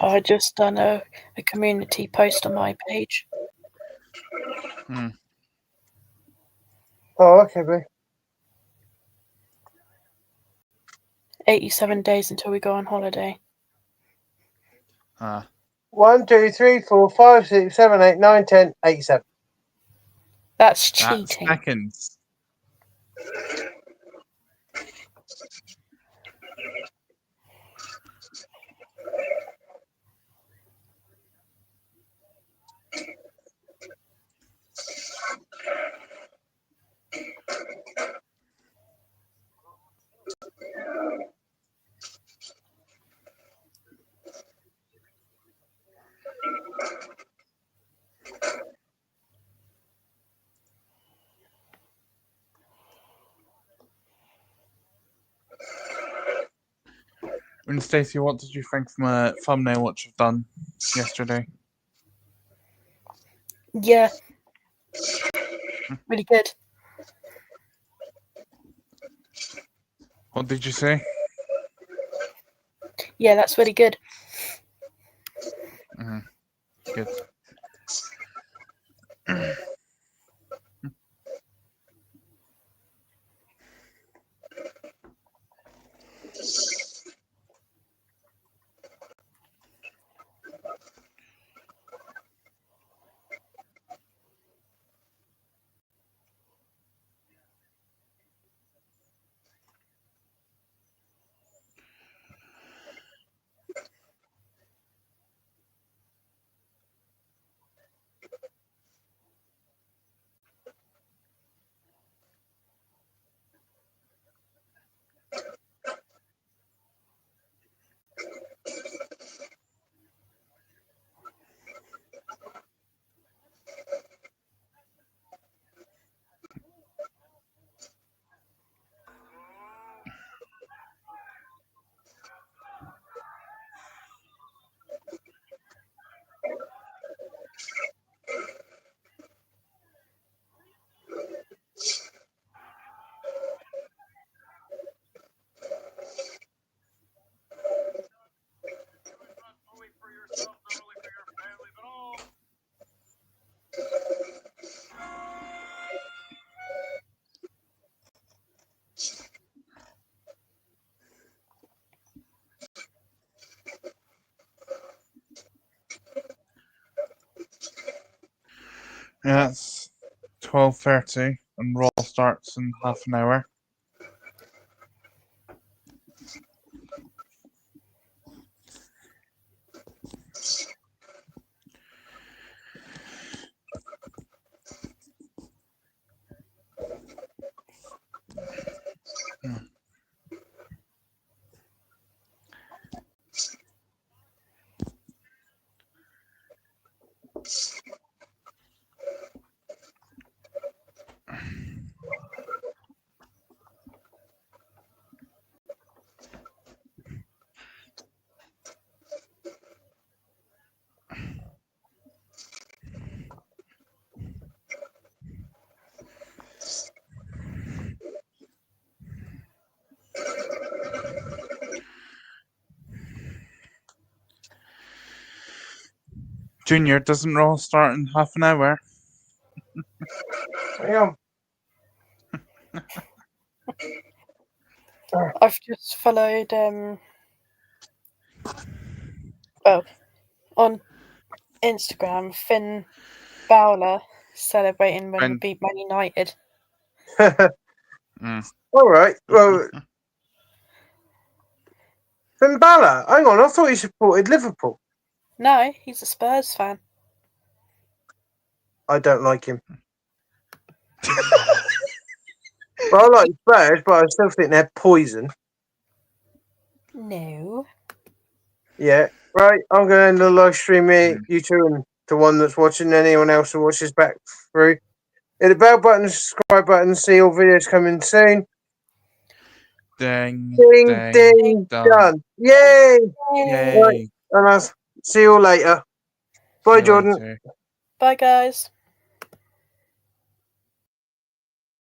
I just done a community post on my page. Oh, okay, babe. 87 days until we go on holiday. 1, 2, 3, 4, 5, 6, 7, 8, 9, 10, 87. That's cheating. Seconds. And Stacey, what did you think from a thumbnail what you've done yesterday? Yeah. Really good. What did you say? Yeah, that's really good. Good. Yeah, it's 12:30 and Raw starts in half an hour. Junior, doesn't Raw start in half an hour? Hang on. I've just followed well, on Instagram, Finn Balor celebrating when we beat Man United. All right. Well, Finn Balor. Hang on. I thought he supported Liverpool. No, he's a Spurs fan. I don't like him. But I like Spurs, but I still think they're poison. No. Yeah. Right. I'm going to end the live stream here. You two and the one that's watching. Anyone else who watches back through. Hit the bell button, subscribe button. See all videos coming soon. Ding, Ding, done. Yay! Yay. Right, and I'll see you all later. Bye, Jordan. Bye, guys.